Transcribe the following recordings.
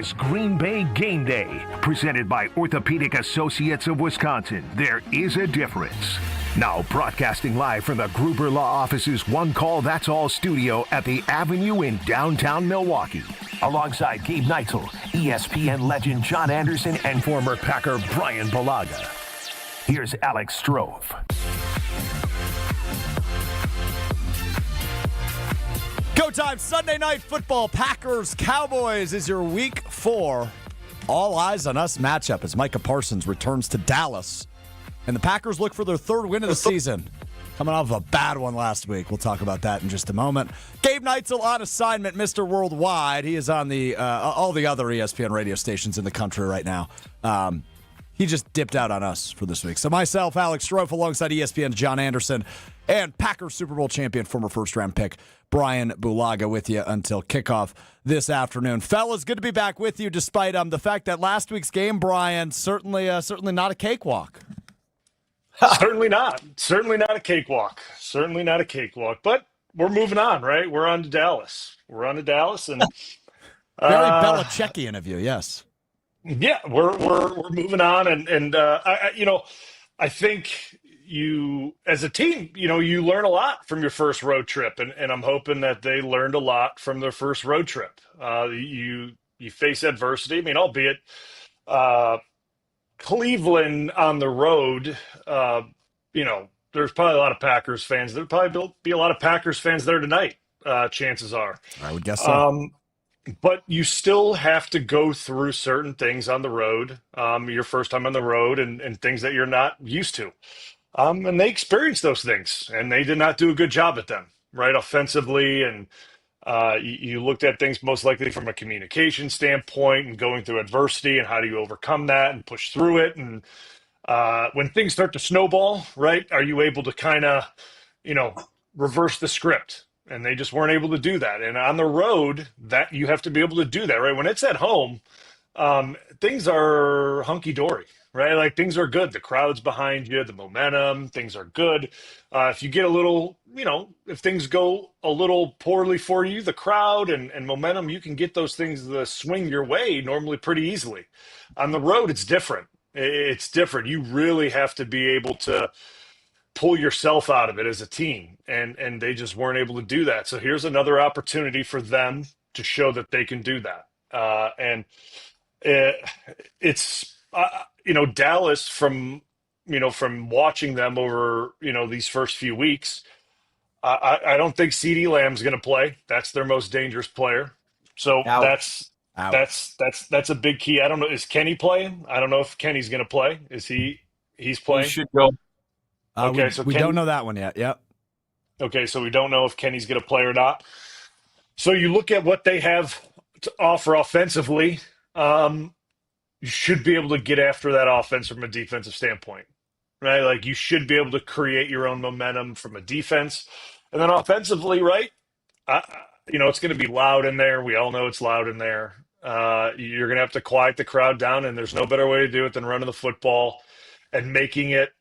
is Green Bay Game Day, presented by Orthopedic Associates of Wisconsin. There is a difference. Now broadcasting live from the Gruber Law Office's One Call That's All studio at the Avenue in downtown Milwaukee. Alongside Gabe Neitzel, ESPN legend John Anderson, and former Packer Bryan Bulaga. Here's Alex Strouf. Go time, Sunday Night Football. Packers Cowboys is your Week 4 all eyes on us matchup as Micah Parsons returns to Dallas. And the Packers look for their third win of the season, coming off of a bad one last week. We'll talk about that in just a moment. Gabe Neitzel on assignment, Mr. Worldwide. He is on the all the other ESPN radio stations in the country right now. He just dipped out on us for this week. So myself, Alex Strouf, alongside ESPN's John Anderson, and Packers Super Bowl champion, former first-round pick, Bryan Bulaga, with you until kickoff this afternoon. Fellas, good to be back with you, despite the fact that last week's game, Bryan, certainly not a cakewalk. Certainly not. Certainly not a cakewalk. Certainly not a cakewalk. But we're moving on, right? We're on to Dallas. And very Belichickian of you, yes. Yeah, we're moving on, and I think you as a team, you learn a lot from your first road trip, and I'm hoping that they learned a lot from their first road trip. You face adversity. I mean, albeit Cleveland on the road, there's probably a lot of Packers fans. There'll probably be a lot of Packers fans there tonight. Chances are, I would guess so. But you still have to go through certain things on the road, your first time on the road, and things that you're not used to. And they experienced those things, and they did not do a good job at them, right? Offensively, and you looked at things most likely from a communication standpoint and going through adversity and how do you overcome that and push through it. And when things start to snowball, right, are you able to kind of, reverse the script? And they just weren't able to do that. And on the road, that you have to be able to do that, right? When it's at home, things are hunky-dory, right? Like, things are good. The crowd's behind you, the momentum, things are good. If you get a little, if things go a little poorly for you, the crowd and momentum, you can get those things to swing your way normally pretty easily. On the road, it's different. It's different. You really have to be able to pull yourself out of it as a team, and they just weren't able to do that. So here's another opportunity for them to show that they can do that. It's Dallas, from watching them over these first few weeks, I don't think CeeDee Lamb's going to play. That's their most dangerous player. So that's a big key. I don't know, is Kenny playing? I don't know if Kenny's going to play. He's playing? He should go. Okay, we don't know that one yet. Yep. Okay, so we don't know if Kenny's going to play or not. So you look at what they have to offer offensively. You should be able to get after that offense from a defensive standpoint, right? Like, you should be able to create your own momentum from a defense. And then offensively, right, it's going to be loud in there. We all know it's loud in there. You're going to have to quiet the crowd down, and there's no better way to do it than running the football and making it,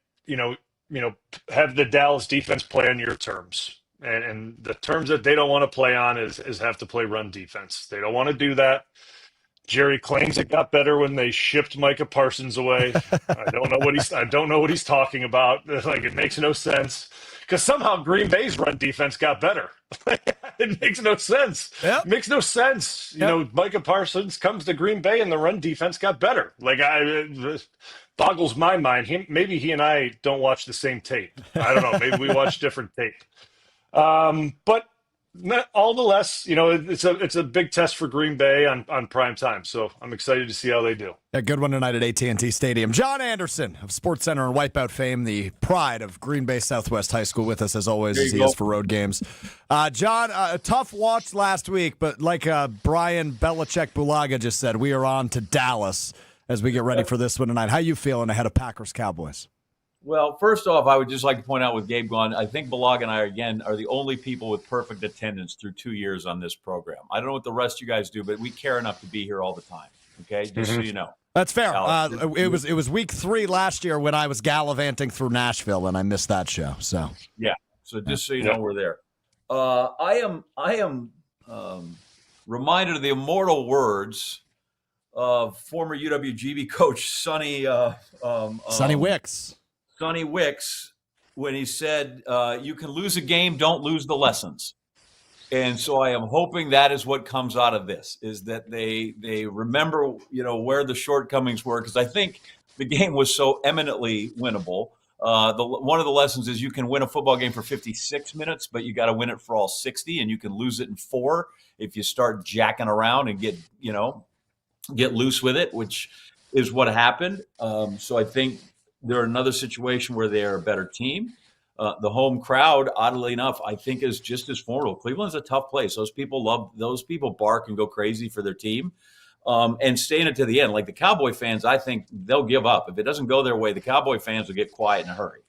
have the Dallas defense play on your terms. And the terms that they don't want to play on is have to play run defense. They don't want to do that. Jerry claims it got better when they shipped Micah Parsons away. I don't know what he's talking about. Like, it makes no sense, because somehow Green Bay's run defense got better. It makes no sense. Yep. It makes no sense. Micah Parsons comes to Green Bay and the run defense got better. Like, it boggles my mind. Maybe he and I don't watch the same tape. I don't know. Maybe we watch different tape. But all the less, it's a big test for Green Bay on prime time. So I'm excited to see how they do. A good one tonight at AT&T Stadium. John Anderson of SportsCenter and Wipeout fame, the pride of Green Bay Southwest High School, with us as always as he is for road games. John, a tough watch last week, but like Bryan Belichick Bulaga just said, we are on to Dallas as we get ready for this one tonight. How you feeling ahead of Packers Cowboys? Well, first off, I would just like to point out with Gabe gone, I think Bulaga and I, are the only people with perfect attendance through 2 years on this program. I don't know what the rest of you guys do, but we care enough to be here all the time, okay? Just so you know. That's fair. It was week 3 last year when I was gallivanting through Nashville, and I missed that show. So yeah, so just so you know, we're there. I am reminded of the immortal words former UWGB coach Sonny Wicks. Sonny Wicks, when he said, "You can lose a game, don't lose the lessons." And so I am hoping that is what comes out of this, is that they remember, where the shortcomings were, because I think the game was so eminently winnable. One of the lessons is you can win a football game for 56 minutes, but you got to win it for all 60, and you can lose it in 4 if you start jacking around and get loose with it, which is what happened. So I think they're another situation where they're a better team. The home crowd, oddly enough, I think is just as formidable. Cleveland's a tough place. Those people bark and go crazy for their team, and staying it to the end. Like the Cowboy fans, I think they'll give up. If it doesn't go their way, the Cowboy fans will get quiet in a hurry.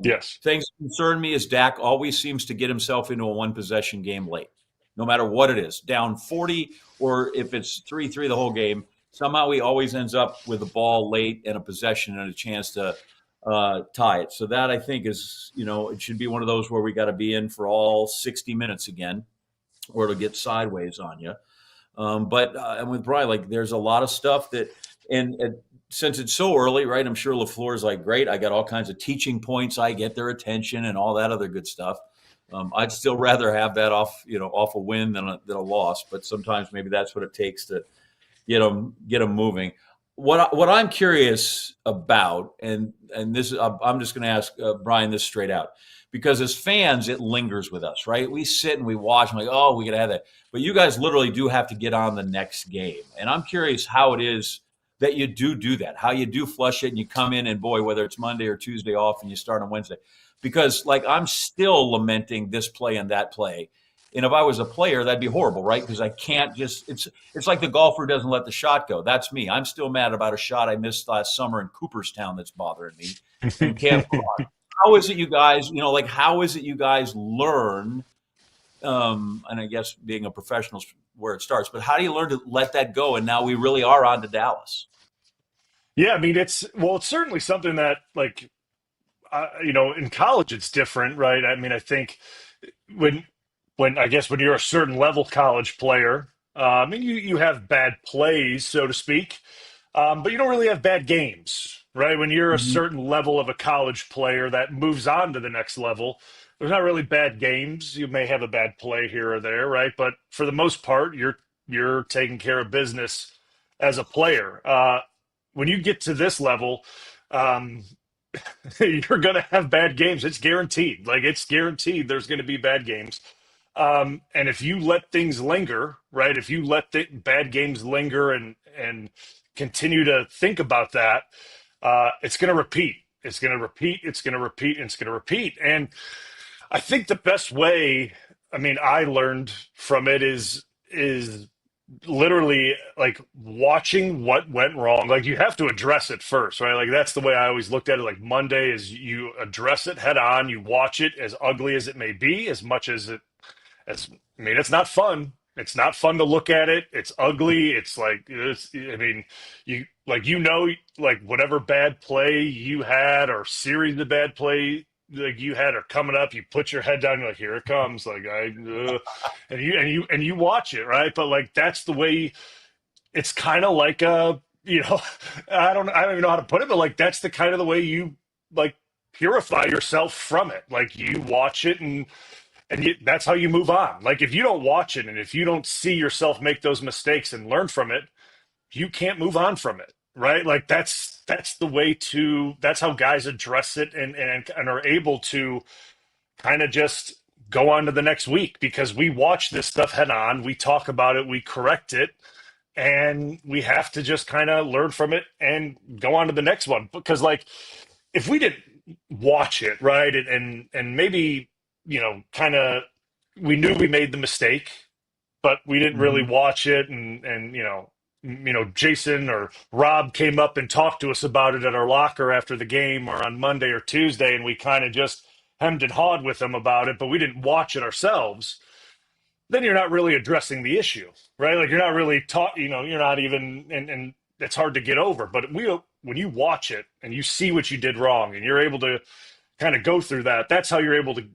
Yes. Things that concern me is Dak always seems to get himself into a one-possession game late, no matter what it is. Down 40, or if it's 3-3 the whole game, somehow he always ends up with the ball late and a possession and a chance to tie it. So that, I think, is, it should be one of those where we got to be in for all 60 minutes again, or it'll get sideways on you. But and with Bryan, like, there's a lot of stuff that, and since it's so early, right, I'm sure LaFleur's like, great, I got all kinds of teaching points, I get their attention and all that other good stuff. I'd still rather have that off a win than a loss, but sometimes maybe that's what it takes to get them moving. What I'm curious about, and this, I'm just going to ask Bryan this straight out, because as fans, it lingers with us, right? We sit and we watch, and like, oh, we got to have that. But you guys literally do have to get on the next game. And I'm curious how it is that you do that, how you do flush it and you come in and, boy, whether it's Monday or Tuesday off and you start on Wednesday. Because, like, I'm still lamenting this play and that play. And if I was a player, that'd be horrible, right? Because I can't just – it's like the golfer who doesn't let the shot go. That's me. I'm still mad about a shot I missed last summer in Cooperstown that's bothering me. And can't move on. How is it you guys – how is it you guys learn and I guess being a professional is where it starts, but how do you learn to let that go? And now we really are on to Dallas. Yeah, I mean, it's certainly something that, like, in college it's different, right? I mean, I think when you're a certain level college player, and you have bad plays, so to speak, but you don't really have bad games, right? When you're a certain level of a college player that moves on to the next level, there's not really bad games. You may have a bad play here or there, right? But for the most part, you're taking care of business as a player. When you get to this level, you're going to have bad games. It's guaranteed. Like, it's guaranteed there's going to be bad games. And if you let things linger, right? If you let the bad games linger and continue to think about that, it's going to repeat. It's going to repeat. It's going to repeat. And it's going to repeat. And I think the best way, I mean, I learned from it is literally, like, watching what went wrong. Like, you have to address it first, right? Like, that's the way I always looked at it. Like, Monday is you address it head on. You watch it, as ugly as it may be, as much as it's not fun. It's not fun to look at it. It's ugly. It's like, whatever bad play you had or series of bad play like you had are coming up, you put your head down, you're like, here it comes. Like, and you watch it, right? But, like, that's the way. It's kind of like I don't even know how to put it, but, like, that's the kind of the way you, like, purify yourself from it. Like, you watch it and that's how you move on. Like, if you don't watch it and if you don't see yourself make those mistakes and learn from it, you can't move on from it, right? Like, that's the way that's how guys address it and are able to kind of just go on to the next week, because we watch this stuff head on, we talk about it, we correct it, and we have to just kind of learn from it and go on to the next one. Because, like, if we didn't watch it, right, and maybe, kind of, we knew we made the mistake, but we didn't really watch it, and Jason or Rob came up and talked to us about it at our locker after the game or on Monday or Tuesday, and we kind of just hemmed and hawed with them about it, but we didn't watch it ourselves, then you're not really addressing the issue, right? Like, you're not really taught, you're not even, and it's hard to get over. But when you watch it and you see what you did wrong and you're able to kind of go through that, that's how you're able to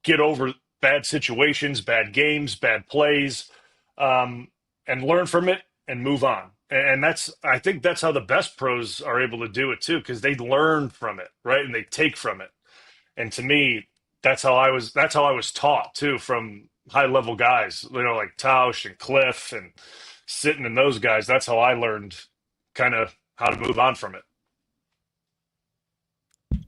get over bad situations, bad games, bad plays, and learn from it and move on. And I think that's how the best pros are able to do it too, because they learn from it, right? And they take from it. And to me, that's how I was taught too, from high level guys, like Tausch and Cliff and Sitton and those guys. That's how I learned kind of how to move on from it.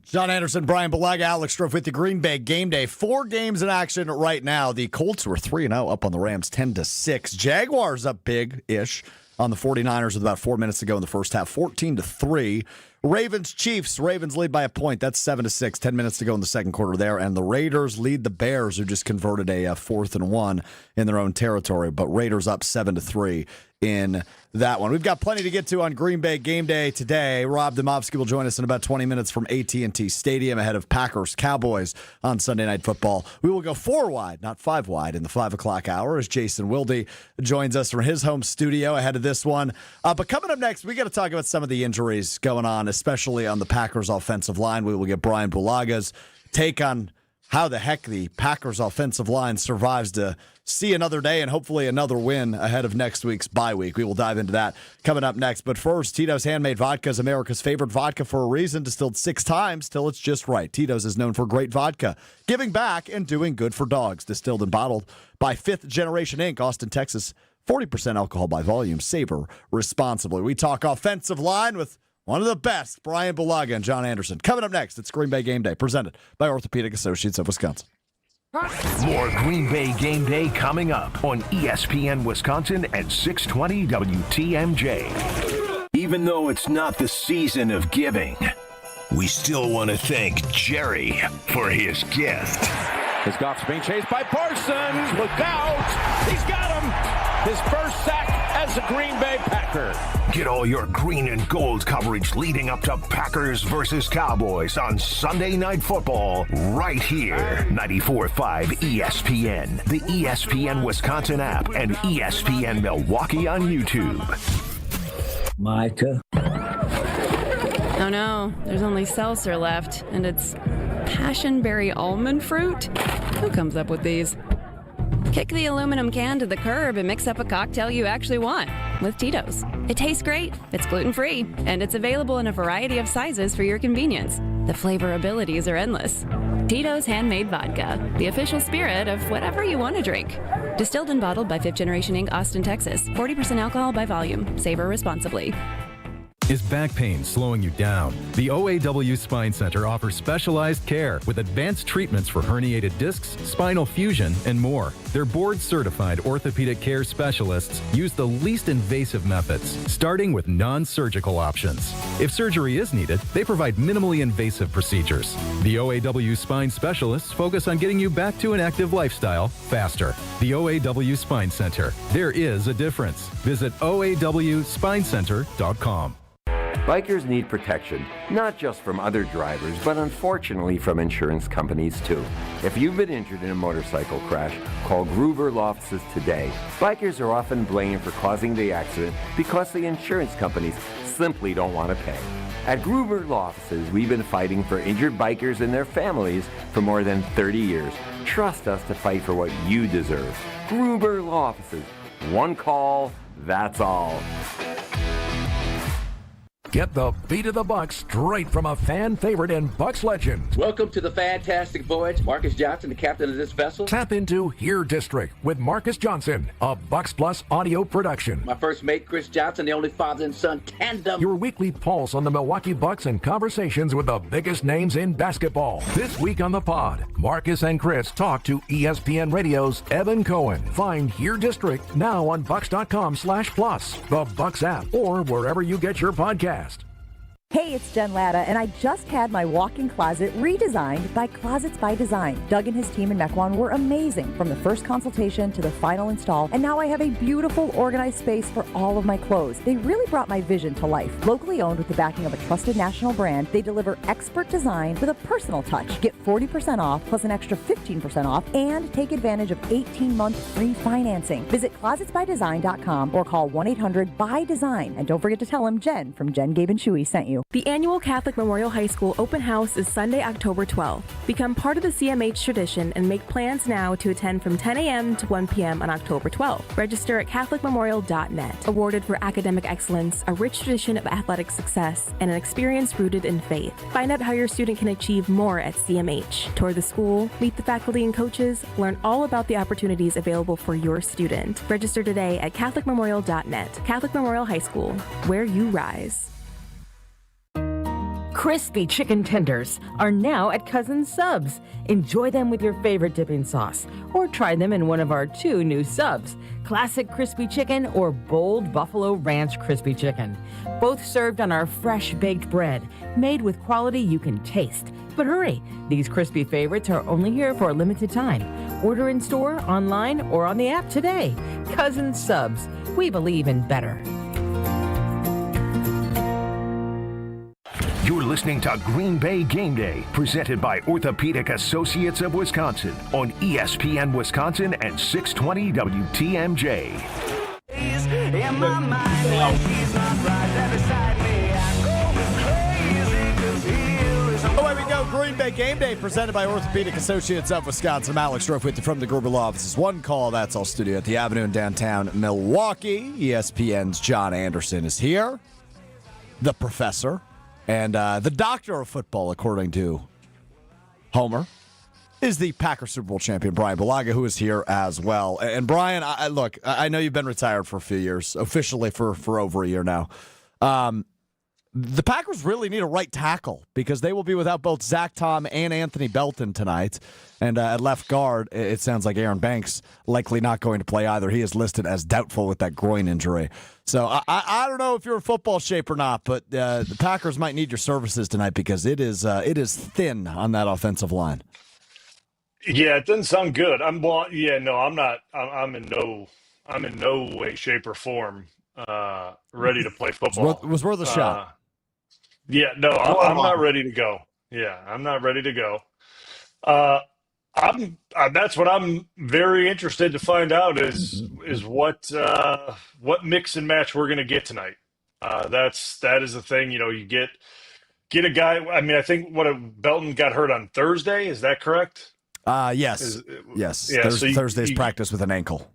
John Anderson, Bryan Bulaga, Alex Strouf with the Green Bay game day. 4 games in action right now. The Colts were 3-0 up on the Rams 10-6. Jaguars up big-ish on the 49ers with about 4 minutes to go in the first half, 14-3. Ravens, Chiefs. Ravens lead by a point. That's 7-6. 10 minutes to go in the second quarter there. And the Raiders lead the Bears, who just converted a 4th and 1 in their own territory. But Raiders up 7-3 in that one. We've got plenty to get to on Green Bay game day today. Rob Demovsky will join us in about 20 minutes from AT&T Stadium ahead of Packers Cowboys on Sunday Night Football. We will go 4 wide, not 5 wide, in the 5 o'clock hour as Jason Wilde joins us from his home studio ahead of this one. But coming up next, we got to talk about some of the injuries going on, especially on the Packers offensive line. We will get Bryan Bulaga's take on how the heck the Packers offensive line survives to see another day and hopefully another win ahead of next week's bye week. We will dive into that coming up next. But first, Tito's Handmade Vodka is America's favorite vodka for a reason, distilled 6 times till it's just right. Tito's is known for great vodka, giving back and doing good for dogs. Distilled and bottled by 5th Generation Inc., Austin, Texas. 40% alcohol by volume. Savor responsibly. We talk offensive line with one of the best, Bryan Bulaga and John Anderson. Coming up next, it's Green Bay Game Day, presented by Orthopedic Associates of Wisconsin. More Green Bay Game Day coming up on ESPN Wisconsin at 620 WTMJ. Even though it's not the season of giving, we still want to thank Jerry for his gift. His golf's being chased by Parsons. Look out! He's got him! His first sack as a Green Bay Packer. Get all your green and gold coverage leading up to Packers versus Cowboys on Sunday Night Football right here. 94.5 ESPN, the ESPN Wisconsin app, and ESPN Milwaukee on YouTube. Micah. Oh no, there's only seltzer left, and it's passionberry almond fruit? Who comes up with these? Kick the aluminum can to the curb and mix up a cocktail you actually want with Tito's. It tastes great, it's gluten-free, and it's available in a variety of sizes for your convenience. The flavor abilities are endless. Tito's Handmade Vodka, the official spirit of whatever you want to drink. Distilled and bottled by 5th Generation Inc., Austin, Texas. 40% alcohol by volume. Savor responsibly. Is back pain slowing you down? The OAW Spine Center offers specialized care with advanced treatments for herniated discs, spinal fusion, and more. Their board-certified orthopedic care specialists use the least invasive methods, starting with non-surgical options. If surgery is needed, they provide minimally invasive procedures. The OAW Spine specialists focus on getting you back to an active lifestyle faster. The OAW Spine Center. There is a difference. Visit OAWSpineCenter.com. Bikers need protection, not just from other drivers, but unfortunately from insurance companies too. If you've been injured in a motorcycle crash, call Gruber Law Offices today. Bikers are often blamed for causing the accident because the insurance companies simply don't want to pay. At Gruber Law Offices, we've been fighting for injured bikers and their families for more than 30 years. Trust us to fight for what you deserve. Gruber Law Offices. One call, that's all. Get the beat of the Bucks straight from a fan favorite and Bucks legend. Welcome to the fantastic voyage. Marcus Johnson, the captain of this vessel. Tap into Here District with Marcus Johnson, a Bucks Plus audio production. My first mate, Chris Johnson, the only father and son tandem. Your weekly pulse on the Milwaukee Bucks and conversations with the biggest names in basketball. This week on the pod, Marcus and Chris talk to ESPN Radio's Evan Cohen. Find Here District now on Bucks.com/plus, the Bucks app, or wherever you get your podcast. Hey, it's Jen Latta, and I just had my walk-in closet redesigned by Closets by Design. Doug and his team in Mequon were amazing, from the first consultation to the final install, and now I have a beautiful, organized space for all of my clothes. They really brought my vision to life. Locally owned with the backing of a trusted national brand, they deliver expert design with a personal touch. Get 40% off, plus an extra 15% off, and take advantage of 18-month free financing. Visit closetsbydesign.com or call 1-800-BY-DESIGN, and don't forget to tell them Jen from Jen, Gabe, and Chewy sent you. The annual Catholic Memorial High School Open House is Sunday, October 12th. Become part of the CMH tradition and make plans now to attend from 10 a.m. to 1 p.m. on October 12th. Register at CatholicMemorial.net. Awarded for academic excellence, a rich tradition of athletic success, and an experience rooted in faith. Find out how your student can achieve more at CMH. Tour the school, meet the faculty and coaches, learn all about the opportunities available for your student. Register today at CatholicMemorial.net. Catholic Memorial High School, where you rise. Crispy chicken tenders are now at Cousin Subs. Enjoy them with your favorite dipping sauce, or try them in one of our 2 new subs, Classic Crispy Chicken or Bold Buffalo Ranch Crispy Chicken. Both served on our fresh baked bread, made with quality you can taste. But hurry, these crispy favorites are only here for a limited time. Order in store, online, or on the app today. Cousin Subs, we believe in better. You're listening to Green Bay Game Day, presented by Orthopedic Associates of Wisconsin on ESPN Wisconsin and 620 WTMJ. Away we go. Green Bay Game Day, presented by Orthopedic Associates of Wisconsin. I'm Alex Strouf with you from the Gruber Law Offices. One call, that's all studio at the Avenue in downtown Milwaukee. ESPN's John Anderson is here. The professor. And the doctor of football, according to Homer, is the Packers Super Bowl champion, Bryan Bulaga, who is here as well. And Bryan, I know you've been retired for a few years, officially for over a year now. The Packers really need a right tackle because they will be without both Zach Tom and Anthony Belton tonight. And at left guard, it sounds like Aaron Banks likely not going to play either. He is listed as doubtful with that groin injury. So I don't know if you're in football shape or not, but the Packers might need your services tonight because it is thin on that offensive line. Yeah, it doesn't sound good. I'm not. I'm in no way, shape, or form ready to play football. It was worth a shot. Yeah, no, I'm not ready to go. Yeah, I'm not ready to go. That's what I'm very interested to find out is what mix and match we're going to get tonight. That is the thing. You know, you get a guy. I mean, I think Belton got hurt on Thursday. Is that correct? Yes. Yes. Yeah, Thursday's practice with an ankle.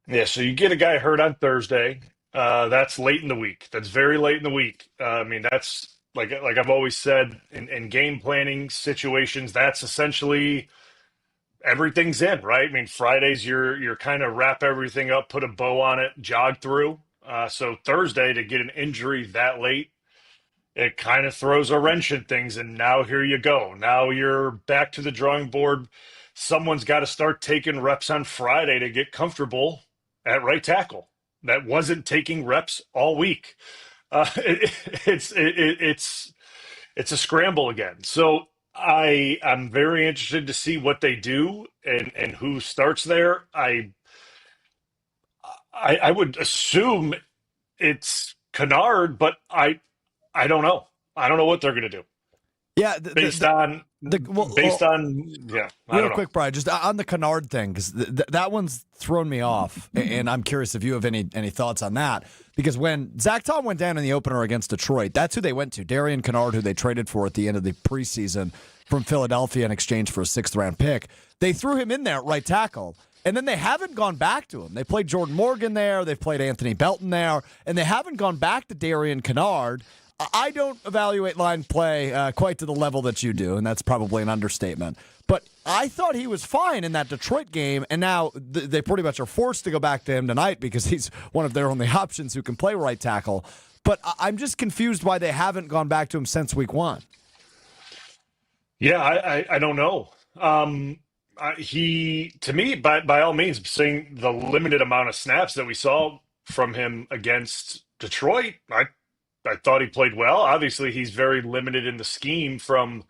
Yeah. So you get a guy hurt on Thursday. That's late in the week. That's very late in the week. I mean, that's like I've always said in game planning situations, that's essentially everything's in, right? I mean, Fridays you're kind of wrap everything up, put a bow on it, jog through. So Thursday to get an injury that late, it kind of throws a wrench in things. And now here you go. Now you're back to the drawing board. Someone's got to start taking reps on Friday to get comfortable at right tackle. That wasn't taking reps all week. It's a scramble again. So I'm very interested to see what they do and who starts there. I would assume it's Kennard, but I don't know. I don't know what they're going to do. Yeah, Real quick, Brian, just on the Kennard thing, because that one's thrown me off, and I'm curious if you have any thoughts on that. Because when Zach Tom went down in the opener against Detroit, that's who they went to, Darian Kennard, who they traded for at the end of the preseason from Philadelphia in exchange for a 6th-round pick. They threw him in there at right tackle, and then they haven't gone back to him. They played Jordan Morgan there, they've played Anthony Belton there, and they haven't gone back to Darian Kennard. I don't evaluate line play quite to the level that you do, and that's probably an understatement. But I thought he was fine in that Detroit game, and now they pretty much are forced to go back to him tonight because he's one of their only options who can play right tackle. But I'm just confused why they haven't gone back to him since week 1. Yeah, I don't know. He, to me, by all means, seeing the limited amount of snaps that we saw from him against Detroit, I thought he played well. Obviously, he's very limited in the scheme from,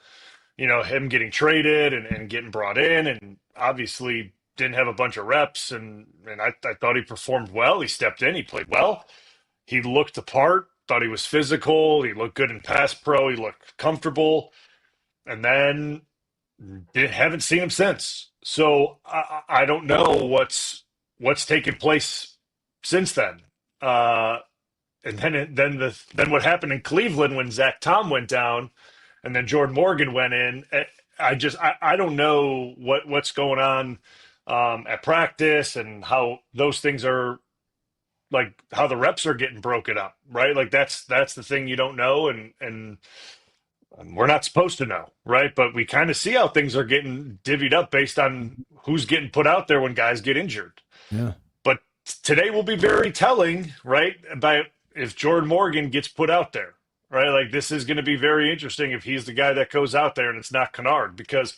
him getting traded and getting brought in, and obviously didn't have a bunch of reps. And I thought he performed well. He stepped in. He played well. He looked the part. Thought he was physical. He looked good in pass pro. He looked comfortable. And then haven't seen him since. So I don't know what's taken place since then. And then what happened in Cleveland when Zach Tom went down, and then Jordan Morgan went in. I don't know what's going on at practice and how those things are, like how the reps are getting broken up, right? Like that's the thing you don't know, and we're not supposed to know, right? But we kind of see how things are getting divvied up based on who's getting put out there when guys get injured. Yeah. But today will be very telling, right, about if Jordan Morgan gets put out there, right? Like this is going to be very interesting if he's the guy that goes out there and it's not Kennard, because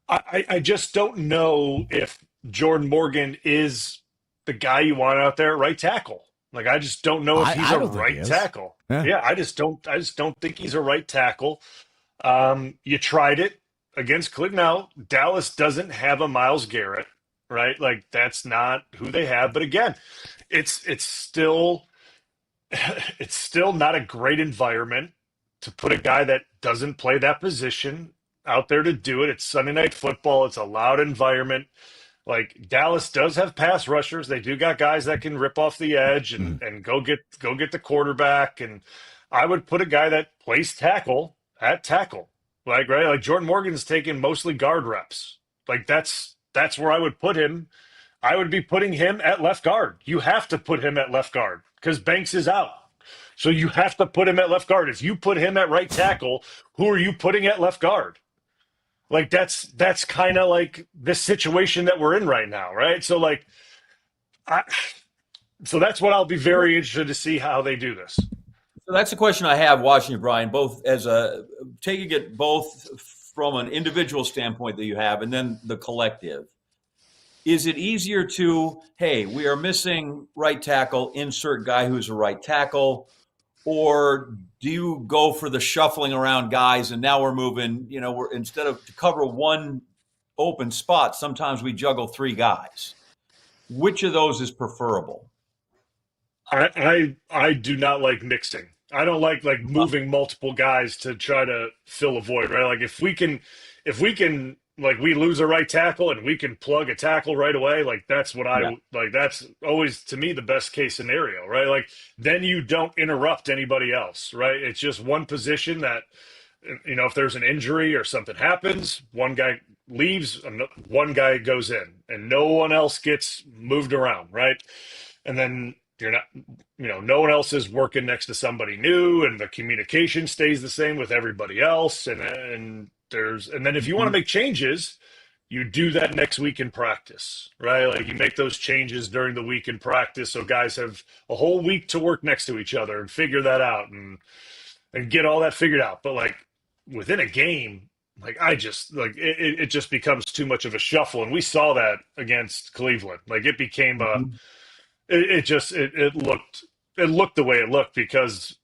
I just don't know if Jordan Morgan is the guy you want out there at right tackle. Like I just don't know if he's a right tackle. Yeah, I just don't think he's a right tackle. You tried it against Cleveland. Now Dallas doesn't have a Myles Garrett, right? Like that's not who they have. But again, it's still not a great environment to put a guy that doesn't play that position out there to do it. It's Sunday Night Football. It's a loud environment. Like Dallas does have pass rushers. They do got guys that can rip off the edge and go get the quarterback. And I would put a guy that plays tackle at tackle. Like, right? Like Jordan Morgan's taking mostly guard reps. Like that's where I would put him. I would be putting him at left guard. You have to put him at left guard because Banks is out. So you have to put him at left guard. If you put him at right tackle, who are you putting at left guard? Like that's kind of like this situation that we're in right now, right? So like, so that's what I'll be very interested to see how they do this. So that's the question I have watching you, Bryan, both taking it both from an individual standpoint that you have and then the collective. Is it easier to, hey, we are missing right tackle, insert guy who's a right tackle, or do you go for the shuffling around guys and now we're moving, we're instead of to cover one open spot, sometimes we juggle three guys. Which of those is preferable? I do not like mixing. I don't like moving multiple guys to try to fill a void, right? Like if we can like we lose a right tackle and we can plug a tackle right away, like that's what like that's always to me the best case scenario, right? Like then you don't interrupt anybody else, right? It's just one position that if there's an injury or something happens, one guy leaves, one guy goes in and no one else gets moved around, right? And then you're not, no one else is working next to somebody new and the communication stays the same with everybody else. And then if you want to make changes, you do that next week in practice, right? Like you make those changes during the week in practice. So guys have a whole week to work next to each other and figure that out and get all that figured out. But like within a game, like I just like it just becomes too much of a shuffle. And we saw that against Cleveland. Like it became it looked the way it looked because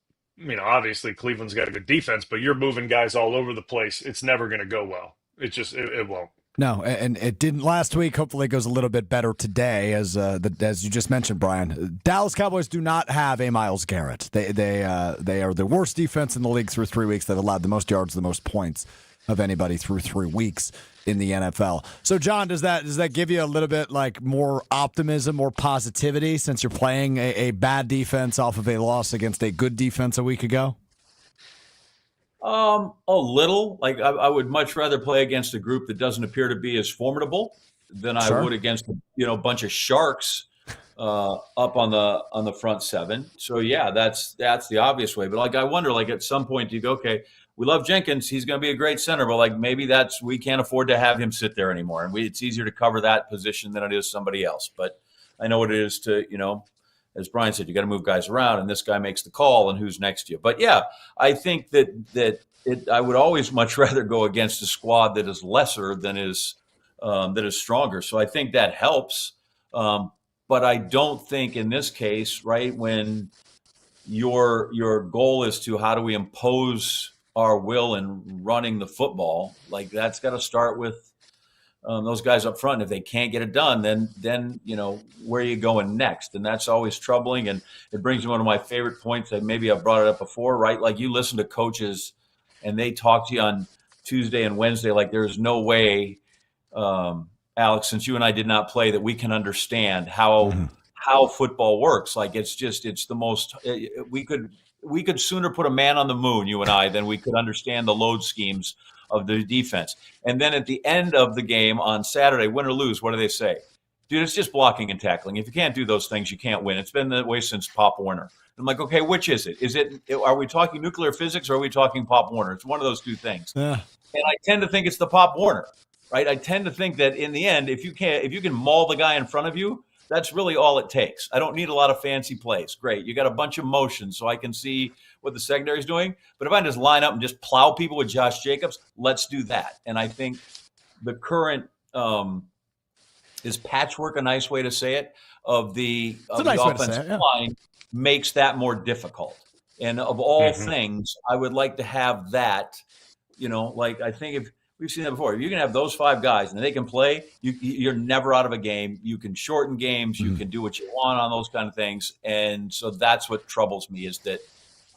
obviously Cleveland's got a good defense, but you're moving guys all over the place. It's never going to go well. It won't. No, and it didn't last week. Hopefully it goes a little bit better today, as you just mentioned, Bryan. Dallas Cowboys do not have a Myles Garrett. They are the worst defense in the league through 3 weeks. They've allowed the most yards, the most points of anybody through 3 weeks in the NFL. So, John, does that give you a little bit like more optimism, more positivity since you're playing a bad defense off of a loss against a good defense a week ago? A little. Like I would much rather play against a group that doesn't appear to be as formidable than I would against a bunch of sharks up on the front seven. So yeah, that's the obvious way. But like I wonder, like at some point, do you go, okay, we love Jenkins, he's going to be a great center, but like maybe we can't afford to have him sit there anymore, and it's easier to cover that position than it is somebody else. But I know what it is to as Bryan said, you got to move guys around, and this guy makes the call, and who's next to you. But yeah, I think that I would always much rather go against a squad that is lesser than is stronger. So I think that helps. But I don't think in this case, right, when your goal is to how do we impose our will in running the football, like that's got to start with those guys up front. If they can't get it done, then where are you going next? And that's always troubling. And it brings me one of my favorite points that maybe I've brought it up before, right? Like you listen to coaches and they talk to you on Tuesday and Wednesday, like there's no way, Alex, since you and I did not play, that we can understand how how football works. Like it's the most. We could sooner put a man on the moon, you and I, than we could understand the load schemes of the defense. And then at the end of the game on Saturday, win or lose, what do they say? Dude, it's just blocking and tackling. If you can't do those things, you can't win. It's been that way since Pop Warner. I'm like, okay, which is it? Are we talking nuclear physics or are we talking Pop Warner? It's one of those two things. Yeah. And I tend to think it's the Pop Warner, right? I tend to think that in the end, if you can maul the guy in front of you, that's really all it takes. I don't need a lot of fancy plays. Great. You got a bunch of motion so I can see what the secondary is doing. But if I just line up and just plow people with Josh Jacobs, let's do that. And I think the current is patchwork a nice way to say it, of the offensive line makes that more difficult. And of all things, I would like to have that, like I think if we've seen that before, if you can have those 5 guys and they can play, you're never out of a game. You can shorten games. You can do what you want on those kind of things. And so that's what troubles me, is that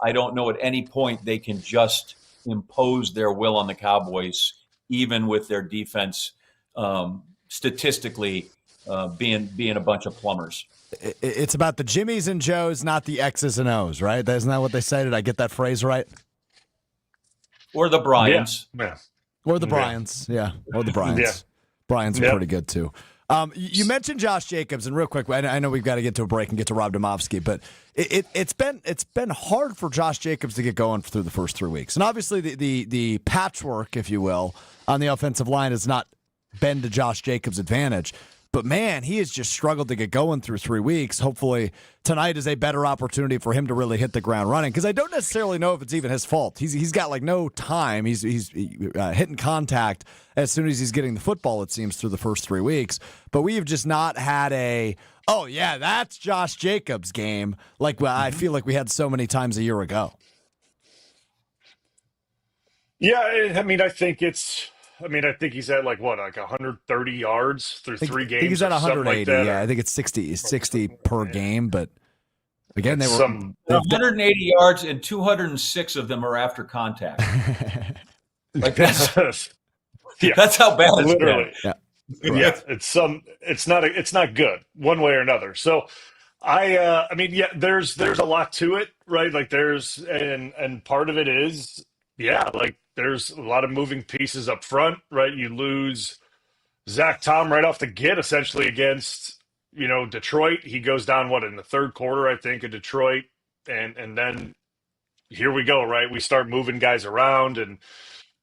I don't know at any point they can just impose their will on the Cowboys, even with their defense statistically being a bunch of plumbers. It's about the Jimmies and Joes, not the X's and O's, right? Isn't that what they say? Did I get that phrase right? Or the Bryans. Yeah. Or the Bryans. Yeah. Or the Bryans. Yeah. Bryans are pretty good, too. You mentioned Josh Jacobs, and real quick, I know we've got to get to a break and get to Rob Demovsky, but it's been hard for Josh Jacobs to get going through the first 3 weeks. And obviously the patchwork, if you will, on the offensive line has not been to Josh Jacobs' advantage. But, man, he has just struggled to get going through 3 weeks. Hopefully tonight is a better opportunity for him to really hit the ground running, because I don't necessarily know if it's even his fault. He's got, no time. He's hitting contact as soon as he's getting the football, it seems, through the first 3 weeks. But we have just not had that's Josh Jacobs game like I feel like we had so many times a year ago. Yeah, I mean, I think he's at 130 yards through 3 games. I think he's at 180. Like I think it's 60 per game. But again, they were 180 yards, and 206 of them are after contact. That's how bad it's literally. Been. Yeah, it's not good one way or another. So there's a lot to it, right? And part of it is, there's a lot of moving pieces up front, right? You lose Zach Tom right off the get, essentially, against, Detroit. He goes down, in the third quarter, I think, of Detroit. And then here we go, right? We start moving guys around, and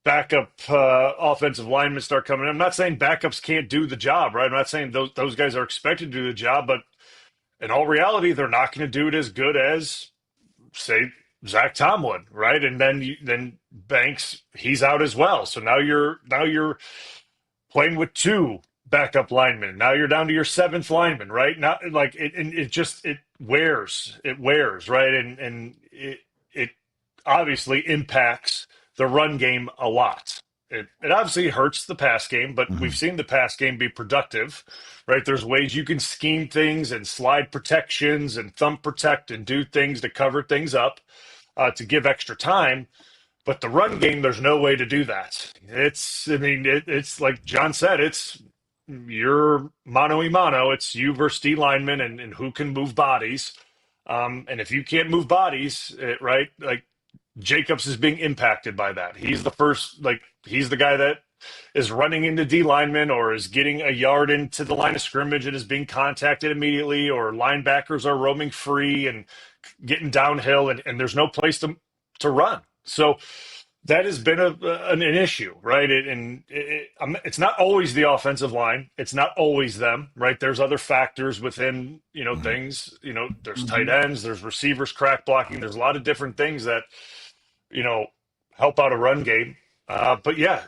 backup offensive linemen start coming in. I'm not saying backups can't do the job, right? I'm not saying those guys are expected to do the job, but in all reality, they're not going to do it as good as, say, Zach Tom would, right? And then Banks, he's out as well. So now you're playing with 2 backup linemen. Now you're down to your 7th lineman, right? Not it wears, right? And it obviously impacts the run game a lot. It obviously hurts the pass game, but we've seen the pass game be productive, right? There's ways you can scheme things and slide protections and thumb protect and do things to cover things up to give extra time. But the run game, there's no way to do that. It's like John said, it's your mano-a-mano. It's you versus D linemen and who can move bodies. And if you can't move bodies, right, Jacobs is being impacted by that. He's the first, he's the guy that is running into D linemen or is getting a yard into the line of scrimmage and is being contacted immediately, or linebackers are roaming free and getting downhill, and there's no place to run. So that has been an issue, right? It's not always the offensive line. It's not always them, right? There's other factors within, things, there's tight ends, there's receivers, crack blocking. There's a lot of different things that, help out a run game. But yeah,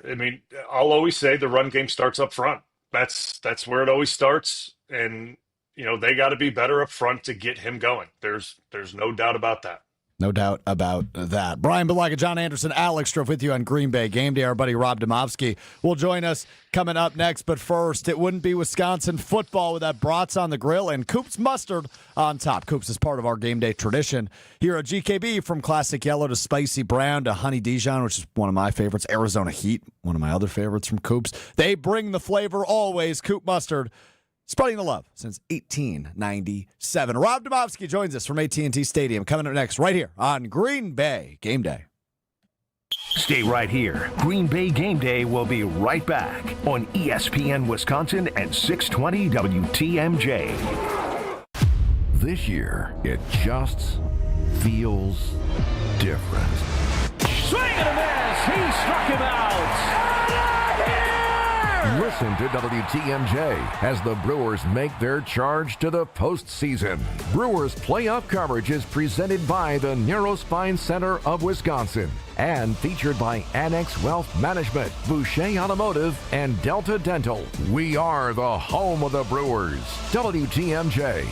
I'll always say the run game starts up front. That's where it always starts. And, they got to be better up front to get him going. There's no doubt about that. No doubt about that. Bryan, Bulaga, John Anderson, Alex Strouf with you on Green Bay Game Day. Our buddy Rob Demovsky will join us coming up next. But first, it wouldn't be Wisconsin football without brats on the grill and Coop's mustard on top. Coop's is part of our game day tradition here at GKB, from classic yellow to spicy brown to honey Dijon, which is one of my favorites. Arizona Heat, one of my other favorites from Coop's. They bring the flavor always. Coop mustard. Spreading the love since 1897. Rob Demovsky joins us from AT&T Stadium. Coming up next right here on Green Bay Game Day. Stay right here. Green Bay Game Day will be right back on ESPN Wisconsin and 620 WTMJ. This year, it just feels different. Swing and a miss. He struck him out. Listen to WTMJ as the Brewers make their charge to the postseason. Brewers playoff coverage is presented by the Neurospine Center of Wisconsin and featured by Annex Wealth Management, Boucher Automotive, and Delta Dental. We are the home of the Brewers. WTMJ.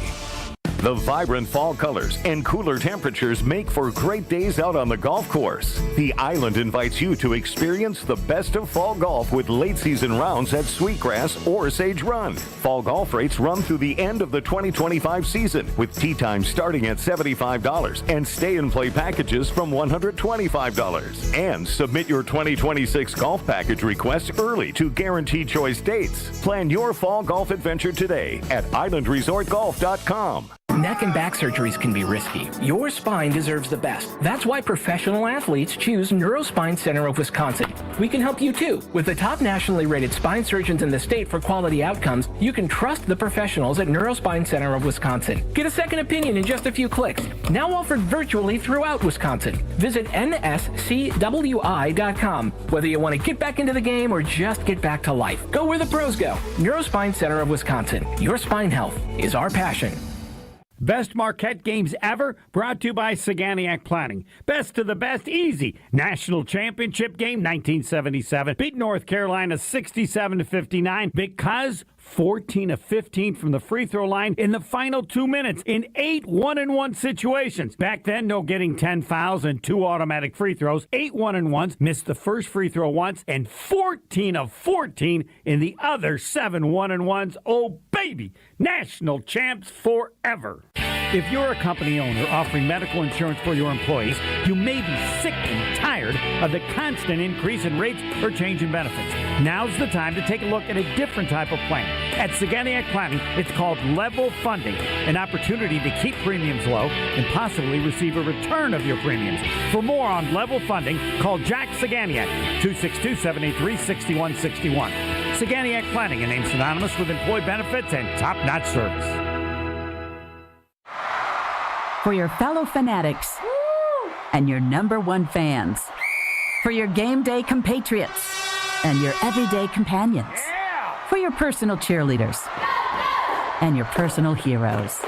The vibrant fall colors and cooler temperatures make for great days out on the golf course. The Island invites you to experience the best of fall golf with late season rounds at Sweetgrass or Sage Run. Fall golf rates run through the end of the 2025 season, with tee times starting at $75 and stay and play packages from $125. And submit your 2026 golf package request early to guarantee choice dates. Plan your fall golf adventure today at islandresortgolf.com. Neck and back surgeries can be risky. Your spine deserves the best. That's why professional athletes choose Neurospine Center of Wisconsin. We can help you too. With the top nationally rated spine surgeons in the state for quality outcomes, you can trust the professionals at Neurospine Center of Wisconsin. Get a second opinion in just a few clicks. Now offered virtually throughout Wisconsin. Visit nscwi.com. Whether you want to get back into the game or just get back to life, go where the pros go. Neurospine Center of Wisconsin. Your spine health is our passion. Best Marquette games ever, brought to you by Saganiac Planning. Best of the best, easy. National Championship game, 1977. Beat North Carolina 67-59 because 14 of 15 from the free throw line in the final 2 minutes in 8 1-and-1 situations. Back then, no getting 10 fouls and 2 automatic free throws. 8 1-and-1s, missed the first free throw once, and 14 of 14 in the other 7 1-and-1s. Oh, baby! National champs forever. If you're a company owner offering medical insurance for your employees, you may be sick and tired of the constant increase in rates or change in benefits. Now's the time to take a look at a different type of plan. At Saganiac Planning, it's called level funding, an opportunity to keep premiums low and possibly receive a return of your premiums. For more on level funding, call Jack Saganiac, 262-783-6161. Saganiac Planning, a name synonymous with employee benefits and top-notch service. For your fellow fanatics and your #1 fans. For your game day compatriots and your everyday companions. For your personal cheerleaders and your personal heroes.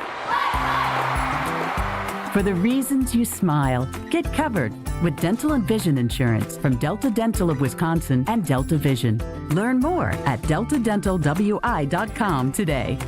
For the reasons you smile, get covered with dental and vision insurance from Delta Dental of Wisconsin and Delta Vision. Learn more at deltadentalwi.com today.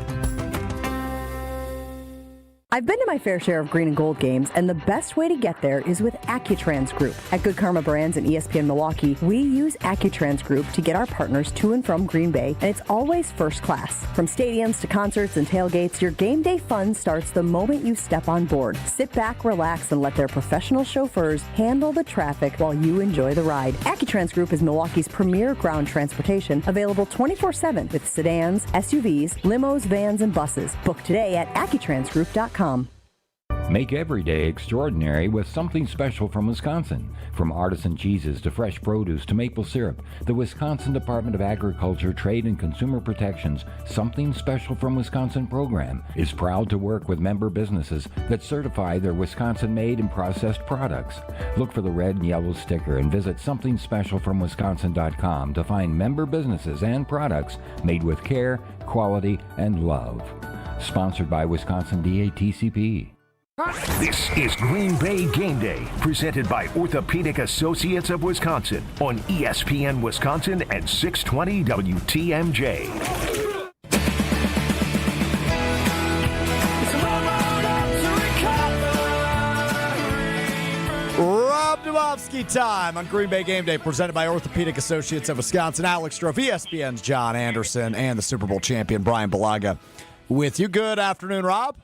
I've been to my fair share of green and gold games, and the best way to get there is with Accutrans Group. At Good Karma Brands and ESPN Milwaukee, we use Accutrans Group to get our partners to and from Green Bay, and it's always first class. From stadiums to concerts and tailgates, your game day fun starts the moment you step on board. Sit back, relax, and let their professional chauffeurs handle the traffic while you enjoy the ride. Accutrans Group is Milwaukee's premier ground transportation, available 24/7 with sedans, SUVs, limos, vans, and buses. Book today at accutransgroup.com. Make every day extraordinary with something special from Wisconsin. From artisan cheeses to fresh produce to maple syrup, the Wisconsin Department of Agriculture, Trade and Consumer Protection's Something Special from Wisconsin program is proud to work with member businesses that certify their Wisconsin-made and processed products. Look for the red and yellow sticker and visit somethingspecialfromwisconsin.com to find member businesses and products made with care, quality, and love. Sponsored by Wisconsin DATCP. This is Green Bay Game Day, presented by Orthopedic Associates of Wisconsin on ESPN Wisconsin and 620 WTMJ. Rob Demovsky time on Green Bay Game Day, presented by Orthopedic Associates of Wisconsin. Alex Strouf, ESPN's John Anderson, and the Super Bowl champion Bryan Bulaga with you. Good afternoon, Rob.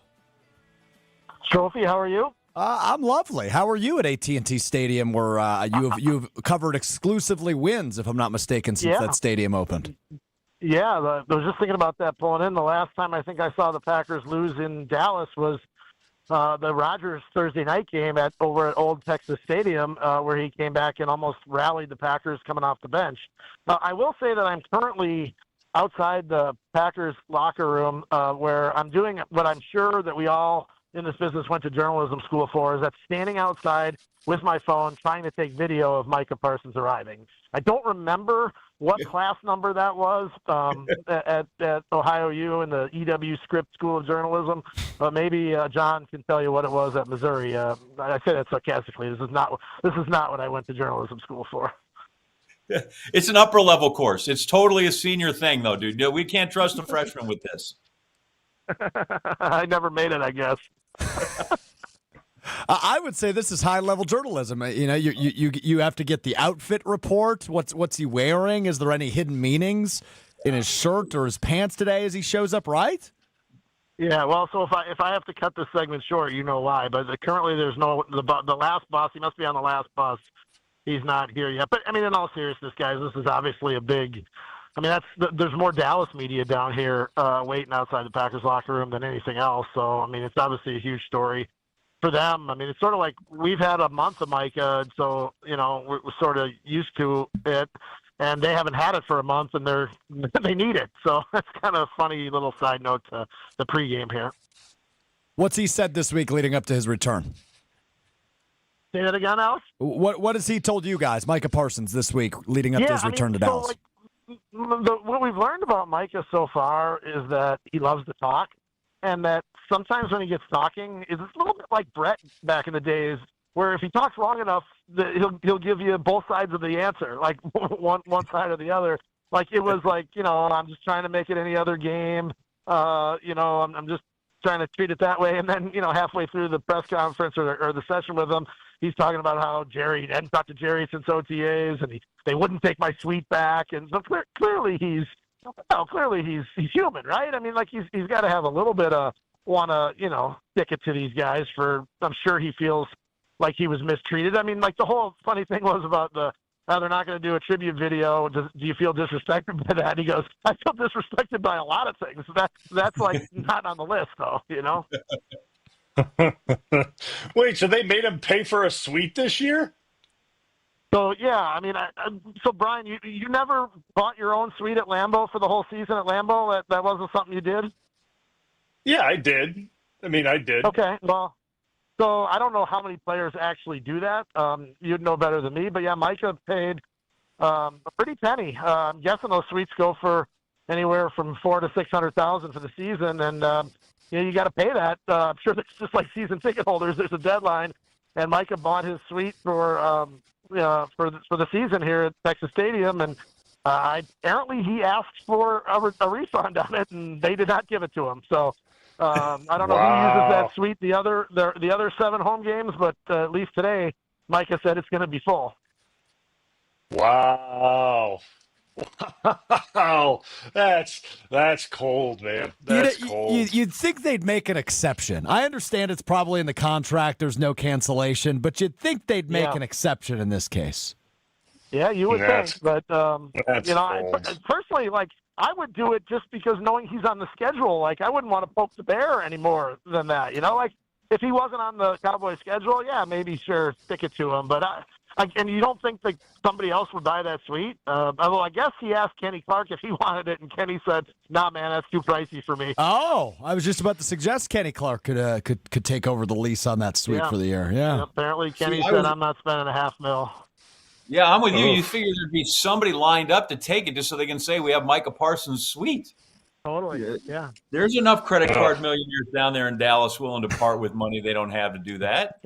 Trophy, how are you? I'm lovely. How are you at AT&T Stadium, where you've covered exclusively wins, if I'm not mistaken, since that stadium opened? Yeah, I was just thinking about that pulling in. The last time I think I saw the Packers lose in Dallas was the Rodgers Thursday night game over at Old Texas Stadium, where he came back and almost rallied the Packers coming off the bench. I will say that I'm currently outside the Packers locker room, where I'm doing what I'm sure that we all in this business went to journalism school for, is that standing outside with my phone trying to take video of Micah Parsons arriving. I don't remember what class number that was at Ohio U in the EW Script School of Journalism, but maybe John can tell you what it was at Missouri. I say that sarcastically. This is not what I went to journalism school for. It's an upper level course. It's totally a senior thing, though, dude. We can't trust a freshman with this. I never made it, I guess. I would say this is high-level journalism. You know, you have to get the outfit report. What's he wearing? Is there any hidden meanings in his shirt or his pants today as he shows up, right? Yeah, well, so if I have to cut this segment short, you know why. But currently there's the last bus. He must be on the last bus. He's not here yet. But, I mean, in all seriousness, guys, this is obviously a big – I mean, there's more Dallas media down here waiting outside the Packers locker room than anything else. So, I mean, it's obviously a huge story for them. I mean, it's sort of like we've had a month of Micah, so, you know, we're sort of used to it, and they haven't had it for a month, and they need it. So that's kind of a funny little side note to the pregame here. What's he said this week leading up to his return? Say that again, Alex? What has he told you guys, Micah Parsons, this week leading up to his return to Dallas? What we've learned about Micah so far is that he loves to talk, and that sometimes when he gets talking, it's a little bit like Brett back in the days, where if he talks long enough, he'll give you both sides of the answer, like one side or the other. Like it was like, you know, I'm just trying to make it any other game. You know, I'm just trying to treat it that way. And then, you know, halfway through the press conference or the session with him, he's talking about how Jerry hadn't talked to Jerry since OTAs, and they wouldn't take my suite back. And so clearly he's human, right? I mean, like he's got to have a little bit of want to, you know, stick it to these guys for. I'm sure he feels like he was mistreated. I mean, like the whole funny thing was about they're not going to do a tribute video. Do you feel disrespected by that? He goes, I feel disrespected by a lot of things. That's like not on the list, though, you know? Wait, so they made him pay for a suite this year? So, yeah, I mean, so Bryan, you never bought your own suite at Lambeau for the whole season at Lambeau? That wasn't something you did? Yeah, I did. I mean, I did. Okay, well, so I don't know how many players actually do that. You'd know better than me. But, yeah, Micah paid a pretty penny. I'm guessing those suites go for anywhere from $400,000 to $600,000 for the season. And, you know, you got to pay that. I'm sure it's just like season ticket holders. There's a deadline. And Micah bought his suite for the season here at Texas Stadium. And apparently he asked for a refund on it, and they did not give it to him. So, I don't know who uses that suite the other 7 home games, but at least today, Micah said it's going to be full. Wow. Wow. That's cold, man. That's cold. You'd think they'd make an exception. I understand it's probably in the contract, there's no cancellation, but you'd think they'd make an exception in this case. Yeah, you would think, but you know, personally, like, I would do it just because knowing he's on the schedule. Like, I wouldn't want to poke the bear any more than that. You know, like if he wasn't on the Cowboys schedule, yeah, maybe sure, stick it to him. But and you don't think that somebody else would buy that suite? Although I guess he asked Kenny Clark if he wanted it, and Kenny said, "Nah, man, that's too pricey for me." Oh, I was just about to suggest Kenny Clark could take over the lease on that suite for the year. Yeah. And apparently, Kenny said, "I'm not spending $500,000." Yeah, I'm with you. You figure there'd be somebody lined up to take it just so they can say we have Micah Parsons' suite. Totally, yeah. There's enough credit card millionaires down there in Dallas willing to part with money they don't have to do that.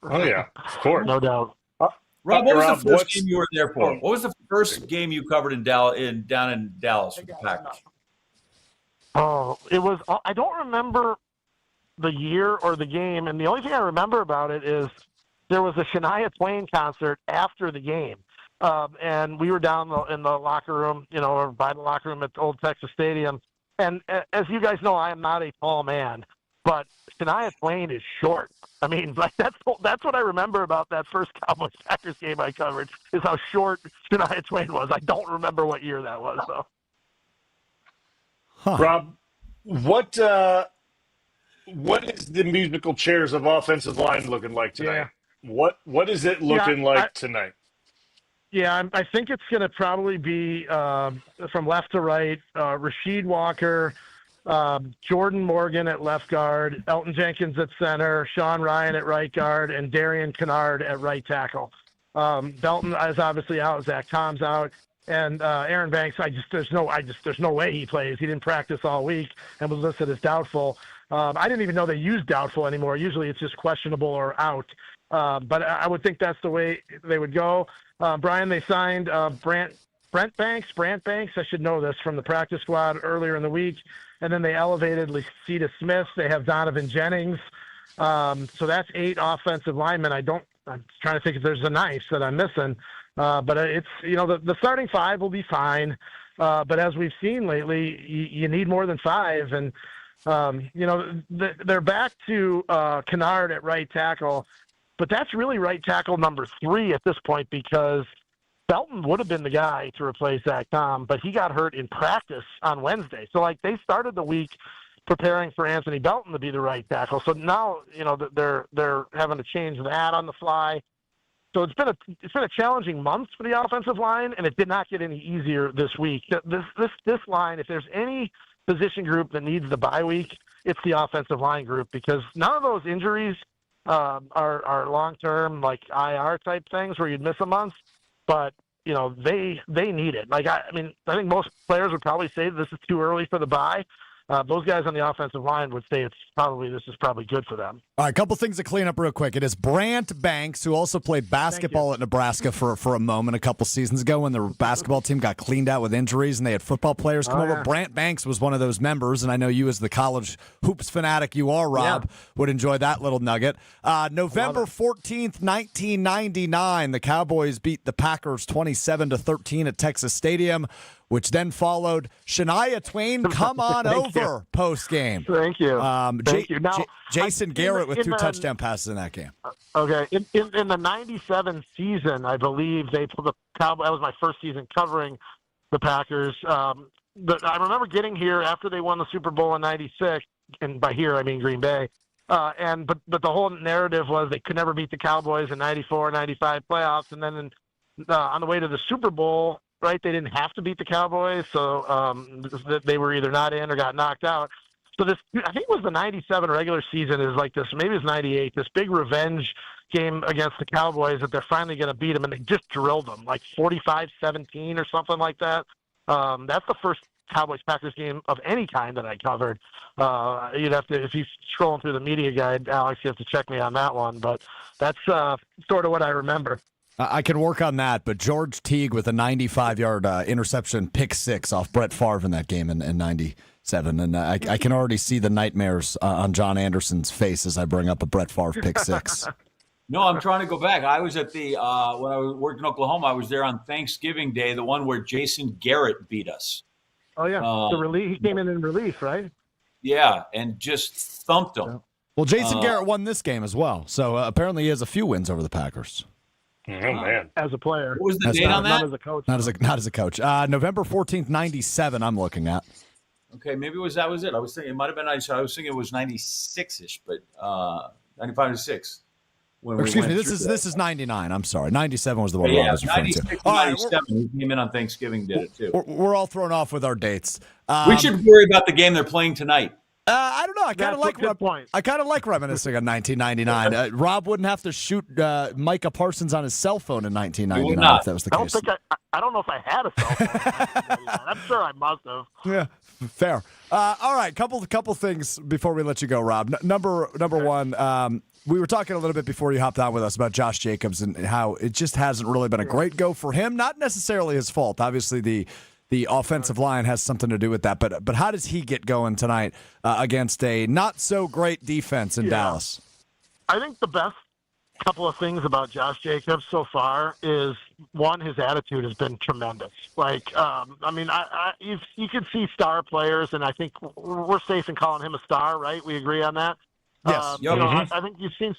Oh, yeah, of course. No doubt. Rob, what was the first game you were there for? What was the first game you covered in Dallas, down in Dallas with the Packers? Oh, it was – I don't remember the year or the game, and the only thing I remember about it is – there was a Shania Twain concert after the game, and we were down in the locker room, you know, or by the locker room at Old Texas Stadium. And as you guys know, I am not a tall man, but Shania Twain is short. I mean, like that's what I remember about that first Cowboys Packers game I covered is how short Shania Twain was. I don't remember what year that was, though. Rob, what is the musical chairs of offensive line looking like tonight? What is it looking like tonight? Yeah, I think it's going to probably be from left to right, Rasheed Walker, Jordan Morgan at left guard, Elton Jenkins at center, Sean Ryan at right guard, and Darian Kennard at right tackle. Belton is obviously out, Zach Tom's out, and Aaron Banks. There's no way he plays. He didn't practice all week and was listed as doubtful. I didn't even know they use doubtful anymore. Usually it's just questionable or out. But I would think that's the way they would go. Bryan, they signed Brant Banks, I should know this, from the practice squad earlier in the week. And then they elevated Lacita Smith. They have Donovan Jennings. So that's 8 offensive linemen. I'm trying to think if there's a ninth that I'm missing. But it's, the starting 5 will be fine. But as we've seen lately, you need more than 5. And, they're back to Kennard at right tackle. But that's really right tackle number 3 at this point, because Belton would have been the guy to replace Zach Tom, but he got hurt in practice on Wednesday. So, they started the week preparing for Anthony Belton to be the right tackle. So now, they're having to change that on the fly. So it's been a challenging month for the offensive line, and it did not get any easier this week. This line, if there's any position group that needs the bye week, it's the offensive line group, because none of those injuries are long-term, like IR type things where you'd miss a month, but they need it. I think most players would probably say this is too early for the bye. Those guys on the offensive line would say this is probably good for them. All right, a couple things to clean up real quick. It is Brant Banks, who also played basketball at Nebraska for a moment a couple seasons ago when the basketball team got cleaned out with injuries and they had football players come over. Brant Banks was one of those members, and I know you, as the college hoops fanatic you are, Rob, would enjoy that little nugget. November 14th, 1999, the Cowboys beat the Packers 27-13 at Texas Stadium, which then followed Shania Twain, Come On Over, post-game. Thank you. Thank you. Now, Jason Garrett with 2 touchdown passes in that game. Okay. In the 97 season, I believe they put the Cowboys. That was my first season covering the Packers. I remember getting here after they won the Super Bowl in 96, and by here I mean Green Bay. But the whole narrative was they could never beat the Cowboys in 94, 95 playoffs. And then on the way to the Super Bowl, right, they didn't have to beat the Cowboys, so they were either not in or got knocked out. So this, I think it was the 97 regular season, is like this, maybe it's 98, this big revenge game against the Cowboys that they're finally going to beat them, and they just drilled them, like 45-17 or something like that. That's the first Cowboys-Packers game of any kind that I covered. You'd have to, if you're scrolling through the media guide, Alex, you have to check me on that one, but that's sort of what I remember. I can work on that, but George Teague with a 95-yard interception pick 6 off Brett Favre in that game in 97. And I can already see the nightmares on John Anderson's face as I bring up a Brett Favre pick 6. No, I'm trying to go back. I was at the when I worked in Oklahoma, I was there on Thanksgiving Day, the one where Jason Garrett beat us. Oh, yeah. The relief. He came in relief, right? Yeah, and just thumped them. Yeah. Well, Jason Garrett won this game as well, so apparently he has a few wins over the Packers. Oh, man. As a player. What was the date on that? Not as a coach. Not as a coach. November 14th, 97, I'm looking at. Okay, maybe that was it. I was thinking it might have been 96. I was thinking it was 96-ish, but 95-6. Excuse me, this is 99. I'm sorry. 97 was the one I was referring to. 97. He came in on Thanksgiving, did it too. We're all thrown off with our dates. We should worry about the game they're playing tonight. I don't know. I kind of like reminiscing on 1999. Rob wouldn't have to shoot Micah Parsons on his cell phone in 1999 if that was the case. I don't know if I had a cell phone. I'm sure I must have. Yeah, fair. All right, couple things before we let you go, Rob. Number one, we were talking a little bit before you hopped on with us about Josh Jacobs and how it just hasn't really been a great go for him. Not necessarily his fault. Obviously, the offensive line has something to do with that. But how does he get going tonight against a not-so-great defense in Dallas? I think the best couple of things about Josh Jacobs so far is, one, his attitude has been tremendous. You can see star players, and I think we're safe in calling him a star, right? We agree on that? Yes. I think you've seen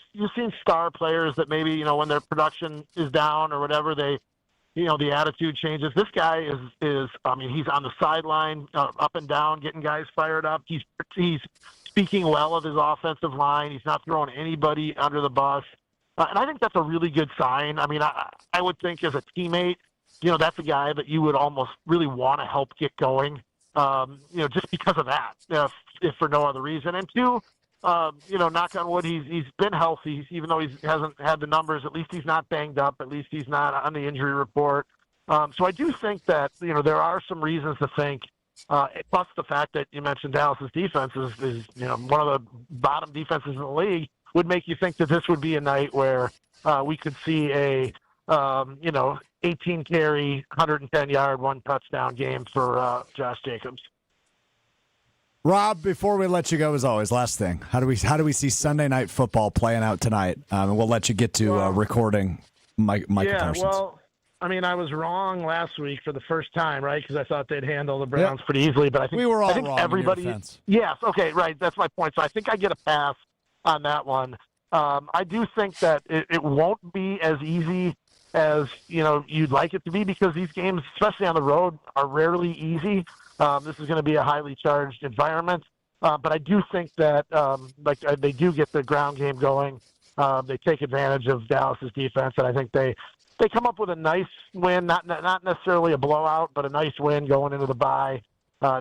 star players that maybe, when their production is down or whatever, they the attitude changes. This guy is he's on the sideline, up and down, getting guys fired up. He's speaking well of his offensive line. He's not throwing anybody under the bus. And I think that's a really good sign. I mean, I would think as a teammate, that's a guy that you would almost really want to help get going, just because of that, if for no other reason. And two, knock on wood, he's been healthy, even though he hasn't had the numbers. At least he's not banged up. At least he's not on the injury report. So I do think that, there are some reasons to think, plus the fact that you mentioned Dallas's defense is one of the bottom defenses in the league, would make you think that this would be a night where we could see a 18 carry, 110 yard, 1 touchdown game for Josh Jacobs. Rob, before we let you go, as always, last thing: how do we see Sunday Night Football playing out tonight? And we'll let you get to recording Micah Parsons. Yeah, well, I mean, I was wrong last week for the first time, right? Because I thought they'd handle the Browns pretty easily, but I think we were all I think wrong. Everybody, yes, okay, right. That's my point. So I think I get a pass on that one. I do think that it won't be as easy as you'd like it to be, because these games, especially on the road, are rarely easy. This is going to be a highly charged environment, but I do think that they do get the ground game going. They take advantage of Dallas's defense, and I think they come up with a nice win, not necessarily a blowout, but a nice win going into the bye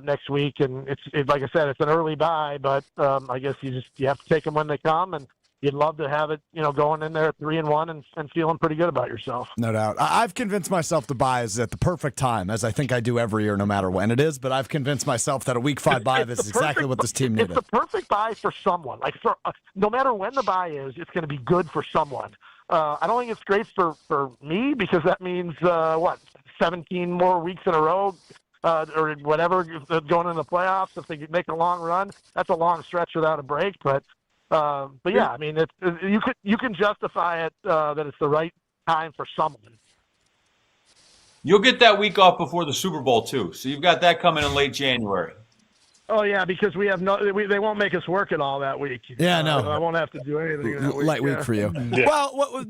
next week. And it's like I said, it's an early bye, but I guess you have to take them when they come, and you'd love to have it, going in there 3-1 and feeling pretty good about yourself. No doubt. I've convinced myself the bye is at the perfect time, as I think I do every year, no matter when it is. But I've convinced myself that a Week 5 bye is exactly what this team needed. It's the perfect bye for someone. Like no matter when the bye is, it's going to be good for someone. I don't think it's great for me, because that means 17 more weeks in a row. Or whatever, going into the playoffs. If they make a long run, that's a long stretch without a break. But yeah, I mean, you can justify it that it's the right time for someone. You'll get that week off before the Super Bowl too, so you've got that coming in late January. Oh yeah, because they won't make us work it all that week. Yeah, no, I won't have to do anything that week. Light week for you. Yeah. Well,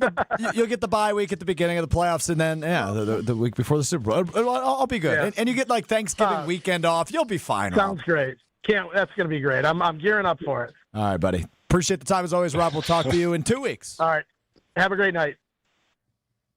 you'll get the bye week at the beginning of the playoffs, and then the week before the Super Bowl. I'll be good, Yeah. and you get like Thanksgiving weekend off. You'll be fine. Sounds great. That's going to be great. I'm gearing up for it. All right, buddy. Appreciate the time as always, Rob. We'll talk to you in 2 weeks. All right. Have a great night.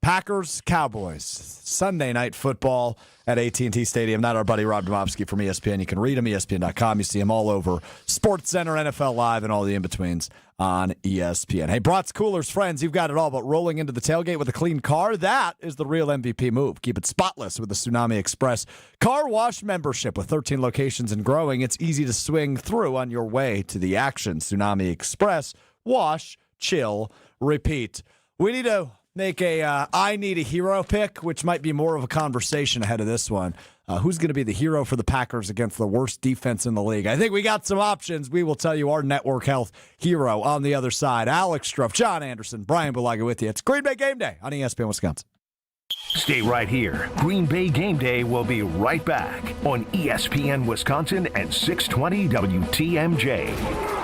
Packers, Cowboys, Sunday Night Football at AT&T Stadium. Not our buddy Rob Demovsky from ESPN. You can read him, ESPN.com. You see him all over SportsCenter, NFL Live, and all the in-betweens on ESPN. Hey, Brats, Coolers, friends, you've got it all, but rolling into the tailgate with a clean car, that is the real MVP move. Keep it spotless with the Tsunami Express Car Wash membership. With 13 locations and growing, it's easy to swing through on your way to the action. Tsunami Express, wash, chill, repeat. We need to make a I need a hero pick, which might be more of a conversation ahead of this one. Who's going to be the hero for the Packers against the worst defense in the league? I think we got some options. We will tell you our network health hero on the other side. Alex Strouf, John Anderson, Bryan Bulaga with you. It's Green Bay Game Day on ESPN Wisconsin. Stay right here. Green Bay Game Day will be right back on ESPN Wisconsin and 620 WTMJ.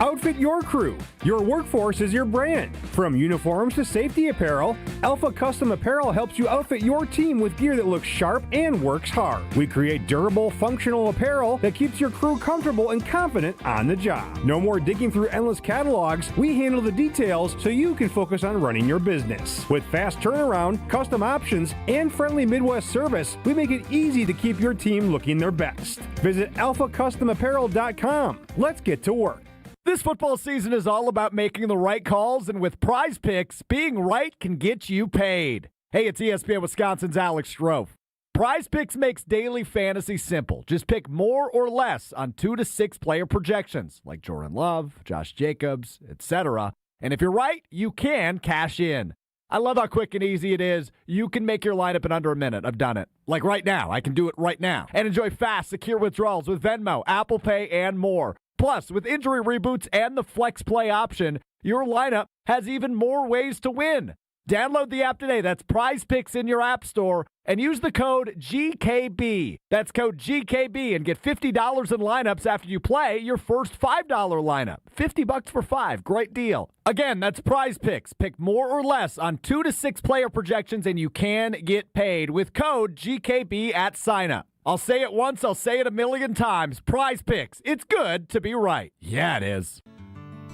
Outfit your crew. Your workforce is your brand. From uniforms to safety apparel, Alpha Custom Apparel helps you outfit your team with gear that looks sharp and works hard. We create durable, functional apparel that keeps your crew comfortable and confident on the job. No more digging through endless catalogs. We handle the details so you can focus on running your business. With fast turnaround, custom options, and friendly Midwest service, we make it easy to keep your team looking their best. Visit alphacustomapparel.com. Let's get to work. This football season is all about making the right calls, and with Prize Picks, being right can get you paid. Hey, it's ESPN Wisconsin's Alex Strouf. Prize Picks makes daily fantasy simple. Just pick more or less on 2 to 6 player projections, like Jordan Love, Josh Jacobs, etc. And if you're right, you can cash in. I love how quick and easy it is. You can make your lineup in under a minute. I've done it. Like right now. I can do it right now. And enjoy fast, secure withdrawals with Venmo, Apple Pay, and more. Plus, with injury reboots and the flex play option, your lineup has even more ways to win. Download the app today. That's Prize Picks in your app store. And use the code GKB. That's code GKB and get $50 in lineups after you play your first $5 lineup. $50 for 5. Great deal. Again, that's Prize Picks. Pick more or less on 2 to 6 player projections, and you can get paid with code GKB at signup. I'll say it once, I'll say it a million times. Prize Picks. It's good to be right. Yeah, it is.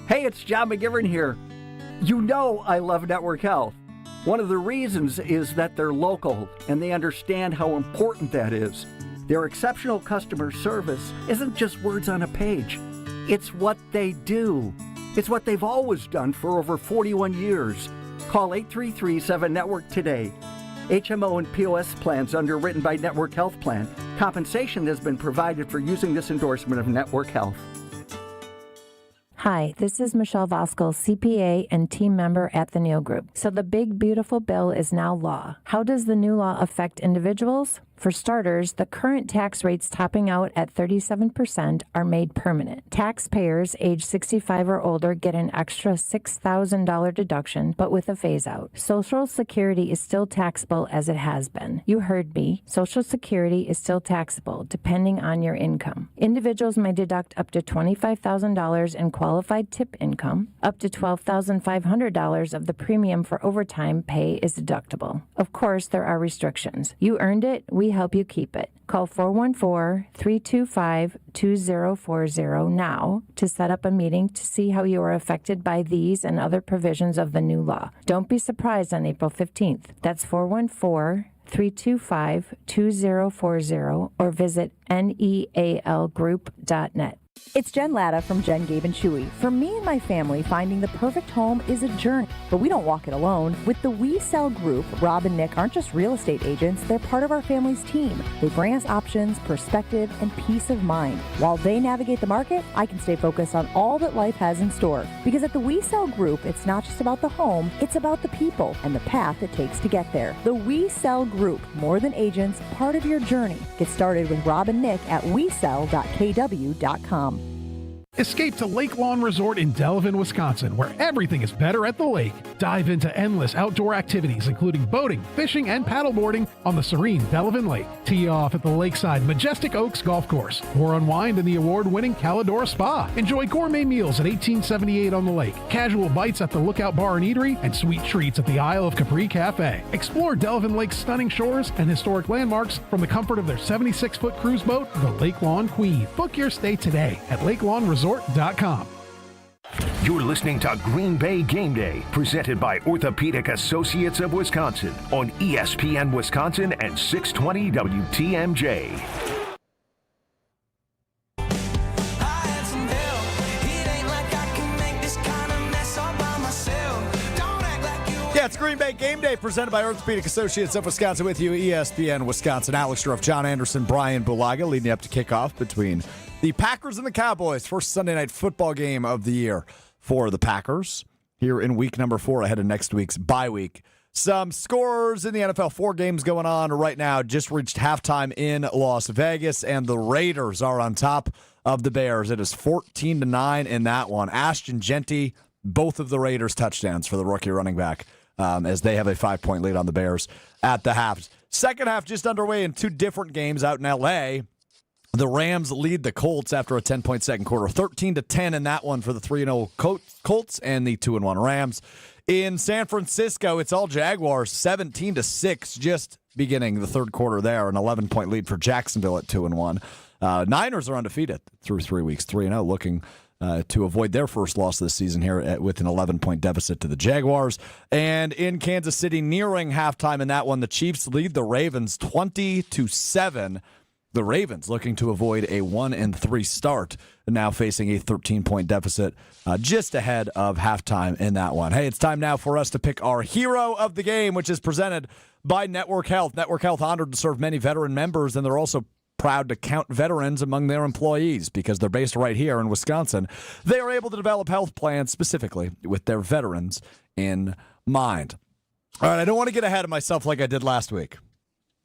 Hey, it's John McGivern here. You know I love Network Health. One of the reasons is that they're local and they understand how important that is. Their exceptional customer service isn't just words on a page. It's what they do. It's what they've always done for over 41 years. Call 833-7-NETWORK today. HMO and POS plans underwritten by Network Health Plan. Compensation has been provided for using this endorsement of Network Health. Hi, this is Michelle Voskel, CPA and team member at the Neal Group. So the big, beautiful bill is now law. How does the new law affect individuals? For starters, the current tax rates topping out at 37% are made permanent. Taxpayers age 65 or older get an extra $6,000 deduction, but with a phase-out. Social Security is still taxable as it has been. You heard me. Social Security is still taxable, depending on your income. Individuals may deduct up to $25,000 in qualified tip income. Up to $12,500 of the premium for overtime pay is deductible. Of course, there are restrictions. You earned it. We help you keep it. Call 414-325-2040 now to set up a meeting to see how you are affected by these and other provisions of the new law. Don't be surprised on April 15th. That's 414-325-2040 or visit nealgroup.net. It's Jen Latta from Jen, Gabe, and Chewy. For me and my family, finding the perfect home is a journey, but we don't walk it alone. With the We Sell Group, Rob and Nick aren't just real estate agents, they're part of our family's team. They bring us options, perspective, and peace of mind. While they navigate the market, I can stay focused on all that life has in store. Because at the We Sell Group, it's not just about the home, it's about the people and the path it takes to get there. The We Sell Group, more than agents, part of your journey. Get started with Rob and Nick at wesell.kw.com. Escape to Lake Lawn Resort in Delavan, Wisconsin, where everything is better at the lake. Dive into endless outdoor activities, including boating, fishing, and paddleboarding on the serene Delavan Lake. Tee off at the lakeside Majestic Oaks Golf Course, or unwind in the award-winning Calidora Spa. Enjoy gourmet meals at 1878 on the lake, casual bites at the Lookout Bar and Eatery, and sweet treats at the Isle of Capri Cafe. Explore Delavan Lake's stunning shores and historic landmarks from the comfort of their 76-foot cruise boat, the Lake Lawn Queen. Book your stay today at LakeLawnResort.com. You're listening to Green Bay Game Day, presented by Orthopedic Associates of Wisconsin on ESPN Wisconsin and 620 WTMJ. Yeah, it's Green Bay Game Day presented by Orthopedic Associates of Wisconsin with you, ESPN Wisconsin. Alex Strouf, John Anderson, Bryan Bulaga leading you up to kickoff between the Packers and the Cowboys. First Sunday night football game of the year for the Packers here in week number 4 ahead of next week's bye week. Some scores in the NFL. 4 games going on right now. Just reached halftime in Las Vegas, and the Raiders are on top of the Bears. It is 14-9 in that one. Ashton Genty, both of the Raiders touchdowns for the rookie running back, as they have a 5-point lead on the Bears at the half. Second half just underway in 2 different games out in L.A. The Rams lead the Colts after a 10-point second quarter. 13-10 in that one for the 3-0 Colts and the 2-1 Rams. In San Francisco, it's all Jaguars, 17-6, just beginning the third quarter there. An 11-point lead for Jacksonville at 2-1. Niners are undefeated through 3 weeks, 3-0, looking to avoid their first loss this season here with an 11-point deficit to the Jaguars. And in Kansas City, nearing halftime in that one, the Chiefs lead the Ravens 20-7. The Ravens looking to avoid a 1-3 start, now facing a 13-point deficit just ahead of halftime in that one. Hey, it's time now for us to pick our hero of the game, which is presented by Network Health. Network Health honored to serve many veteran members, and they're also proud to count veterans among their employees because they're based right here in Wisconsin. They are able to develop health plans specifically with their veterans in mind. All right, I don't want to get ahead of myself like I did last week.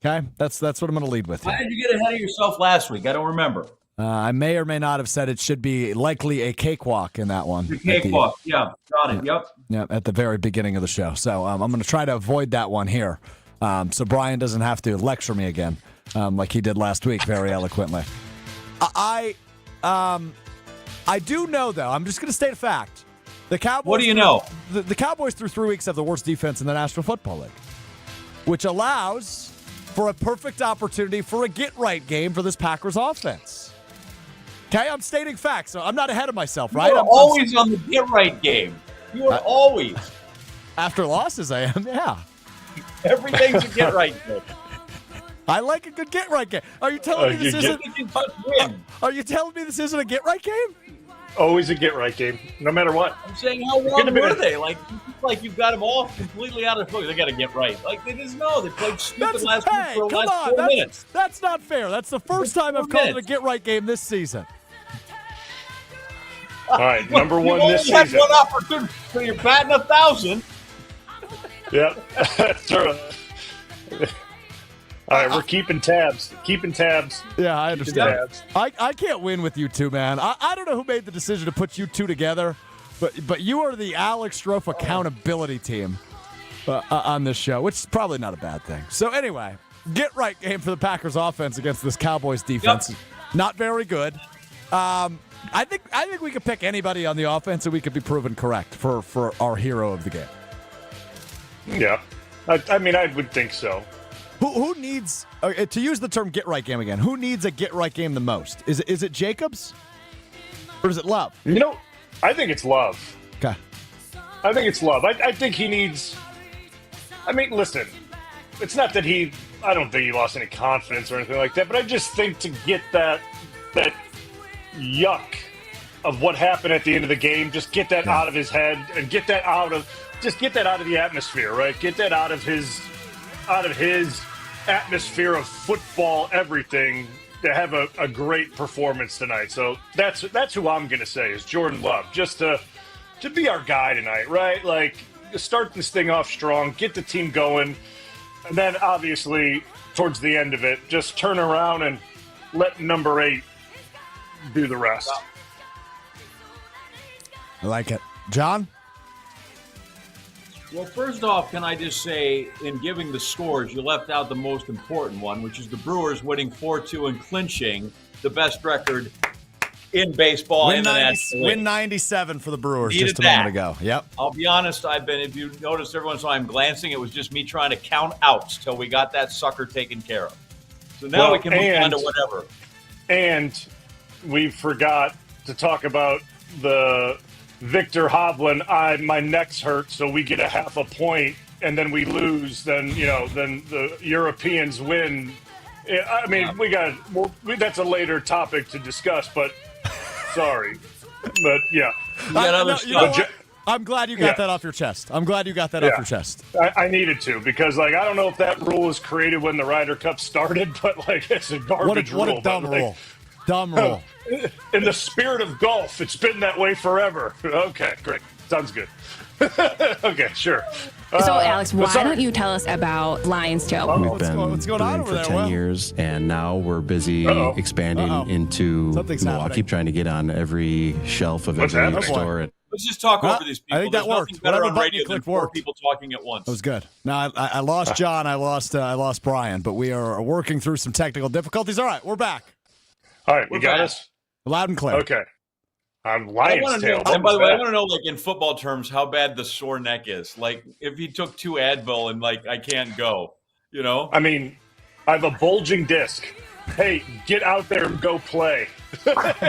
Okay, that's what I'm going to lead with. Why did you get ahead of yourself last week? I don't remember. I may or may not have said it should be likely a cakewalk in that one. Cakewalk, yeah, got it. Yep. Yeah, at the very beginning of the show. So I'm going to try to avoid that one here, so Bryan doesn't have to lecture me again like he did last week very eloquently. I do know, though, I'm just going to state a fact. The Cowboys. What do you know? The Cowboys through 3 weeks have the worst defense in the National Football League, which allows for a perfect opportunity for a get-right game for this Packers offense. Okay, I'm stating facts, so I'm not ahead of myself, right? You're always on the get-right game. You are always. After losses, I am, yeah. Everything's a get-right game. I like a good get-right game. Are you telling me this isn't? Are you telling me this isn't a get-right game? Always a get-right game, no matter what. I'm saying, how wrong were they? Like you've got them all completely out of focus. They got to get right. Like, they just know. They played stupid last week for the last 4 minutes. That's not fair. That's the first time I've called it a get-right game this season. All right, number one this season. You only had one opportunity, so you're batting 1,000. Yep, that's true. All right, we're keeping tabs. Yeah, I understand. I can't win with you two, man. I don't know who made the decision to put you two together, but you are the Alex Strouf accountability team on this show, which is probably not a bad thing. So anyway, get right game for the Packers offense against this Cowboys defense. Yep. Not very good. I think we could pick anybody on the offense and we could be proven correct for our hero of the game. Yeah, I mean, I would think so. Who needs, to use the term get-right game again, who needs a get-right game the most? Is it Jacobs? Or is it Love? You know, I think it's Love. Okay. I think it's Love. I think he needs, I mean, listen, it's not that I don't think he lost any confidence or anything like that, but I just think to get that yuck of what happened at the end of the game, just get that out of his head and get that out of the atmosphere, right? Get that out of his atmosphere of football, everything, to have a great performance tonight. So that's who I'm going to say is Jordan Love, just to be our guy tonight, right? Like, start this thing off strong, get the team going, and then obviously towards the end of it, just turn around and let number 8 do the rest. I like it. John? Well, first off, can I just say, in giving the scores, you left out the most important one, which is the Brewers winning 4-2 and clinching the best record in baseball in the National League. Win 97 for the Brewers Needed just a moment ago. Yep. I'll be honest, if you noticed every once in a while I'm glancing, it was just me trying to count outs till we got that sucker taken care of. So now we can move on to whatever. And we forgot to talk about the Victor Hovland, my neck's hurt, so we get a half a point, and then we lose. Then the Europeans win. I mean, that's a later topic to discuss. But sorry, but yeah. I'm glad you got that off your chest. Off your chest. I needed to, because I don't know if that rule was created when the Ryder Cup started, but it's a garbage rule. What a dumb rule. Dumb rule. In the spirit of golf, it's been that way forever. Okay, great. Sounds good. Okay, sure. So, Alex, why don't you tell us about Lion's Tail? We've been doing for 10 years, and now we're busy expanding into Milwaukee, trying to get on every shelf of every store. Let's just talk over these people. I think that worked. Better on radio than 4 people talking at once. That was good. Now, I lost John. I lost Bryan, but we are working through some technical difficulties. All right, we're back. All right, you got us? Loud and clear. Okay. Lion's Tail. And by the way, I want to know, in football terms, how bad the sore neck is. Like, if he took 2 Advil and, I can't go, I mean, I have a bulging disc. Hey, get out there and go play. Go play.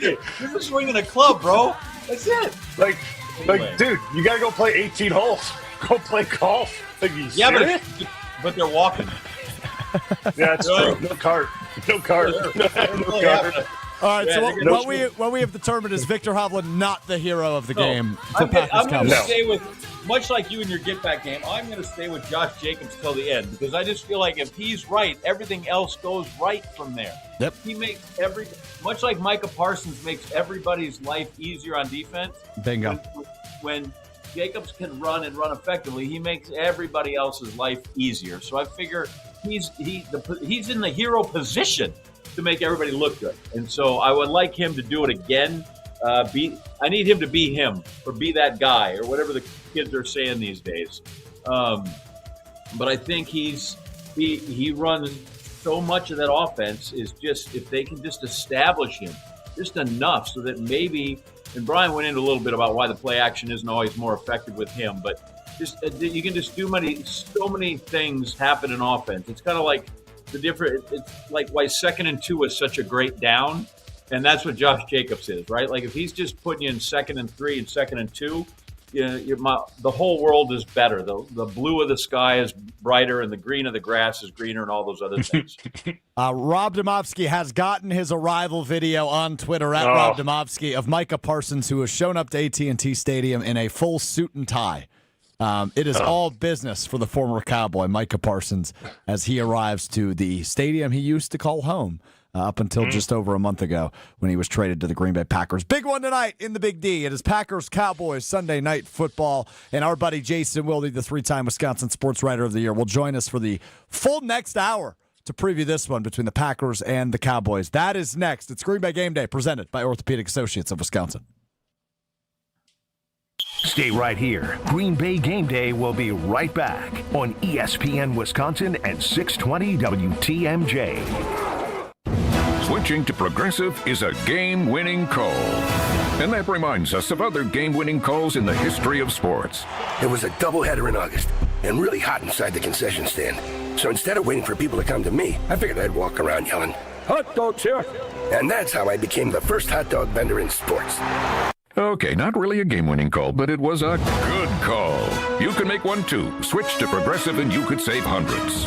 You're just swinging a club, bro. That's it. Dude, you got to go play 18 holes. Go play golf. Yeah, but they're walking. Yeah, that's true. No cart. No cart. All right, so what we have determined is Victor Hovland not the hero of the game for Packers I'm going Cowboys. to stay with, much like you in your get-back game, I'm going to stay with Josh Jacobs till the end, because I just feel like if he's right, everything else goes right from there. Yep. He makes much like Micah Parsons makes everybody's life easier on defense. Bingo. When Jacobs can run and run effectively, he makes everybody else's life easier. So I figure he's in the hero position to make everybody look good. And so I would like him to do it again. I need him to be him, or be that guy, or whatever the kids are saying these days. But I think he runs so much of that offense is just, if they can just establish him just enough so that maybe, and Bryan went into a little bit about why the play action isn't always more effective with him, but just you can just do so many things happen in offense. It's kind of like it's like why 2nd and 2 is such a great down, and that's what Josh Jacobs is, right? Like if he's just putting you in 2nd and 3 and 2nd and 2, the whole world is better. The blue of the sky is brighter, and the green of the grass is greener, and all those other things. Rob Demovsky has gotten his arrival video on Twitter at Rob Demovsky of Micah Parsons, who has shown up to AT&T Stadium in a full suit and tie. It is all business for the former Cowboy, Micah Parsons, as he arrives to the stadium he used to call home up until just over a month ago when he was traded to the Green Bay Packers. Big one tonight in the Big D. It is Packers-Cowboys Sunday Night Football, and our buddy Jason Wilde, the 3-time Wisconsin Sports Writer of the Year, will join us for the full next hour to preview this one between the Packers and the Cowboys. That is next. It's Green Bay Game Day, presented by Orthopedic Associates of Wisconsin. Stay right here. Green Bay Game Day will be right back on ESPN Wisconsin and 620 WTMJ. Switching to Progressive is a game-winning call. And that reminds us of other game-winning calls in the history of sports. It was a doubleheader in August and really hot inside the concession stand. So instead of waiting for people to come to me, I figured I'd walk around yelling, "Hot dogs here!" And that's how I became the first hot dog vendor in sports. Okay, not really a game-winning call, but it was a good call. You can make one too. Switch to Progressive and you could save hundreds.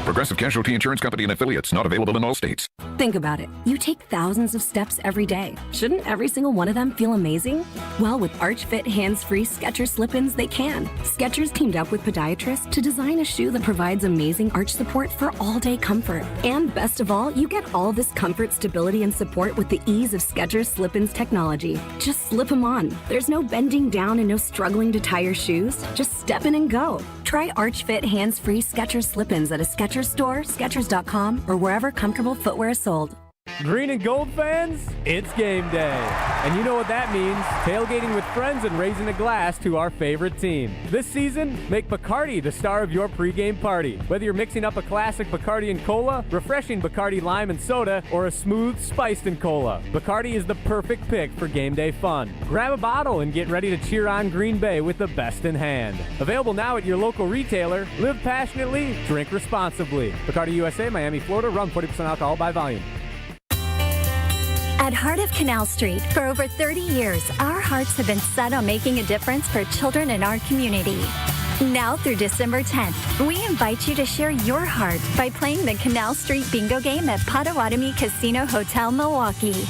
Progressive Casualty Insurance Company and Affiliates, not available in all states. Think about it. You take thousands of steps every day. Shouldn't every single one of them feel amazing? Well, with Arch Fit hands-free Skechers slip-ins, they can. Skechers teamed up with podiatrists to design a shoe that provides amazing arch support for all-day comfort. And best of all, you get all this comfort, stability, and support with the ease of Skechers slip-ins technology. Just slip them on. There's no bending down and no struggling to tie your shoes. Just step in and go. Try Arch Fit hands-free Skechers slip-ins at a Skechers store, Skechers.com, or wherever comfortable footwear is sold. Green and gold fans, it's game day. And you know what that means. Tailgating with friends and raising a glass to our favorite team. This season, make Bacardi the star of your pregame party. Whether you're mixing up a classic Bacardi and cola, refreshing Bacardi lime and soda, or a smooth spiced and cola, Bacardi is the perfect pick for game day fun. Grab a bottle and get ready to cheer on Green Bay with the best in hand. Available now at your local retailer. Live passionately, drink responsibly. Bacardi USA, Miami, Florida. Rum 40% alcohol by volume. At Heart of Canal Street, for over 30 years, our hearts have been set on making a difference for children in our community. Now through December 10th, we invite you to share your heart by playing the Canal Street Bingo game at Potawatomi Casino Hotel, Milwaukee.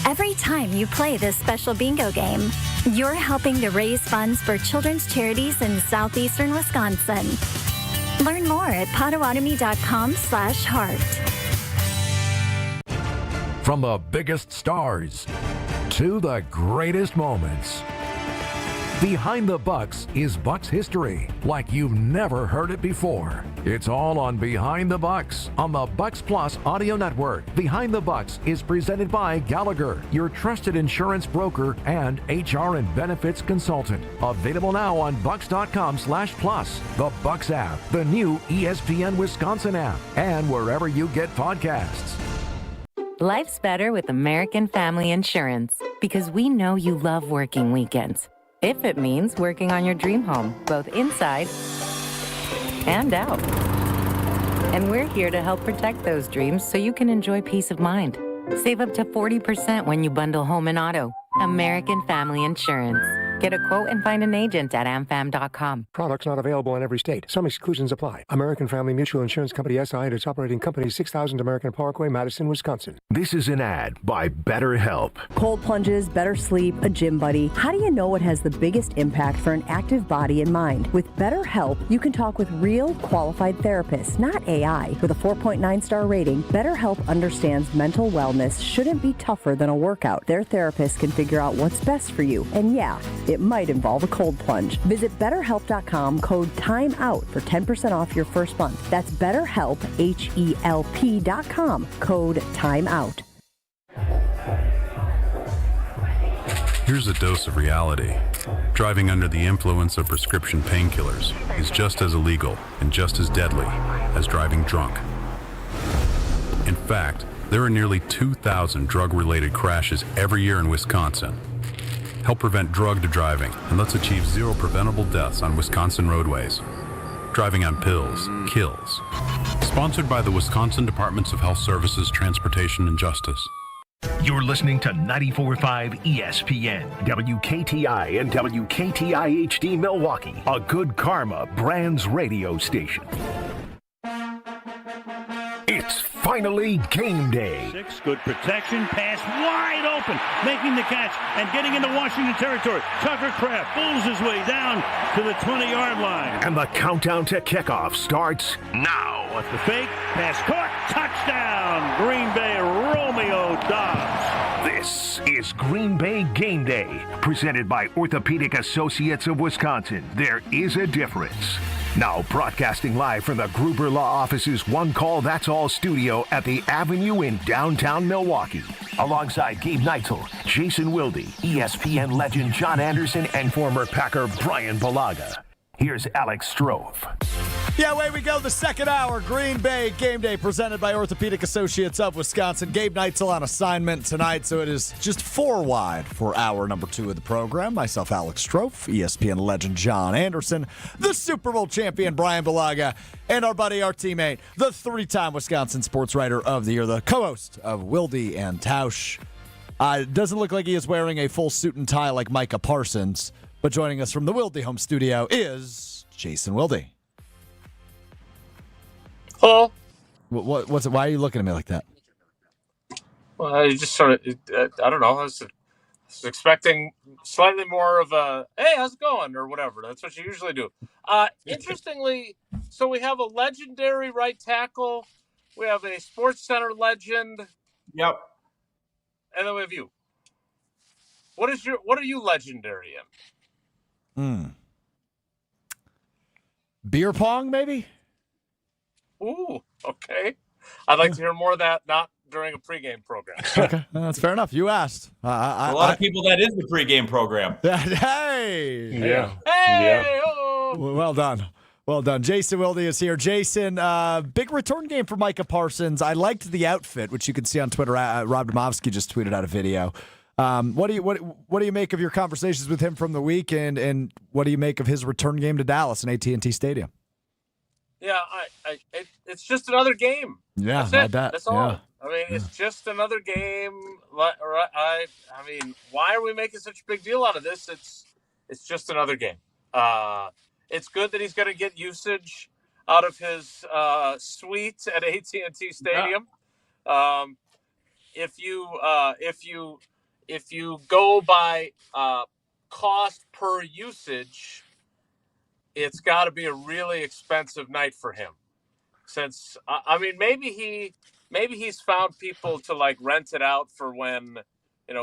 Every time you play this special bingo game, you're helping to raise funds for children's charities in southeastern Wisconsin. Learn more at potawatomi.com/heart. From the biggest stars to the greatest moments, Behind the Bucks is Bucks history like you've never heard it before. It's all on Behind the Bucks on the Bucks Plus audio network. Behind the Bucks is presented by Gallagher, your trusted insurance broker and HR and benefits consultant. Available now on bucks.com/plus, the Bucks app, the new ESPN Wisconsin app, and wherever you get podcasts. Life's better with American Family Insurance because we know you love working weekends. If it means working on your dream home, both inside and out. And we're here to help protect those dreams so you can enjoy peace of mind. Save up to 40% when you bundle home and auto. American Family Insurance. Get a quote and find an agent at amfam.com. Products not available in every state. Some exclusions apply. American Family Mutual Insurance Company SI and its operating company 6000 American Parkway, Madison, Wisconsin. This is an ad by BetterHelp. Cold plunges, better sleep, a gym buddy. How do you know what has the biggest impact for an active body and mind? With BetterHelp, you can talk with real, qualified therapists, not AI. With a 4.9-star rating, BetterHelp understands mental wellness shouldn't be tougher than a workout. Their therapists can figure out what's best for you. And yeah, It might involve a cold plunge. Visit BetterHelp.com, code TIMEOUT for 10% off your first month. That's BetterHelp, HELP.com, code TIMEOUT. Here's a dose of reality. Driving under the influence of prescription painkillers is just as illegal and just as deadly as driving drunk. In fact, there are nearly 2,000 drug-related crashes every year in Wisconsin. Help prevent drugged driving, and let's achieve 0 preventable deaths on Wisconsin roadways. Driving on pills kills. Sponsored by the Wisconsin Departments of Health Services, Transportation, and Justice. You're listening to 94.5 ESPN, WKTI and WKTI HD Milwaukee, a Good Karma Brands radio station. It's finally game day. 6, good protection, pass wide open, making the catch and getting into Washington territory. Tucker Kraft pulls his way down to the 20-yard line. And the countdown to kickoff starts now. What's the fake? Pass caught, touchdown, Green Bay, Romeo Dobbs. This is Green Bay Game Day, presented by Orthopedic Associates of Wisconsin. There is a difference. Now broadcasting live from the Gruber Law Office's One Call That's All studio at the Avenue in downtown Milwaukee. Alongside Gabe Neitzel, Jason Wilde, ESPN legend John Anderson, and former Packer Bryan Bulaga. Here's Alex Strouf. Yeah, away we go. The second hour, Green Bay Game Day, presented by Orthopedic Associates of Wisconsin. Gabe Neitzel on assignment tonight, so it is just 4 wide for hour number 2 of the program. Myself, Alex Strouf, ESPN legend John Anderson, the Super Bowl champion Bryan Bulaga, and our buddy, our teammate, the 3-time Wisconsin Sports Writer of the Year, the co-host of Wilde and Tausch. It doesn't look like he is wearing a full suit and tie like Micah Parsons, but joining us from the Wilde home studio is Jason Wilde. Hello. What's it? Why are you looking at me like that? Well, I just sort of, I don't know. I was expecting slightly more of a, hey, how's it going? Or whatever. That's what you usually do. Interestingly, so we have a legendary right tackle. We have a Sports Center legend. Yep. And then we have you. What are you legendary in? Beer pong, maybe? Ooh, okay. I'd like to hear more of that, not during a pregame program. Okay, that's fair enough. You asked. A lot of people, that is the pregame program. Hey! Yeah. Hey! Oh. Well done. Well done. Jason Wilde is here. Jason, big return game for Micah Parsons. I liked the outfit, which you can see on Twitter. Rob Demovsky just tweeted out a video. What do you make of your conversations with him from the week, and what do you make of his return game to Dallas in AT&T Stadium? Yeah, it's just another game. Yeah, that's it. That's all. Yeah. I mean, it's just another game. I mean, why are we making such a big deal out of this? It's just another game. It's good that he's going to get usage out of his suite at AT&T Stadium. Yeah. If you go by cost per usage, it's got to be a really expensive night for him. Since I mean, maybe he's found people to like rent it out for when,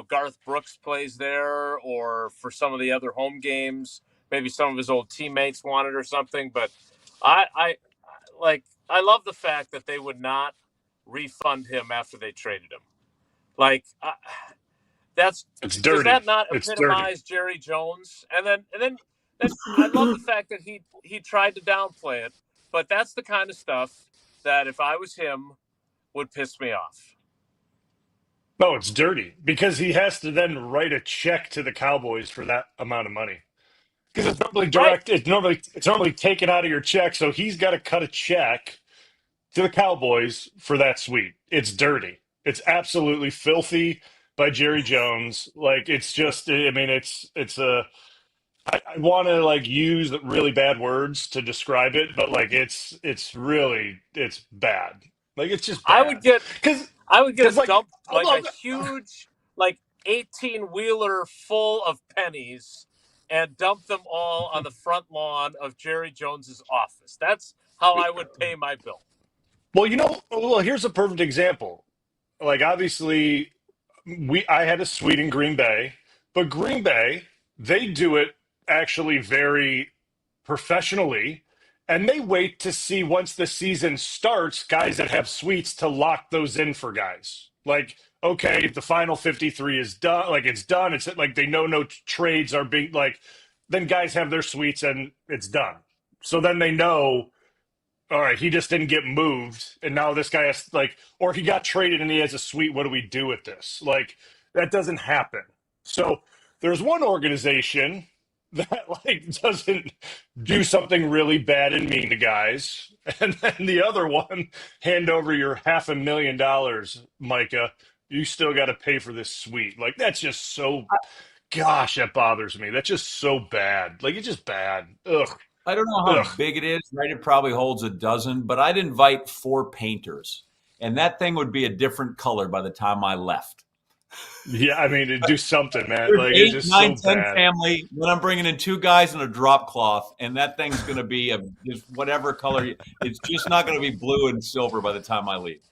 Garth Brooks plays there, or for some of the other home games. Maybe some of his old teammates want it or something. But I love the fact that they would not refund him after they traded him. Like it's dirty. Does that not epitomize Jerry Jones? And then I love the fact that he tried to downplay it, but that's the kind of stuff that if I was him would piss me off. No, it's dirty because he has to then write a check to the Cowboys for that amount of money. Because it's normally direct. Right. It's normally taken out of your check, so he's got to cut a check to the Cowboys for that suite. It's dirty. It's absolutely filthy by Jerry Jones. Like, it's just, I mean, I want to like use really bad words to describe it, but like it's bad. Like, it's just bad. I would get a dump, like a huge, like 18-wheeler full of pennies and dump them all on the front lawn of Jerry Jones's office. That's how I would pay my bill. Well, here's a perfect example. Like, obviously I had a suite in Green Bay, but Green Bay they do it actually very professionally, and they wait to see once the season starts, guys that have suites to lock those in for guys. Like, okay, the final 53 is done. Like, it's done. It's like they know no trades are being like. Then guys have their suites and it's done. So then they know. All right, he just didn't get moved, and now this guy has like, or he got traded and he has a suite. What do we do with this? Like, that doesn't happen. So there's one organization that like doesn't do something really bad and mean to guys, and then the other one hand over your $500,000, Micah. You still got to pay for this suite. Like that's just so. Gosh, that bothers me. That's just so bad. Like it's just bad. Ugh. I don't know how big it is, right? It probably holds a dozen, but I'd invite 4 painters, and that thing would be a different color by the time I left. Yeah, I mean, to do something, man. Like 8, it's just 9, so 10 bad. family. Then I'm bringing in 2 guys and a drop cloth, and that thing's going to be just whatever color. It's just not going to be blue and silver by the time I leave.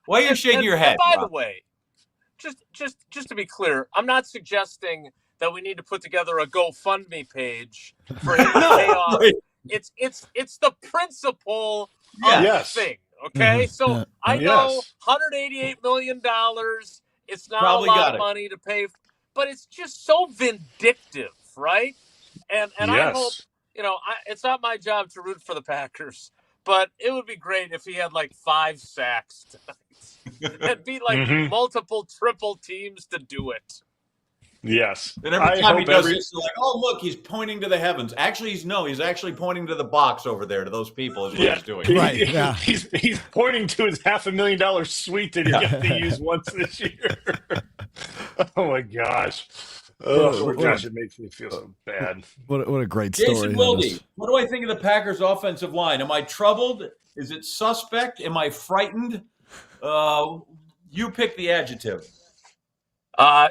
Why are you shaking your head? By the way, just to be clear, I'm not suggesting that we need to put together a GoFundMe page for him to pay off. Right. It's the principle of the thing. Okay, so I know $188 million. It's not a lot of money to pay, but it's just so vindictive, right? And I hope it's not my job to root for the Packers, but it would be great if he had like 5 sacks tonight. It'd be like multiple triple teams to do it. Yes. And every time he does this, like, oh, look, he's pointing to the heavens. Actually, he's actually pointing to the box over there, to those people is what he's doing. Right, yeah. He's pointing to his $500,000 suite that he got to use once this year. Oh, my gosh. Oh, gosh, it makes me feel so bad. What a great story. Jason Wilde, what do I think of the Packers' offensive line? Am I troubled? Is it suspect? Am I frightened? You pick the adjective.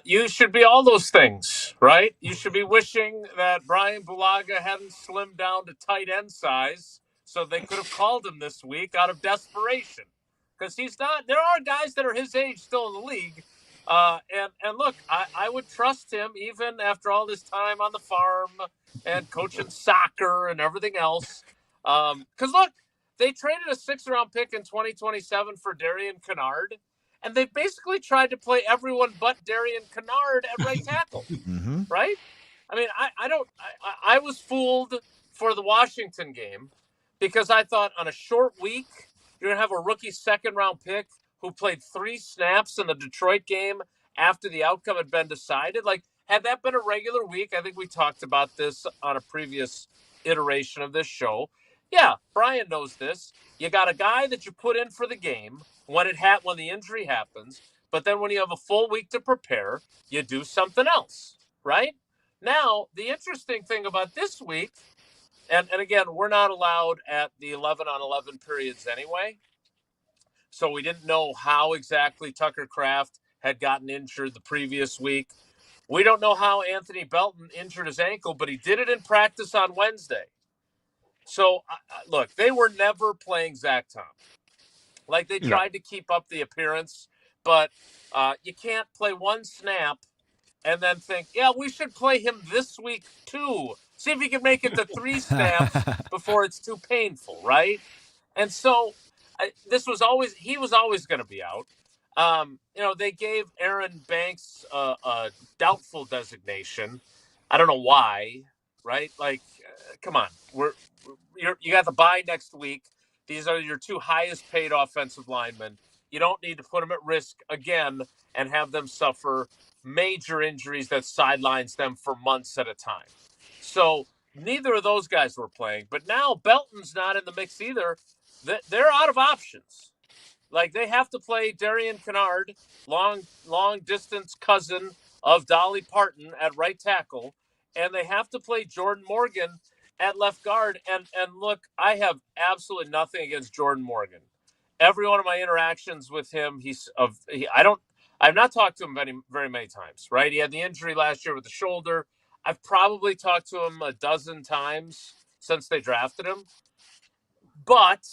You should be all those things, right? You should be wishing that Bryan Bulaga hadn't slimmed down to tight end size so they could have called him this week out of desperation. Because he's not – there are guys that are his age still in the league. And look, I would trust him even after all this time on the farm and coaching soccer and everything else. Because, look, they traded a 6th-round pick in 2027 for Darian Kennard. And they basically tried to play everyone but Darian Kennard at right tackle, right? I mean, I was fooled for the Washington game because I thought on a short week, you're going to have a rookie 2nd-round pick who played 3 snaps in the Detroit game after the outcome had been decided. Like, had that been a regular week, I think we talked about this on a previous iteration of this show. Yeah, Bryan knows this. You got a guy that you put in for the game when the injury happens, but then when you have a full week to prepare, you do something else, right? Now, the interesting thing about this week, and again, we're not allowed at the 11-on-11 periods anyway, so we didn't know how exactly Tucker Kraft had gotten injured the previous week. We don't know how Anthony Belton injured his ankle, but he did it in practice on Wednesday. So, look, they were never playing Zach Tom. Like, they tried to keep up the appearance, but you can't play 1 snap and then think, yeah, we should play him this week too. See if he can make it to 3 snaps before it's too painful, right? And so he was always going to be out. They gave Aaron Banks a doubtful designation. I don't know why, right? Like, come on. You got the bye next week. These are your 2 highest paid offensive linemen. You don't need to put them at risk again and have them suffer major injuries that sidelines them for months at a time. So neither of those guys were playing. But now Belton's not in the mix either. They're out of options. Like, they have to play Darian Kennard, long distance cousin of Dolly Parton at right tackle, and they have to play Jordan Morgan at left guard. And look, I have absolutely nothing against Jordan Morgan. Every one of my interactions with him, I've not talked to him very many times, right? He had the injury last year with the shoulder. I've probably talked to him a dozen times since they drafted him. But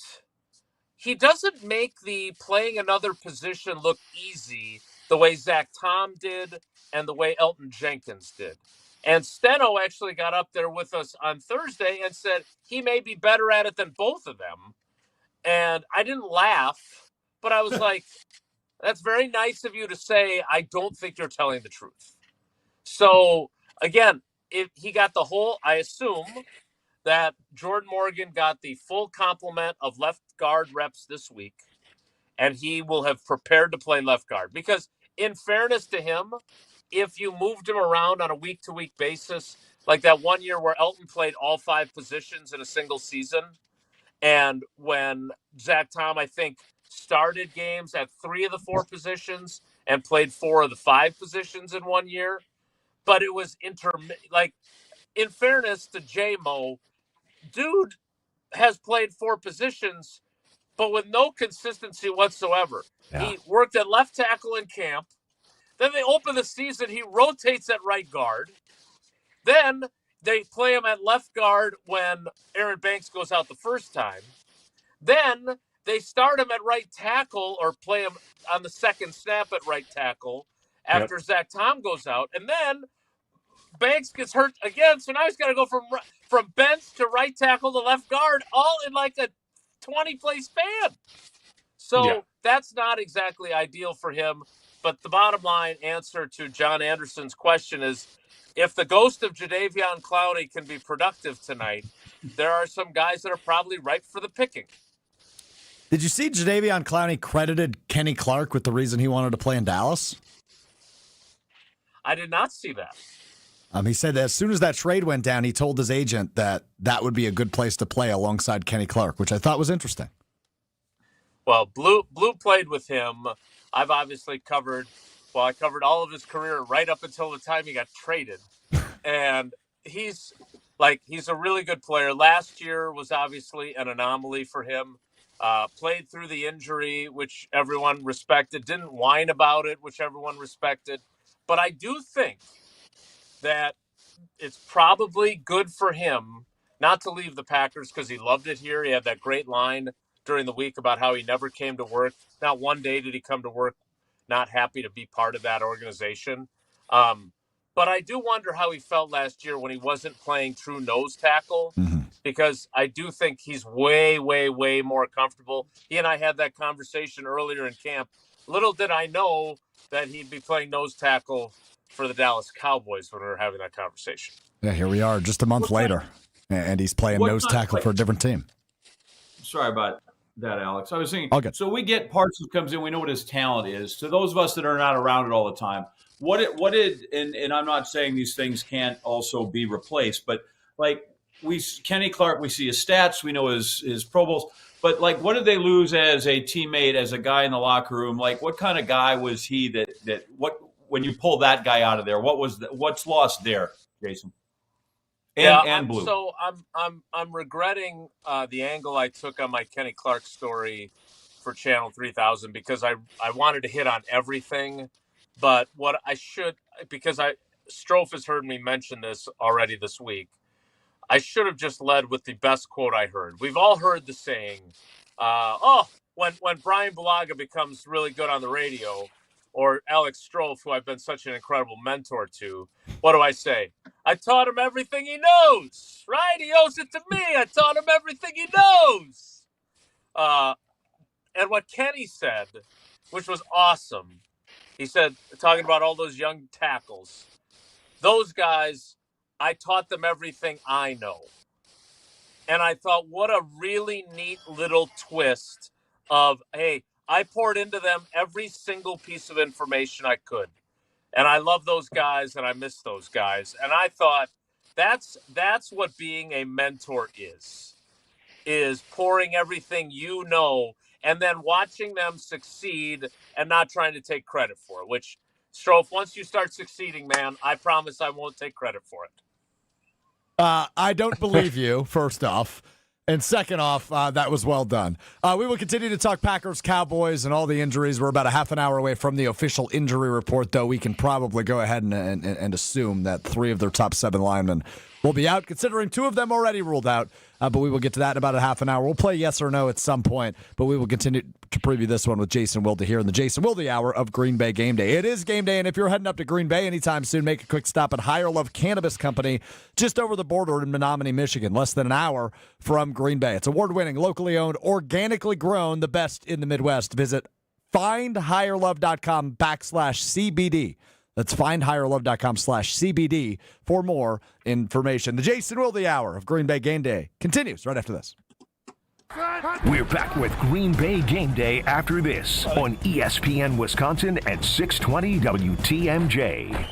he doesn't make the playing another position look easy the way Zach Tom did and the way Elton Jenkins did. And Steno actually got up there with us on Thursday and said he may be better at it than both of them. And I didn't laugh, but I was like, that's very nice of you to say. I don't think you're telling the truth. So, again, if he got the whole, I assume that Jordan Morgan got the full complement of left guard reps this week, and he will have prepared to play left guard. Because in fairness to him, if you moved him around on a week-to-week basis, like that one year where Elton played all 5 positions in a single season, and when Zach Tom, I think, started games at 3 of the 4 positions and played 4 of the 5 positions in one year, but it was like, in fairness to J-Mo, dude has played 4 positions, but with no consistency whatsoever. Yeah. He worked at left tackle in camp. Then they open the season. He rotates at right guard. Then they play him at left guard when Aaron Banks goes out the first time. Then they start him at right tackle or play him on the second snap at right tackle after Zach Tom goes out. And then Banks gets hurt again, so now he's got to go from bench to right tackle to left guard, all in like a 20-play span. So that's not exactly ideal for him. But the bottom line answer to John Anderson's question is, if the ghost of Jadeveon Clowney can be productive tonight, there are some guys that are probably ripe for the picking. Did you see Jadeveon Clowney credited Kenny Clark with the reason he wanted to play in Dallas? I did not see that. He said that as soon as that trade went down, he told his agent that would be a good place to play alongside Kenny Clark, which I thought was interesting. Well, Blue played with him. I've obviously covered all of his career right up until the time he got traded. And he's a really good player. Last year was obviously an anomaly for him. Played through the injury, which everyone respected. Didn't whine about it, which everyone respected. But I do think that it's probably good for him not to leave the Packers because he loved it here. He had that great line during the week about how he never came to work. Not one day did he come to work not happy to be part of that organization. But I do wonder how he felt last year when he wasn't playing true nose tackle, because I do think he's way, way, way more comfortable. He and I had that conversation earlier in camp. Little did I know that he'd be playing nose tackle for the Dallas Cowboys when we were having that conversation. Yeah, here we are just a month later, and he's playing nose tackle for a different team. Sorry about that, Alex. I was thinking, so we get Parsons comes in, we know what his talent is. To those of us that are not around it all the time, what did and I'm not saying these things can't also be replaced, but like Kenny Clark, we see his stats, we know his Pro Bowls, but like what did they lose as a teammate, as a guy in the locker room? Like what kind of guy was he that when you pull that guy out of there, what's lost there, Jason? And Blue. So I'm regretting the angle I took on my Kenny Clark story for Channel 3000 because I wanted to hit on everything, but what I should, because Strouf has heard me mention this already this week, I should have just led with the best quote I heard. We've all heard the saying, when Bryan Bulaga becomes really good on the radio, or Alex Strouf, who I've been such an incredible mentor to, what do I say? I taught him everything he knows, right? He owes it to me. I taught him everything he knows. And what Kenny said, which was awesome, he said, talking about all those young tackles, those guys, I taught them everything I know. And I thought, what a really neat little twist of, hey, I poured into them every single piece of information I could. And I love those guys and I miss those guys. And I thought that's what being a mentor is pouring everything you know and then watching them succeed and not trying to take credit for it, which, Strouf, once you start succeeding, man, I promise I won't take credit for it. I don't believe you, first off. And second off, that was well done. We will continue to talk Packers, Cowboys, and all the injuries. We're about a half an hour away from the official injury report, though we can probably go ahead and assume that 3 of their top 7 linemen will be out, considering 2 of them already ruled out. But we will get to that in about a half an hour. We'll play yes or no at some point, but we will continue to preview this one with Jason Wilde here in the Jason Wilde Hour of Green Bay Game Day. It is game day, and if you're heading up to Green Bay anytime soon, make a quick stop at Higher Love Cannabis Company, just over the border in Menominee, Michigan, less than an hour from Green Bay. It's award-winning, locally owned, organically grown, the best in the Midwest. Visit findhigherlove.com/CBD. That's findhigherlove.com/CBD for more information. The Jason Wilde Hour of Green Bay Game Day continues right after this. We're back with Green Bay Game Day after this on ESPN Wisconsin at 620 WTMJ.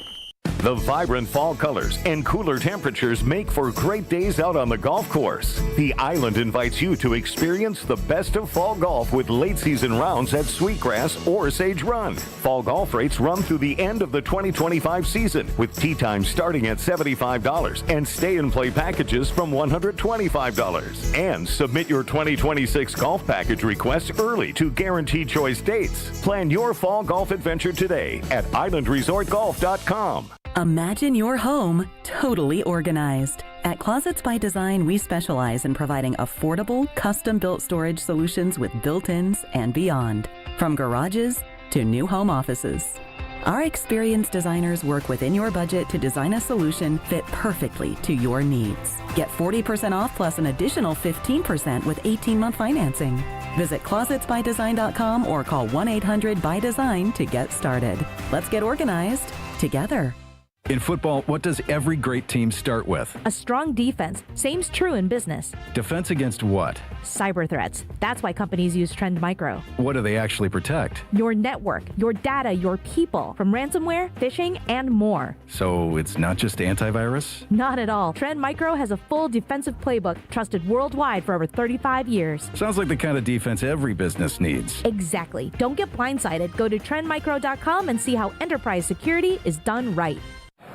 The vibrant fall colors and cooler temperatures make for great days out on the golf course. The Island invites you to experience the best of fall golf with late season rounds at Sweetgrass or Sage Run. Fall golf rates run through the end of the 2025 season, with tee times starting at $75 and stay and play packages from $125. And submit your 2026 golf package requests early to guarantee choice dates. Plan your fall golf adventure today at islandresortgolf.com. Imagine your home totally organized. At Closets by Design, we specialize in providing affordable, custom-built storage solutions with built-ins and beyond, from garages to new home offices. Our experienced designers work within your budget to design a solution fit perfectly to your needs. Get 40% off plus an additional 15% with 18-month financing. Visit closetsbydesign.com or call 1-800-BY-DESIGN to get started. Let's get organized together. In football, what does every great team start with? A strong defense. Same's true in business. Defense against what? Cyber threats. That's why companies use Trend Micro. What do they actually protect? Your network, your data, your people, from ransomware, phishing, and more. So it's not just antivirus? Not at all. Trend Micro has a full defensive playbook trusted worldwide for over 35 years. Sounds like the kind of defense every business needs. Exactly. Don't get blindsided. Go to trendmicro.com and see how enterprise security is done right.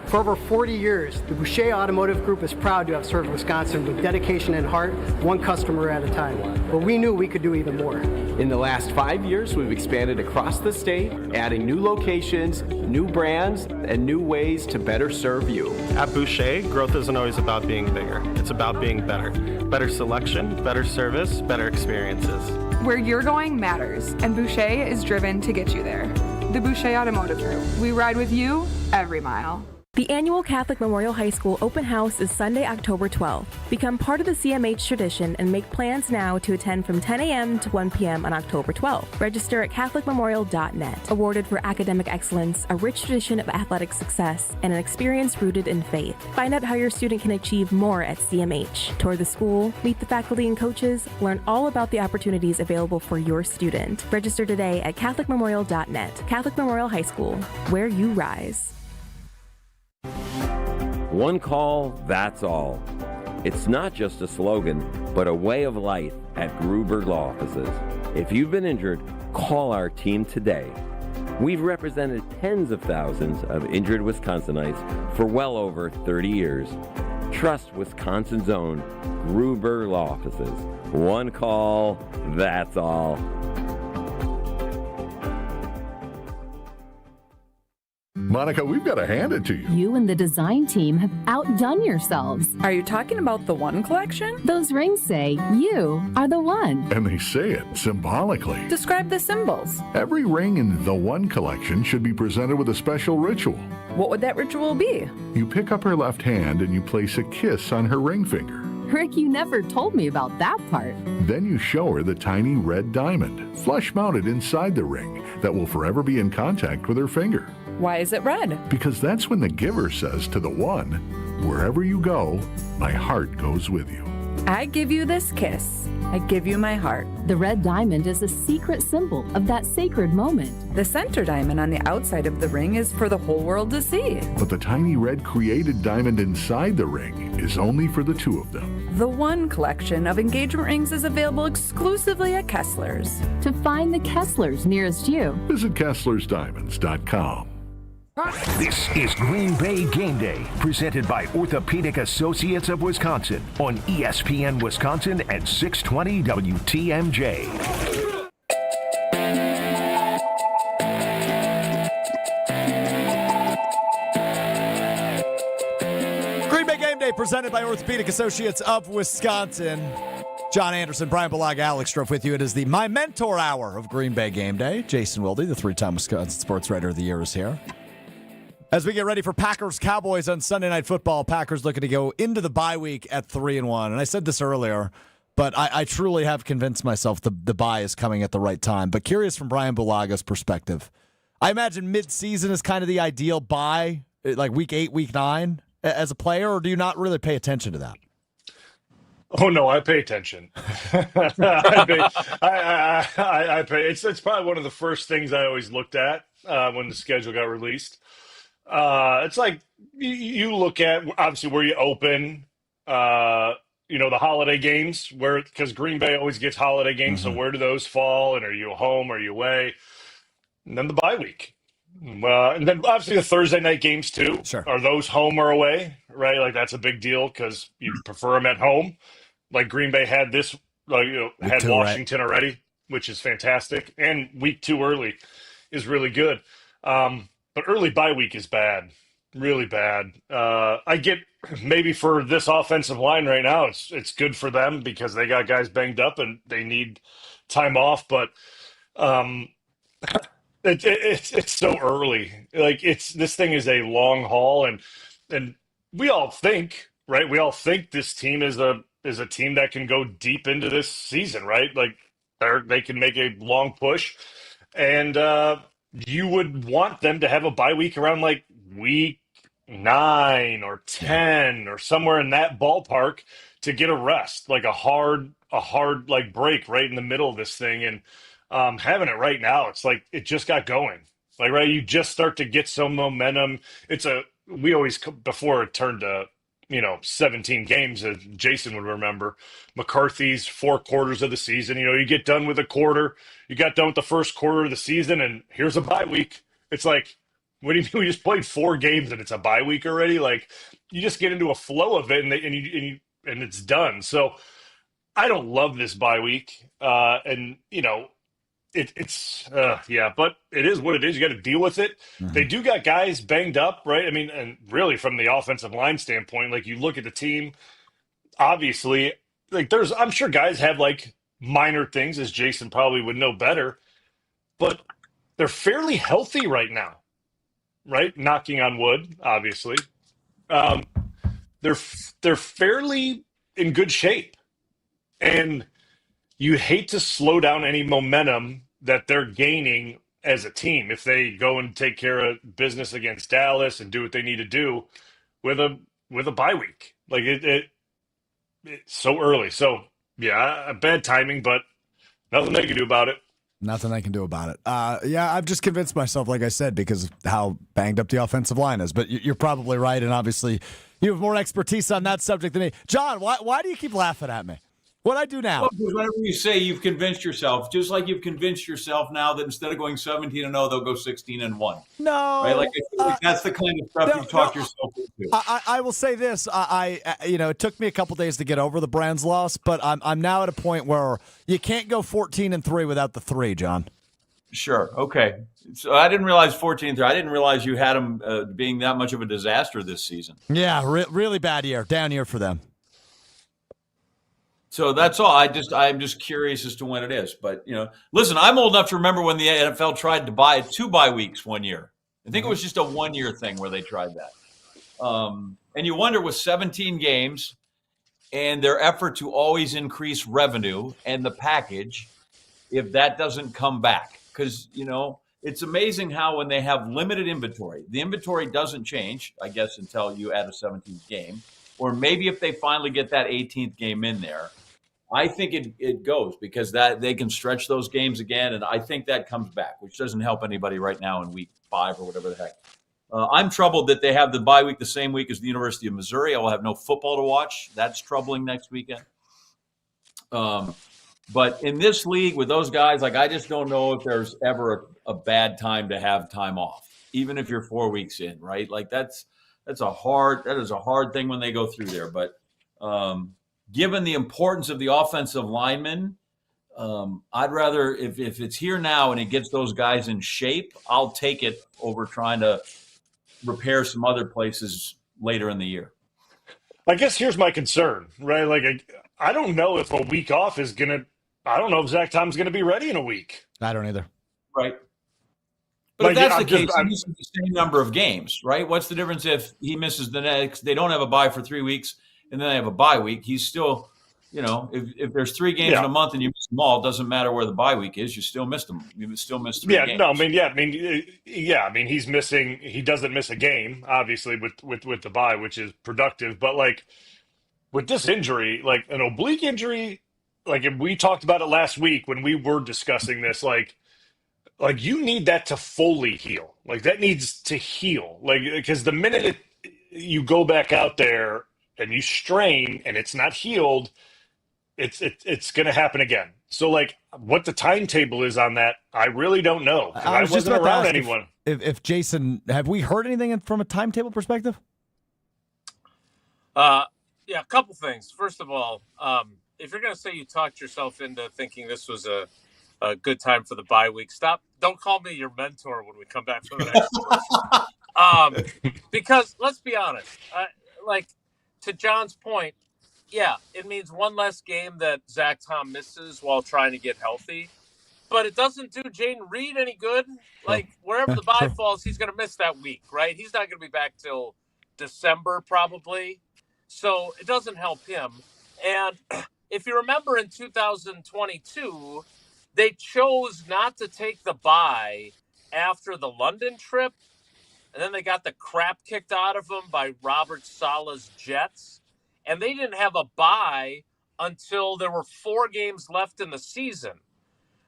For over 40 years, the Boucher Automotive Group is proud to have served Wisconsin with dedication and heart, one customer at a time. But we knew we could do even more. In the last 5 years, we've expanded across the state, adding new locations, new brands, and new ways to better serve you. At Boucher, growth isn't always about being bigger. It's about being better. Better selection, better service, better experiences. Where you're going matters, and Boucher is driven to get you there. The Boucher Automotive Group. We ride with you every mile. The annual Catholic Memorial High School Open House is Sunday, October 12th. Become part of the CMH tradition and make plans now to attend from 10 a.m. to 1 p.m. on October 12th. Register at CatholicMemorial.net. Awarded for academic excellence, a rich tradition of athletic success, and an experience rooted in faith. Find out how your student can achieve more at CMH. Tour the school, meet the faculty and coaches, learn all about the opportunities available for your student. Register today at CatholicMemorial.net. Catholic Memorial High School, where you rise. One call, that's all. It's not just a slogan, but a way of life at Gruber Law Offices. If you've been injured, call our team today. We've represented tens of thousands of injured Wisconsinites for well over 30 years. Trust Wisconsin's own Gruber Law Offices. One call, that's all. Monica, we've got to hand it to you. You and the design team have outdone yourselves. Are you talking about the One collection? Those rings say you are the one. And they say it symbolically. Describe the symbols. Every ring in the One collection should be presented with a special ritual. What would that ritual be? You pick up her left hand and you place a kiss on her ring finger. Rick, you never told me about that part. Then you show her the tiny red diamond, flush mounted inside the ring, that will forever be in contact with her finger. Why is it red? Because that's when the giver says to the one, wherever you go, my heart goes with you. I give you this kiss. I give you my heart. The red diamond is a secret symbol of that sacred moment. The center diamond on the outside of the ring is for the whole world to see. But the tiny red created diamond inside the ring is only for the two of them. The One collection of engagement rings is available exclusively at Kessler's. To find the Kesslers nearest you, visit KesslersDiamonds.com. This is Green Bay Game Day, presented by Orthopedic Associates of Wisconsin on ESPN Wisconsin at 620 WTMJ. Green Bay Game Day presented by Orthopedic Associates of Wisconsin. John Anderson, Bryan Bulaga, Alex Strouf with you. It is the My Mentor Hour of Green Bay Game Day. Jason Wilde, the 3-time Wisconsin Sports Writer of the Year, is here. As we get ready for Packers Cowboys on Sunday Night Football, Packers looking to go into the bye week at 3-1. And I said this earlier, but I truly have convinced myself the bye is coming at the right time. But curious from Bryan Bulaga's perspective, I imagine mid-season is kind of the ideal bye, like week 8, week 9 as a player, or do you not really pay attention to that? Oh no, I pay attention. I pay. It's probably one of the first things I always looked at when the schedule got released. It's like you look at obviously where you open. The holiday games because Green Bay always gets holiday games. So where do those fall? And are you home? Are you away? And then the bye week. And then obviously the Thursday night games too. Sure. Are those home or away? Right, like that's a big deal because you prefer them at home. Like Green Bay had this, had Washington already, which is fantastic, and week 2 early is really good. But early bye week is bad, really bad. I get maybe for this offensive line right now, it's good for them because they got guys banged up and they need time off. But it's so early. Like this thing is a long haul, and we all think, right? We all think this team is a team that can go deep into this season, right? Like they can make a long push, and you would want them to have a bye week around like week 9 or 10 or somewhere in that ballpark to get a rest, like a hard like break right in the middle of this thing. And having it right now, it's like it just got going. Like, right, you just start to get some momentum. We always, before it turned to 17 games, as Jason would remember, McCarthy's 4 quarters of the season. You get done with a quarter, you got done with the first quarter of the season, and here's a bye week. It's like, what do you mean we just played 4 games and it's a bye week already? Like, you just get into a flow of it, and it's done. So I don't love this bye week, but it is what it is. You got to deal with it. Mm-hmm. They do got guys banged up, right? I mean, and really from the offensive line standpoint, like you look at the team, obviously, like I'm sure guys have like minor things, as Jason probably would know better, but they're fairly healthy right now, right? Knocking on wood, obviously. They're fairly in good shape, and you hate to slow down any momentum that they're gaining as a team if they go and take care of business against Dallas and do what they need to do with a bye week. Like it's so early. So yeah, bad timing, but nothing they can do about it. Nothing I can do about it. I've just convinced myself, like I said, because of how banged up the offensive line is. But you're probably right, and obviously you have more expertise on that subject than me. John, why do you keep laughing at me? What'd I do now? Well, because whenever you say you've convinced yourself, just like you've convinced yourself now that instead of going 17-0, they'll go 16-1. No, right? Like that's the kind of stuff you've talked yourself into. I will say this: it took me a couple days to get over the Browns loss, but I'm now at a point where you can't go 14-3 without the 3, John. Sure. Okay. So I didn't realize 14-3. I didn't realize you had them being that much of a disaster this season. Yeah, really bad year, down year for them. So that's all. I'm just curious as to when it is. But, listen, I'm old enough to remember when the NFL tried to buy 2 bye weeks one year. I think it was just a 1-year thing where they tried that. And you wonder with 17 games and their effort to always increase revenue and the package, if that doesn't come back. Because, it's amazing how when they have limited inventory, the inventory doesn't change, I guess, until you add a 17th game. Or maybe if they finally get that 18th game in there, I think it goes because that they can stretch those games again, and I think that comes back, which doesn't help anybody right now in week 5 or whatever the heck. I'm troubled that they have the bye week the same week as the University of Missouri. I will have no football to watch. That's troubling next weekend. But in this league with those guys, like I just don't know if there's ever a bad time to have time off, even if you're 4 weeks in, right? Like that is a hard thing when they go through there. But given the importance of the offensive linemen, I'd rather, if it's here now and it gets those guys in shape, I'll take it over trying to repair some other places later in the year. I guess here's my concern, right? Like, I don't know if a week off is going to, I don't know if Zach Tom's going to be ready in a week. I don't either. Right. But Like, if that's I'm the just- case, he misses the same number of games, right? What's the difference if he misses the next? They don't have a bye for 3 weeks, and then they have a bye week. He's still, if there's 3 games in a month and you miss them all, it doesn't matter where the bye week is. You still missed them. You still missed 3 games. I mean, he's missing. He doesn't miss a game, obviously, with the bye, which is productive. But like with this injury, like an oblique injury, like we talked about it last week when we were discussing this, like you need that to fully heal. Like that needs to heal. Like because the minute you go back out there and you strain and it's not healed, it's going to happen again. So like what the timetable is on that, I really don't know. I was just wasn't about to around ask anyone. If Jason, have we heard anything from a timetable perspective? Yeah, a couple things. First of all, if you're going to say you talked yourself into thinking this was a good time for the bye week, don't call me your mentor when we come back from the next question. Because let's be honest, like to John's point, yeah, it means one less game that Zach Tom misses while trying to get healthy, but it doesn't do Jaden Reed any good. Like wherever the bye falls, he's going to miss that week, right? He's not going to be back till December probably. So it doesn't help him. And if you remember in 2022, they chose not to take the bye after the London trip. And then they got the crap kicked out of them by Robert Saleh's Jets. And they didn't have a bye until there were 4 games left in the season,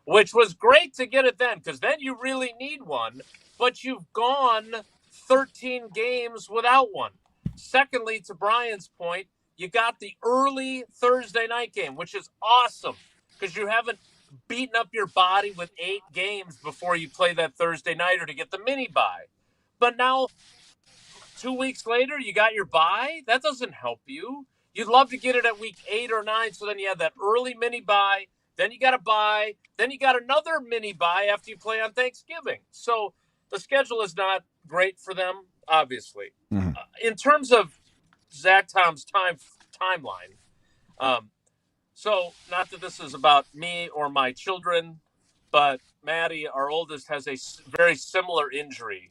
which was great to get it then, because then you really need one. But you've gone 13 games without one. Secondly, to Bryan's point, you got the early Thursday night game, which is awesome because you haven't beaten up your body with 8 games before you play that Thursday nighter to get the mini bye. But now, 2 weeks later, you got your bye. That doesn't help you. You'd love to get it at week 8 or 9, so then you have that early mini bye. Then you got a bye. Then you got another mini bye after you play on Thanksgiving. So the schedule is not great for them, obviously. Mm-hmm. In terms of Zach Tom's timeline, so not that this is about me or my children, but Maddie, our oldest, has a very similar injury,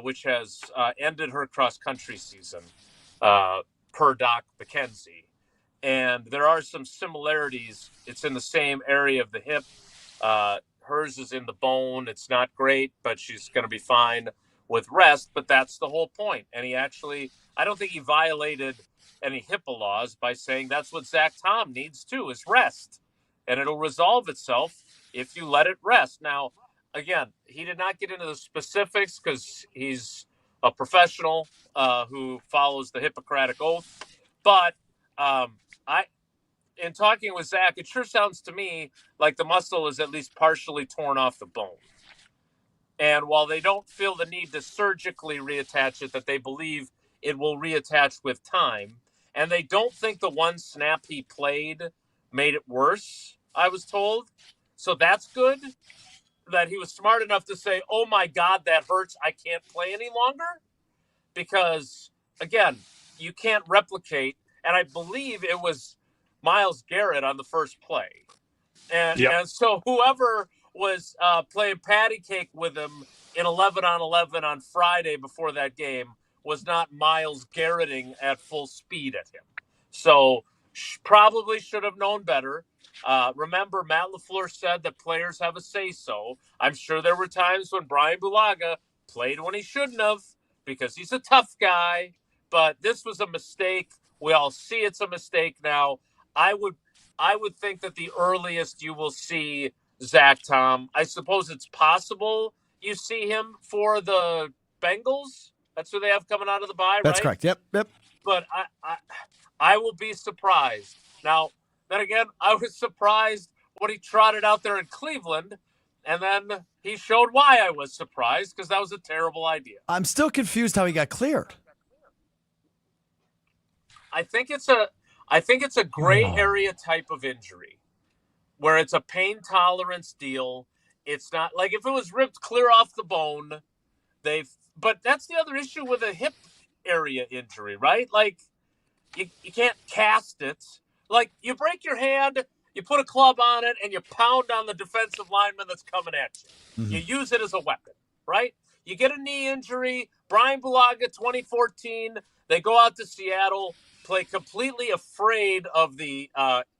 which has ended her cross-country season, per Doc McKenzie. And there are some similarities. It's in the same area of the hip. Hers is in the bone. It's not great, but she's going to be fine with rest. But that's the whole point. And I don't think he violated any HIPAA laws by saying that's what Zach Tom needs too, is rest. And it'll resolve itself if you let it rest. Now, again, he did not get into the specifics because he's a professional who follows the Hippocratic Oath. But in talking with Zach, it sure sounds to me like the muscle is at least partially torn off the bone. And while they don't feel the need to surgically reattach it, that they believe it will reattach with time. And they don't think the one snap he played made it worse, I was told. So that's good that he was smart enough to say, oh my God, that hurts. I can't play any longer. Because, again, you can't replicate. And I believe it was Myles Garrett on the first play. And so whoever was playing patty cake with him in 11-on-11 on Friday before that game was not Myles Garretting at full speed at him. So probably should have known better. Remember, Matt LaFleur said that players have a say-so. I'm sure there were times when Brian Bulaga played when he shouldn't have because he's a tough guy. But this was a mistake. We all see it's a mistake now. I would think that the earliest you will see Zach Tom, I suppose it's possible you see him for the Bengals. That's who they have coming out of the bye, right? That's correct. Yep. But I will be surprised. Now, then again, I was surprised when he trotted out there in Cleveland, and then he showed why I was surprised, because that was a terrible idea. I'm still confused how he got cleared. I think it's a gray area type of injury where it's a pain tolerance deal. It's not like if it was ripped clear off the bone, but that's the other issue with a hip area injury, right? Like you can't cast it. Like, you break your hand, you put a club on it, and you pound on the defensive lineman that's coming at you. You use it as a weapon, right? You get a knee injury. Bryan Bulaga, 2014, they go out to Seattle, play completely afraid of the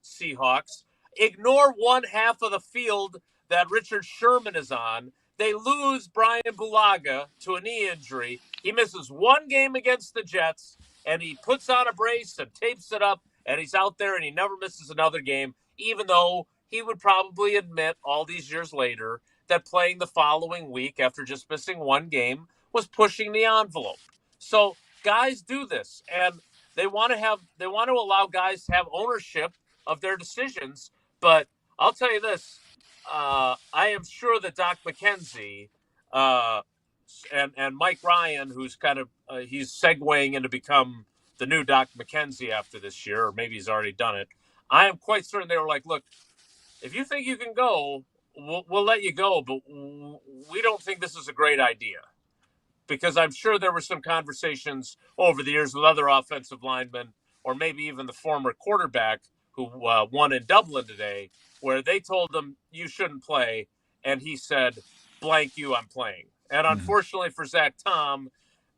Seahawks, ignore one half of the field that Richard Sherman is on. They lose Bryan Bulaga to a knee injury. He misses one game against the Jets, and he puts on a brace and tapes it up, and he's out there, and he never misses another game, even though he would probably admit all these years later that playing the following week after just missing one game was pushing the envelope. So guys do this, and they want to allow guys to have ownership of their decisions. But I'll tell you this, I am sure that Doc McKenzie and Mike Ryan, who's kind of he's segueing into become the new Doc McKenzie after this year, or maybe he's already done it. I am quite certain they were like, look, if you think you can go, we'll let you go, but we don't think this is a great idea. Because I'm sure there were some conversations over the years with other offensive linemen, or maybe even the former quarterback who won in Dublin today, where they told him, you shouldn't play, and he said, blank you, I'm playing. And unfortunately for Zach Tom,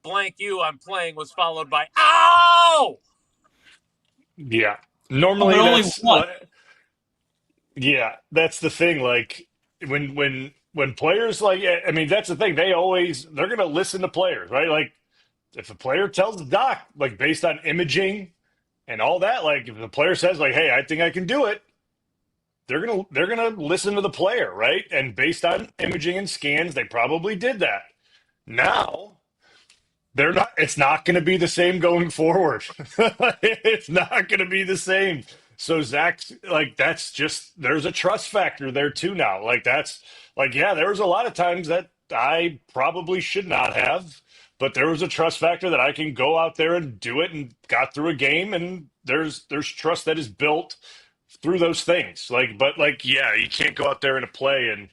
blank you, I'm playing was followed by, ow! Yeah. Normally that's that's the thing. Like when players, like, I mean, that's the thing. They're going to listen to players, right? Like, if a player tells the doc, like, based on imaging and all that, like, if the player says, like, hey, I think I can do it, they're gonna listen to the player, right? And based on imaging and scans, they probably did that. Now, it's not going to be the same going forward. It's not going to be the same. So Zach's like, there's a trust factor there too now. Like, that's like, yeah, there was a lot of times that I probably should not have, but there was a trust factor that I can go out there and do it, and got through a game, and there's trust that is built through those things. Like, but like, yeah, you can't go out there in a play and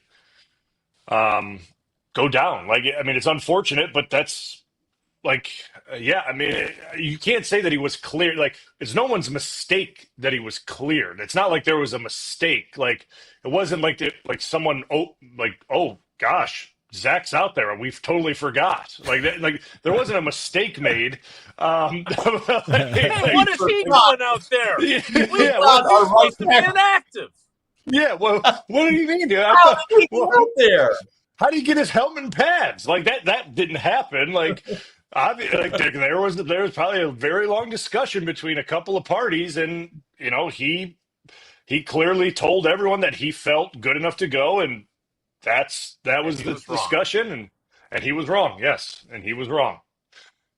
go down. Like, I mean, it's unfortunate, but that's like, yeah, I mean, you can't say that he was clear. Like, it's no one's mistake that he was cleared. It's not like there was a mistake. Like, it wasn't like someone, oh gosh, Zach's out there and we've totally forgot. Like there wasn't a mistake made. Hey, what is he doing out there? We thought he was supposed to be inactive. Yeah, well, what do you mean, dude? How did he get out there? How do you get his helmet and pads? Like, that didn't happen. Like, there was probably a very long discussion between a couple of parties, and you know, he clearly told everyone that he felt good enough to go, and that was the discussion, and he was wrong. Yes, and he was wrong,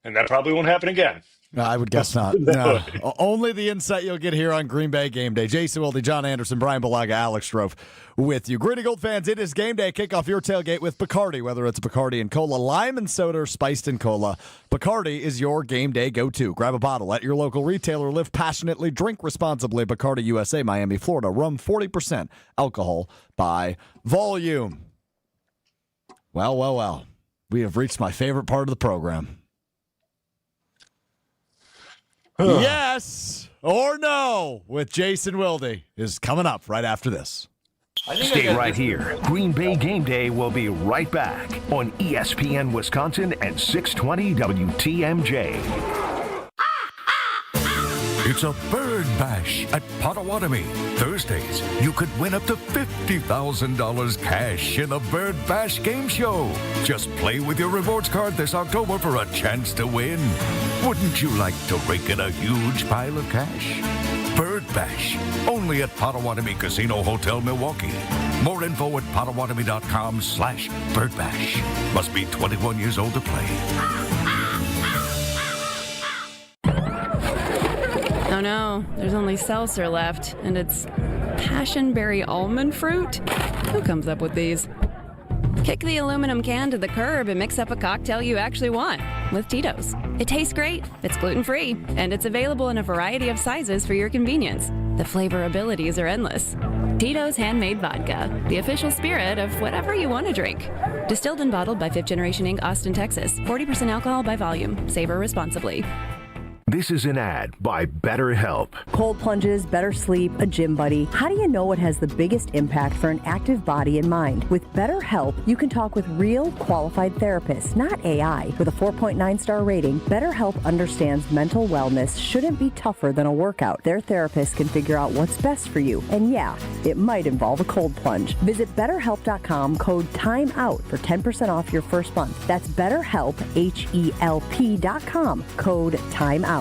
and that probably won't happen again. No, I would guess not. No. Only the insight you'll get here on Green Bay Game Day. Jason Wilde, John Anderson, Bryan Bulaga, Alex Strouf with you. Gritty Gold fans, it is game day. Kick off your tailgate with Bacardi, whether it's Bacardi and Cola, lime and soda, or spiced in Cola. Bacardi is your game day go-to. Grab a bottle at your local retailer. Live passionately. Drink responsibly. Bacardi USA, Miami, Florida. Rum 40% alcohol by volume. Well. We have reached my favorite part of the program. Yes or no with Jason Wilde is coming up right after this. Stay right here. Green Bay Game Day will be right back on ESPN Wisconsin and 620 WTMJ. It's a bird bash at Potawatomi. Thursdays, you could win up to $50,000 cash in the Bird Bash Game Show. Just play with your rewards card this October for a chance to win. Wouldn't you like to rake in a huge pile of cash? Bird Bash, only at Potawatomi Casino Hotel, Milwaukee. More info at Potawatomi.com/birdbash. Must be 21 years old to play. Oh no, there's only seltzer left, and it's passionberry almond fruit? Who comes up with these? Kick the aluminum can to the curb and mix up a cocktail you actually want with Tito's. It tastes great, it's gluten-free, and it's available in a variety of sizes for your convenience. The flavor abilities are endless. Tito's Handmade Vodka, the official spirit of whatever you want to drink. Distilled and bottled by 5th Generation Inc., Austin, Texas. 40% alcohol by volume. Savor responsibly. This is an ad by BetterHelp. Cold plunges, better sleep, a gym buddy. How do you know what has the biggest impact for an active body and mind? With BetterHelp, you can talk with real, qualified therapists, not AI. With a 4.9-star rating, BetterHelp understands mental wellness shouldn't be tougher than a workout. Their therapists can figure out what's best for you. And yeah, it might involve a cold plunge. Visit BetterHelp.com, code TIMEOUT for 10% off your first month. That's BetterHelp, HELP.com, code TIMEOUT.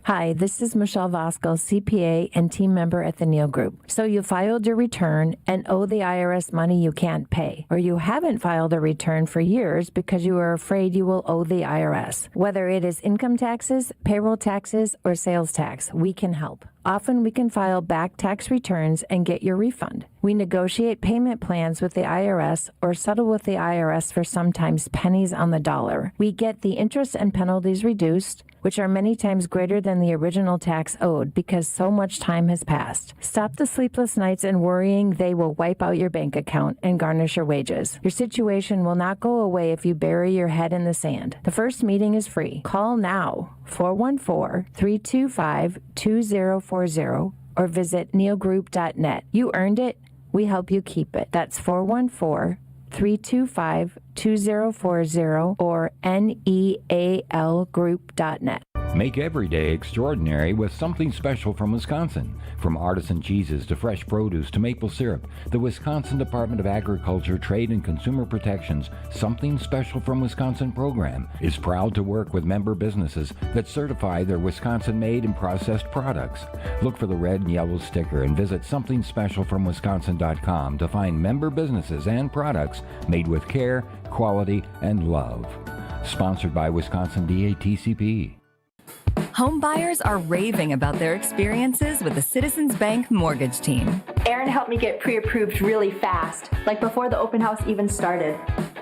Hi, this is Michelle Vasco, CPA and team member at the Neal Group. So you filed your return and owe the IRS money you can't pay, or you haven't filed a return for years because you are afraid you will owe the IRS. Whether it is income taxes, payroll taxes, or sales tax, we can help. Often we can file back tax returns and get your refund. We negotiate payment plans with the IRS or settle with the IRS for sometimes pennies on the dollar. We get the interest and penalties reduced, which are many times greater than the original tax owed because so much time has passed. Stop the sleepless nights and worrying they will wipe out your bank account and garnish your wages. Your situation will not go away if you bury your head in the sand. The first meeting is free. Call now, 414-325-2040, or visit nealgroup.net. You earned it. We help you keep it. That's 414-325-2040 or nealgroup.net. Make every day extraordinary with something special from Wisconsin. From artisan cheeses to fresh produce to maple syrup, the Wisconsin Department of Agriculture, Trade and Consumer Protection's Something Special from Wisconsin program is proud to work with member businesses that certify their Wisconsin-made and processed products. Look for the red and yellow sticker and visit somethingspecialfromwisconsin.com to find member businesses and products made with care, quality, and love. Sponsored by Wisconsin DATCP. Home buyers are raving about their experiences with the Citizens Bank mortgage team. Aaron helped me get pre-approved really fast, like before the open house even started.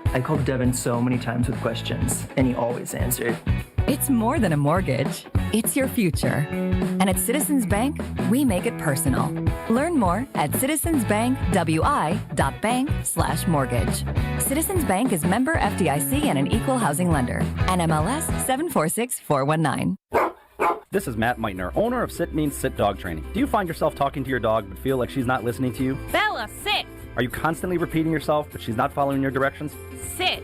I called Devin so many times with questions, and he always answered. It's more than a mortgage. It's your future. And at Citizens Bank, we make it personal. Learn more at citizensbankwi.bank/mortgage. Citizens Bank is member FDIC and an equal housing lender. NMLS 746419. This is Matt Meitner, owner of Sit Means Sit Dog Training. Do you find yourself talking to your dog but feel like she's not listening to you? Bella, sit! Are you constantly repeating yourself but she's not following your directions? Sit!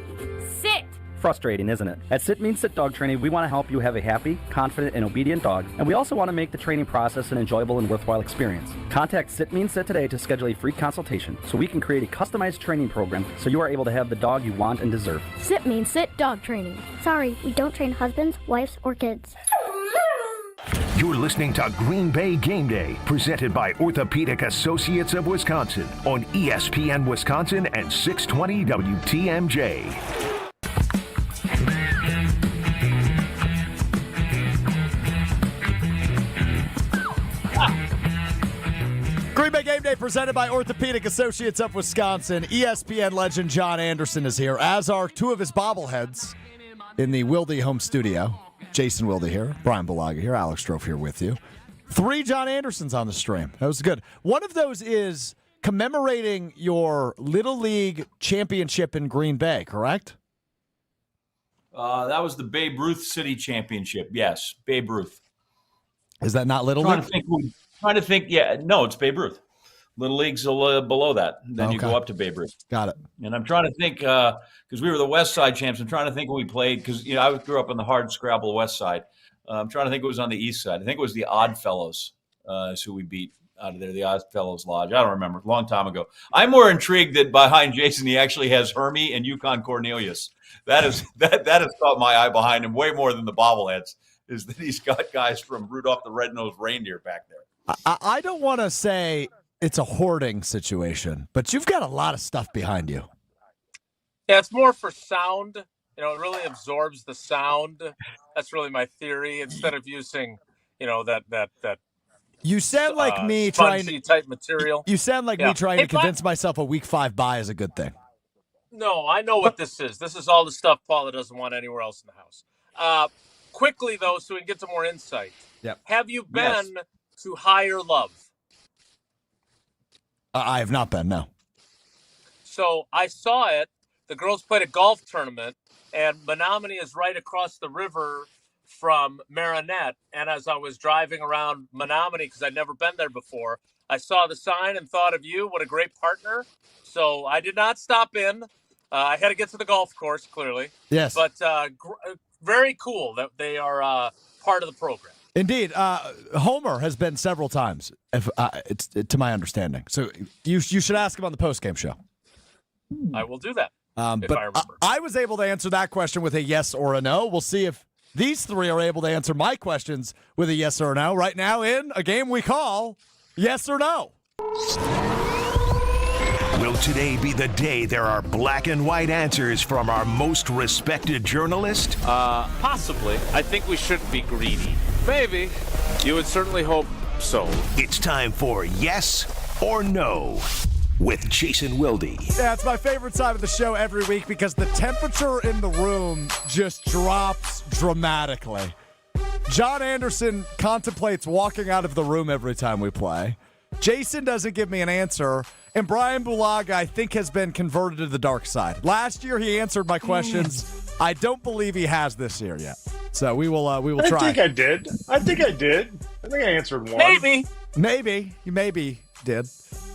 Sit! Frustrating, isn't it? At Sit Means Sit Dog Training, we want to help you have a happy, confident, and obedient dog, and we also want to make the training process an enjoyable and worthwhile experience. Contact Sit Means Sit today to schedule a free consultation so we can create a customized training program so you are able to have the dog you want and deserve. Sit Means Sit Dog Training. Sorry, we don't train husbands, wives, or kids. You're listening to Green Bay Game Day, presented by Orthopedic Associates of Wisconsin on ESPN Wisconsin and 620 WTMJ. Green Bay Game Day presented by Orthopedic Associates of Wisconsin. ESPN legend John Anderson is here, as are two of his bobbleheads in the Wilde home studio. Jason Wilde here, Bryan Bulaga here, Alex Strouf here with you. 3 John Andersons on the stream. That was good. One of those is commemorating your Little League championship in Green Bay, correct? That was the Babe Ruth City Championship. Yes, Babe Ruth. Is that not Little League? Trying to think. Yeah, no, it's Babe Ruth. Little League's below that. Then you go up to Babe Ruth. Got it. And I'm trying to think, because we were the West Side champs. I'm trying to think when we played, because I grew up on the hard scrabble West Side. I'm trying to think it was on the East Side. I think it was the Odd Fellows is who we beat out of there, the Odd Fellows Lodge. I don't remember. A long time ago. I'm more intrigued that behind Jason, he actually has Hermie and Yukon Cornelius. That has caught my eye behind him way more than the bobbleheads, is that he's got guys from Rudolph the Red-Nosed Reindeer back there. I don't want to say it's a hoarding situation, but you've got a lot of stuff behind you. Yeah, it's more for sound. It really absorbs the sound. That's really my theory. Instead of using, that. You sound like me trying to type material. You sound like me trying to convince myself a Week 5 bye is a good thing. No, I know what this is. This is all the stuff Paula doesn't want anywhere else in the house. Quickly though, so we can get some more insight. Yep. Have you been to Higher Love? I have not been, no. So I saw it. The girls played a golf tournament, and Menominee is right across the river from Marinette, and as I was driving around Menominee, because I'd never been there before, I saw the sign and thought of you. What a great partner. So I did not stop in. I had to get to the golf course, clearly. Yes. But very cool that they are part of the program. Indeed. Homer has been several times, it's to my understanding. So you should ask him on the postgame show. I will do that, if but I remember. I was able to answer that question with a yes or a no. We'll see if these three are able to answer my questions with a yes or a no right now in a game we call Yes or No. Will today be the day there are black and white answers from our most respected journalist? Possibly. I think we shouldn't be greedy. Maybe. You would certainly hope so. It's time for Yes or No with Jason Wilde. Yeah, it's my favorite side of the show every week because the temperature in the room just drops dramatically. John Anderson contemplates walking out of the room every time we play. Jason doesn't give me an answer. And Bryan Bulaga, I think, has been converted to the dark side. Last year, he answered my questions. I don't believe he has this year yet. So we will try. I think I did. I think I answered one. Maybe. You maybe did.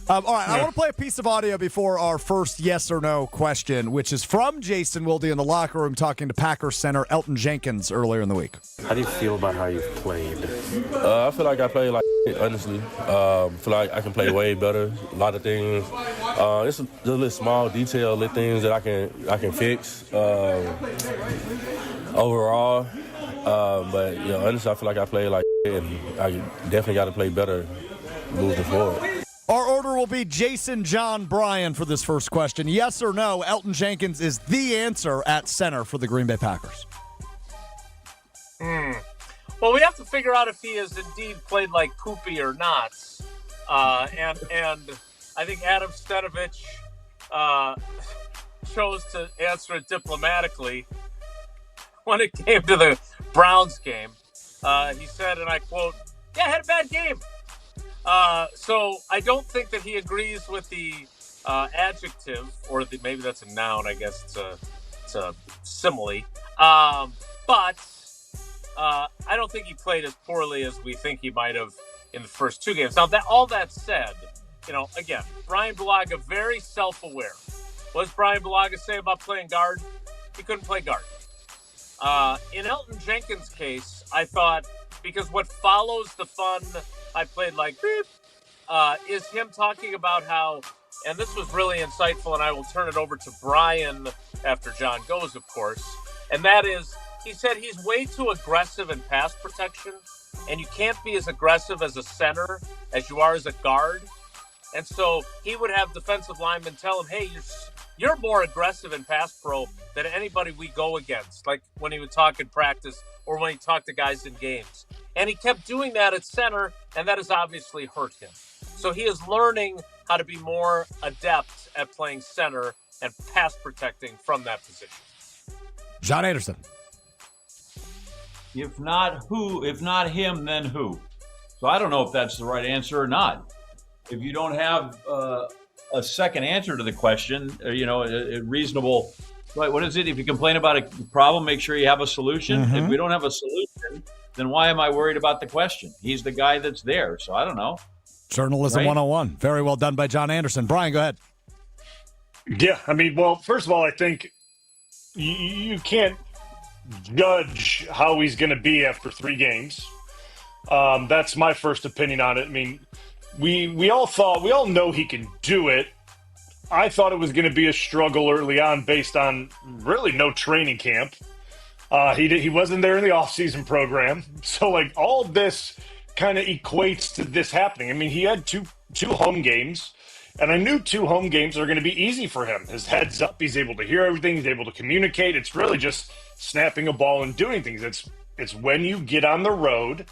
All right, I want to play a piece of audio before our first yes or no question, which is from Jason Wilde in the locker room talking to Packers center Elton Jenkins earlier in the week. How do you feel about how you've played? I feel like I played like honestly. I feel like I can play way better. A lot of things. It's just little small detail, little things that I can fix overall. But honestly, I feel like I played like and I definitely got to play better moving forward. Our order will be Jason, John, Bryan for this first question. Yes or no, Elton Jenkins is the answer at center for the Green Bay Packers. Well, we have to figure out if he has indeed played like poopy or not. And I think Adam Stenovich chose to answer it diplomatically when it came to the Browns game. He said, and I quote, "Yeah, I had a bad game." So I don't think that he agrees with the adjective, or maybe that's a noun. I guess it's a simile. But I don't think he played as poorly as we think he might have in the first two games. Now, all that said, again, Bryan Bulaga, very self-aware. What does Bryan Bulaga say about playing guard? He couldn't play guard. In Elton Jenkins' case, I thought, because what follows the fun, I played like beep, is him talking about how, and this was really insightful, and I will turn it over to Bryan after John goes, of course, and that is, he said he's way too aggressive in pass protection, and you can't be as aggressive as a center as you are as a guard. And so he would have defensive linemen tell him, hey, you're more aggressive in pass pro than anybody we go against, like when he would talk in practice or when he talked to guys in games. And he kept doing that at center, and that has obviously hurt him. So he is learning how to be more adept at playing center and pass protecting from that position. John Anderson. If not who, if not him, then who? So I don't know if that's the right answer or not. If you don't have a second answer to the question, a reasonable, right, what is it? If you complain about a problem, make sure you have a solution. Mm-hmm. If we don't have a solution, then why am I worried about the question? He's the guy that's there. So I don't know. Journalism 101. Very well done by John Anderson. Bryan, go ahead. Yeah, well, first of all, I think you can't judge how he's going to be after 3 games. That's my first opinion on it. We all know he can do it. I thought it was going to be a struggle early on based on really no training camp. He wasn't there in the offseason program. So all this kind of equates to this happening. He had two home games, and I knew 2 home games are going to be easy for him. His head's up. He's able to hear everything. He's able to communicate. It's really just snapping a ball and doing things. It's when you get on the road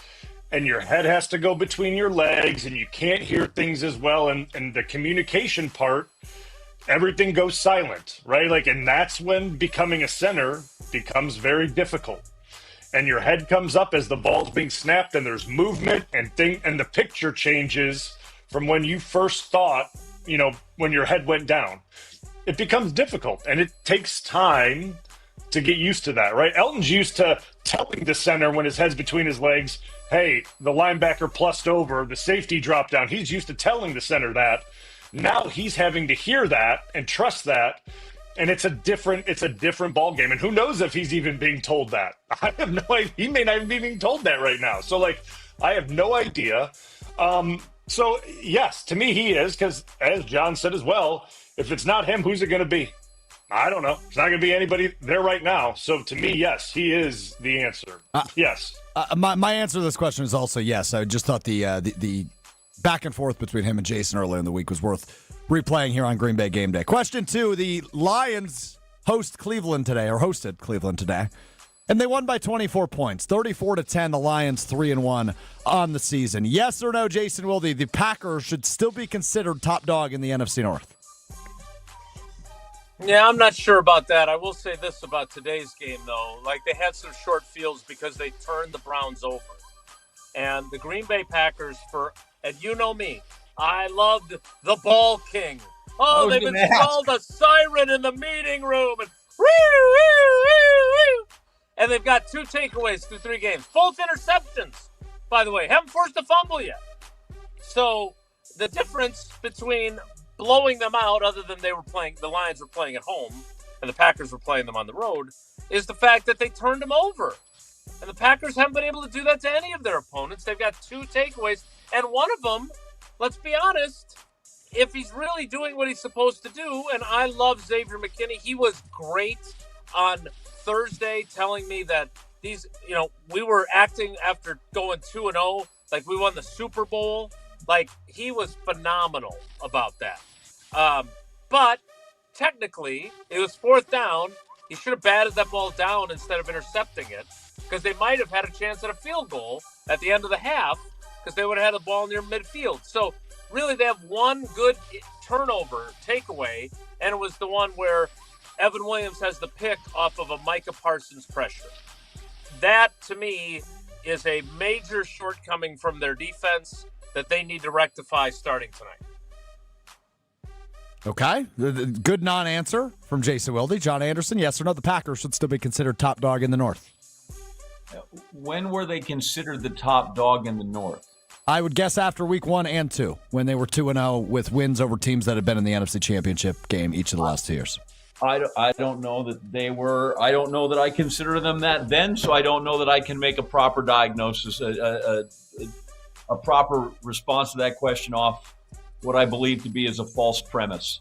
and your head has to go between your legs and you can't hear things as well. And the communication part, everything goes silent, right? And that's when becoming a center becomes very difficult. And your head comes up as the ball's being snapped and there's movement and the picture changes from when you first thought, when your head went down. It becomes difficult and it takes time to get used to that, right? Elton's used to telling the center when his head's between his legs, hey, the linebacker plussed over, the safety dropped down. He's used to telling the center that. Now he's having to hear that and trust that. And it's a different ball game. And who knows if he's even being told that? I have no idea. He may not even be being told that right now. So, I have no idea. So, yes, to me he is, because as John said as well, if it's not him, who's it going to be? I don't know. It's not going to be anybody there right now. So, to me, yes, he is the answer. Yes. My answer to this question is also yes. I just thought the back and forth between him and Jason earlier in the week was worth replaying here on Green Bay Game Day. Question 2, the Lions hosted Cleveland today, and they won by 24 points, 34-10. The Lions 3-1 on the season. Yes or no, Jason Wilde, the Packers should still be considered top dog in the NFC North? Yeah, I'm not sure about that. I will say this about today's game, though. They had some short fields because they turned the Browns over. And the Green Bay Packers, and you know me, I loved the Ball King. Oh, they've installed a siren in the meeting room. And and they've got 2 takeaways through 3 games. Both interceptions, by the way. Haven't forced a fumble yet. So the difference between blowing them out, other than the Lions were playing at home and the Packers were playing them on the road, is the fact that they turned them over. And the Packers haven't been able to do that to any of their opponents. They've got 2 takeaways, and one of them, let's be honest, if he's really doing what he's supposed to do, and I love Xavier McKinney, he was great on Thursday telling me that we were acting after going 2-0, like we won the Super Bowl. He was phenomenal about that. But technically, it was 4th down. He should have batted that ball down instead of intercepting it, because they might have had a chance at a field goal at the end of the half, because they would have had the ball near midfield. So really, they have one good turnover takeaway, and it was the one where Evan Williams has the pick off of a Micah Parsons pressure. That, to me, is a major shortcoming from their defense that they need to rectify starting tonight. Okay. Good non-answer from Jason Wilde. John Anderson, yes or no, the Packers should still be considered top dog in the North? When were they considered the top dog in the North? I would guess after week 1 and 2, when they were 2-0 with wins over teams that had been in the NFC Championship game each of the last 2 years. I don't know that they were. I don't know that I consider them that then, so I don't know that I can make a proper diagnosis, a proper response to that question off what I believe to be as a false premise.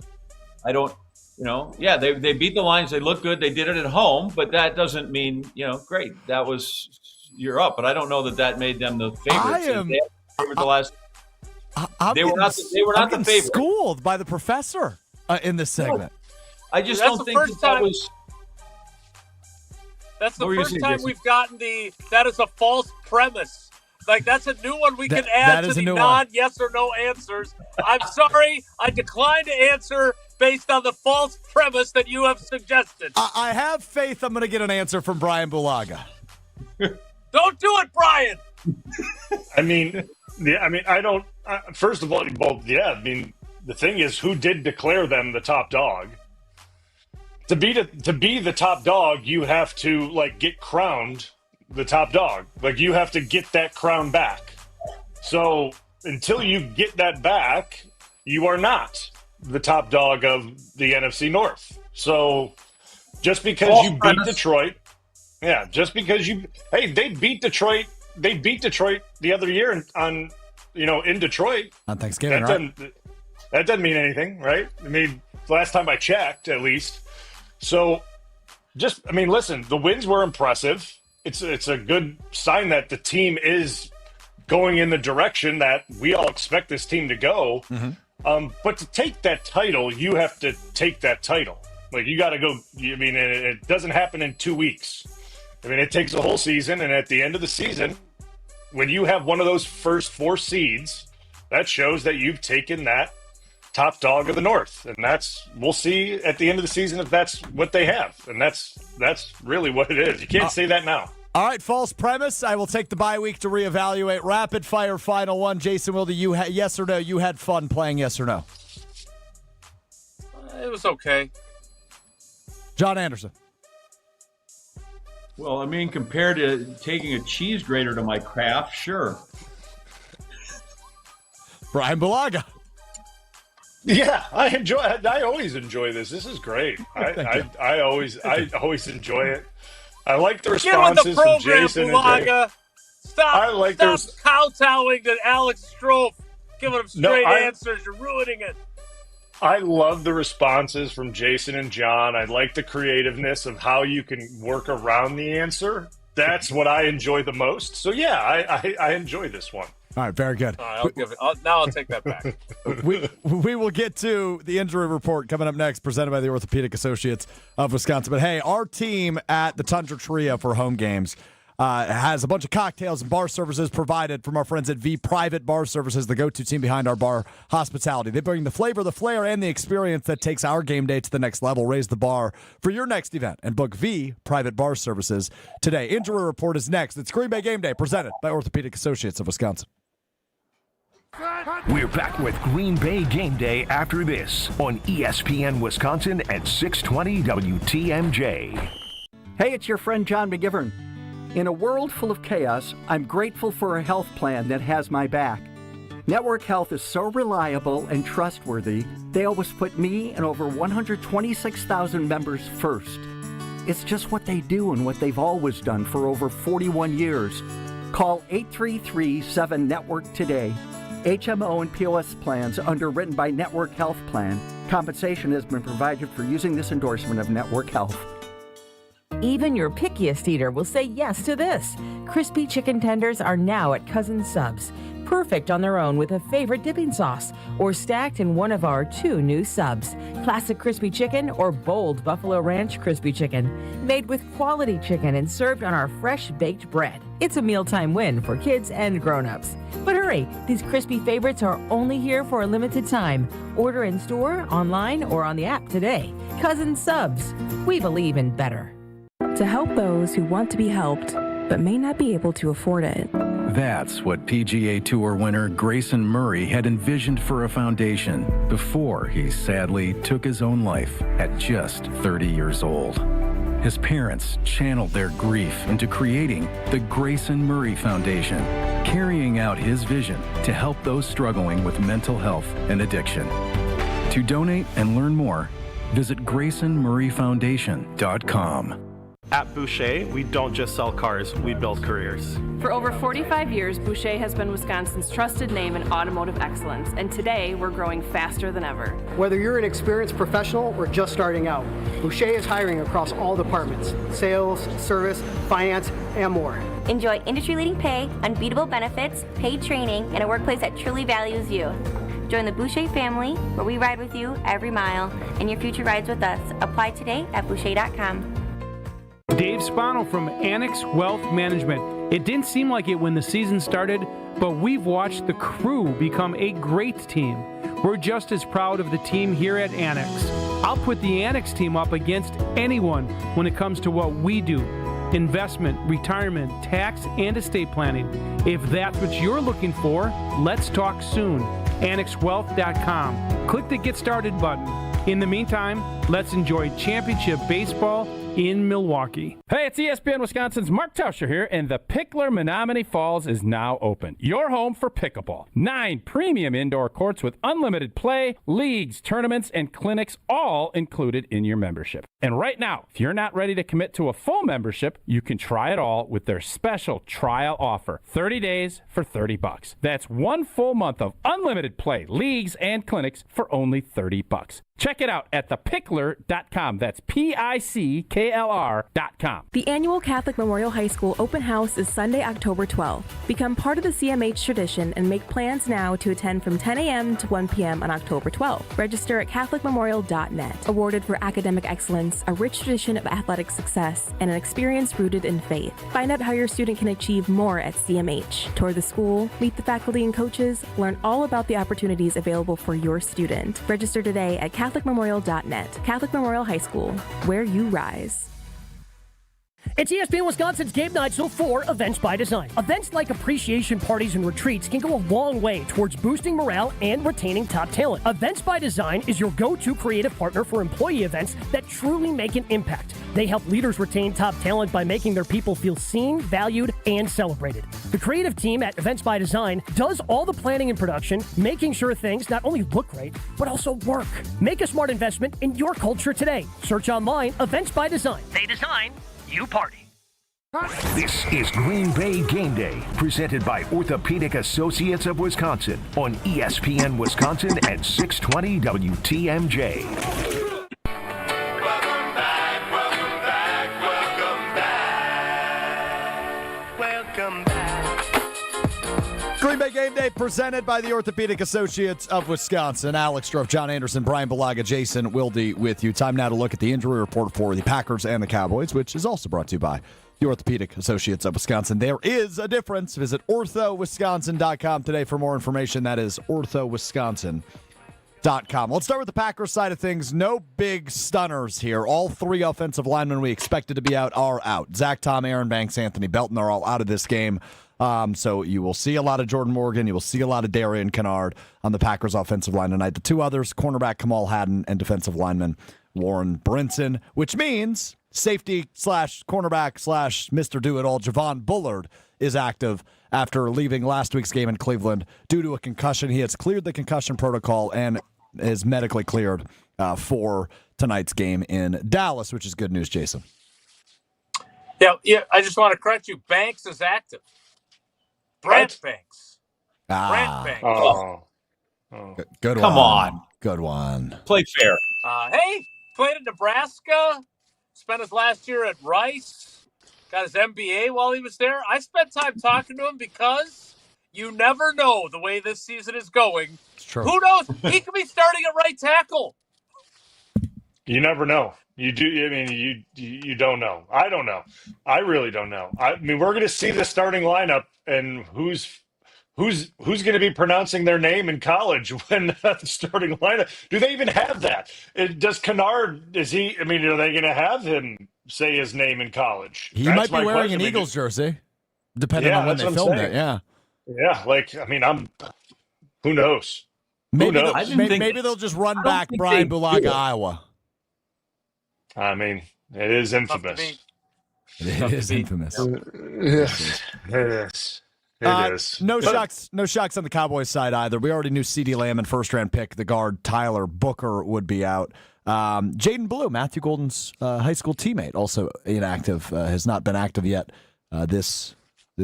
I don't, they beat the Lions. They look good. They did it at home, but that doesn't mean, great. That was, you're up. But I don't know that made them the favorites. They were not the favorite. Schooled by the professor in this segment. I just don't think that was. That's the first time we've gotten that is a false premise. That's a new one we can add to the non-yes or no answers. I'm sorry, I decline to answer based on the false premise that you have suggested. I have faith I'm going to get an answer from Bryan Bulaga. Don't do it, Bryan. I don't. First of all, the thing is, who did declare them the top dog? To be the top dog, you have to get crowned the top dog. You have to get that crown back. So until you get that back, you are not the top dog of the NFC North. So just because you beat Detroit, they beat Detroit. They beat Detroit the other year in Detroit on Thanksgiving. That doesn't mean anything, right? Last time I checked, at least. So, listen, the wins were impressive. It's a good sign that the team is going in the direction that we all expect this team to go. Mm-hmm. But to take that title, you have to take that title. You got to go. It doesn't happen in 2 weeks. It takes a whole season, and at the end of the season, when you have one of those first 4 seeds, that shows that you've taken that top dog of the North, and we'll see at the end of the season if that's what they have, and that's really what it is. You can't say that now. All right, false premise. I will take the bye week to reevaluate. Rapid fire, final one. Jason Wilde, yes or no? You had fun playing yes or no? It was okay. John Anderson. Well, I mean, compared to taking a cheese grater to my craft, sure. Bryan Bulaga. Yeah, I always enjoy this. This is great. I always enjoy it. I like the responses Get with the program, from Jason Bulaga. and Jay. Stop kowtowing to Alex Strouf, giving him straight answers. You're ruining it. I love the responses from Jason and John. I like the creativeness of how you can work around the answer. That's what I enjoy the most. So, yeah, I enjoy this one. All right, very good. All right, now I'll take that back. We will get to the injury report coming up next, presented by the Orthopedic Associates of Wisconsin. But, hey, our team at the Tundra Trio for home games has a bunch of cocktails and bar services provided from our friends at V Private Bar Services, the go-to team behind our bar hospitality. They bring the flavor, the flair, and the experience that takes our game day to the next level. Raise the bar for your next event and book V Private Bar Services today. Injury report is next. It's Green Bay Game Day, presented by Orthopedic Associates of Wisconsin. We're back with Green Bay Game Day after this on ESPN Wisconsin at 620 WTMJ. Hey, it's your friend John McGivern. In a world full of chaos, I'm grateful for a health plan that has my back. Network Health is so reliable and trustworthy, they always put me and over 126,000 members first. It's just what they do and what they've always done for over 41 years. Call 833-7-NETWORK today. HMO and POS plans underwritten by Network Health Plan. Compensation has been provided for using this endorsement of Network Health. Even your pickiest eater will say yes to this. Crispy chicken tenders are now at Cousin Subs. Perfect on their own with a favorite dipping sauce, or stacked in one of our 2 new subs. Classic crispy chicken or bold Buffalo Ranch crispy chicken. Made with quality chicken and served on our fresh baked bread. It's a mealtime win for kids and grown-ups. But hurry, these crispy favorites are only here for a limited time. Order in store, online, or on the app today. Cousin Subs. We believe in better. To help those who want to be helped, but may not be able to afford it. That's what PGA Tour winner Grayson Murray had envisioned for a foundation before he sadly took his own life at just 30 years old. His parents channeled their grief into creating the Grayson Murray Foundation, carrying out his vision to help those struggling with mental health and addiction. To donate and learn more, visit GraysonMurrayFoundation.com. At Boucher, we don't just sell cars, we build careers. For over 45 years, Boucher has been Wisconsin's trusted name in automotive excellence, and today we're growing faster than ever. Whether you're an experienced professional or just starting out, Boucher is hiring across all departments: sales, service, finance, and more. Enjoy industry-leading pay, unbeatable benefits, paid training, and a workplace that truly values you. Join the Boucher family, where we ride with you every mile, and your future rides with us. Apply today at Boucher.com. Dave Spano from Annex Wealth Management. It didn't seem like it when the season started, but we've watched the crew become a great team. We're just as proud of the team here at Annex. I'll put the Annex team up against anyone when it comes to what we do: investment, retirement, tax, and estate planning. If that's what you're looking for, let's talk soon. AnnexWealth.com. Click the Get Started button. In the meantime, let's enjoy championship baseball in Milwaukee. Hey, it's ESPN Wisconsin's Mark Tauscher here, and the Pickler Menominee Falls is now open. Your home for pickleball. 9 premium indoor courts with unlimited play, leagues, tournaments, and clinics, all included in your membership. And right now, if you're not ready to commit to a full membership, you can try it all with their special trial offer. 30 days for $30. That's 1 full month of unlimited play, leagues, and clinics for only $30. Check it out at thepickler.com. That's PICKLR.com. The annual Catholic Memorial High School open house is Sunday, October 12th. Become part of the CMH tradition and make plans now to attend from 10 a.m. to 1 p.m. on October 12th. Register at CatholicMemorial.net. Awarded for academic excellence, a rich tradition of athletic success, and an experience rooted in faith. Find out how your student can achieve more at CMH. Tour the school, meet the faculty and coaches, learn all about the opportunities available for your student. Register today at CatholicMemorial.net. Catholic Memorial High School, where you rise. It's ESPN Wisconsin's Game Night Show for Events by Design. Events like appreciation parties and retreats can go a long way towards boosting morale and retaining top talent. Events by Design is your go-to creative partner for employee events that truly make an impact. They help leaders retain top talent by making their people feel seen, valued, and celebrated. The creative team at Events by Design does all the planning and production, making sure things not only look great, but also work. Make a smart investment in your culture today. Search online, Events by Design. They design, you party. This is Green Bay Game Day, presented by Orthopedic Associates of Wisconsin on ESPN Wisconsin at 620 WTMJ. Welcome back. Green Bay Game Day presented by the Orthopedic Associates of Wisconsin. Alex Strouf, John Anderson, Bryan Bulaga, Jason Wilde with you. Time now to look at the injury report for the Packers and the Cowboys, which is also brought to you by the Orthopedic Associates of Wisconsin. There is a difference. Visit orthowisconsin.com today for more information. That is orthowisconsin.com. Let's start with the Packers side of things. No big stunners here. All three offensive linemen we expected to be out are out. Zach Tom, Aaron Banks, Anthony Belton are all out of this game. So you will see a lot of Jordan Morgan. You will see a lot of Darian Kennard on the Packers offensive line tonight. The two others, cornerback Kamal Haddon and defensive lineman Warren Brinson, which means safety / cornerback / Mr. Do-It-All Javon Bullard is active after leaving last week's game in Cleveland due to a concussion. He has cleared the concussion protocol and is medically cleared for tonight's game in Dallas, which is good news, Jason. Yeah. I just want to correct you. Banks is active. Brent Banks. Brent Banks. Oh. Good Come one. on. Good one. Play fair. Hey, played in Nebraska. Spent his last year at Rice. Got his MBA while he was there. I spent time talking to him because you never know the way this season is going. It's true. Who knows? He could be starting at right tackle. You never know. You do. I mean, you don't know. I don't know. I really don't know. I mean, we're going to see the starting lineup and who's going to be pronouncing their name in college when the starting lineup. Do they even have that? Does Kennard? Is he? I mean, are they going to have him say his name in college? He might be wearing an Eagles jersey, depending on when they filmed it. Yeah. Yeah. Who knows? Maybe Who knows? maybe they'll just run back Bryan Bulaga, Iowa. I mean, it is infamous. It is infamous. It is. No shocks on the Cowboys side either. We already knew CeeDee Lamb and first-round pick, the guard Tyler Booker, would be out. Jaden Blue, Matthew Golden's high school teammate, also inactive, has not been active yet this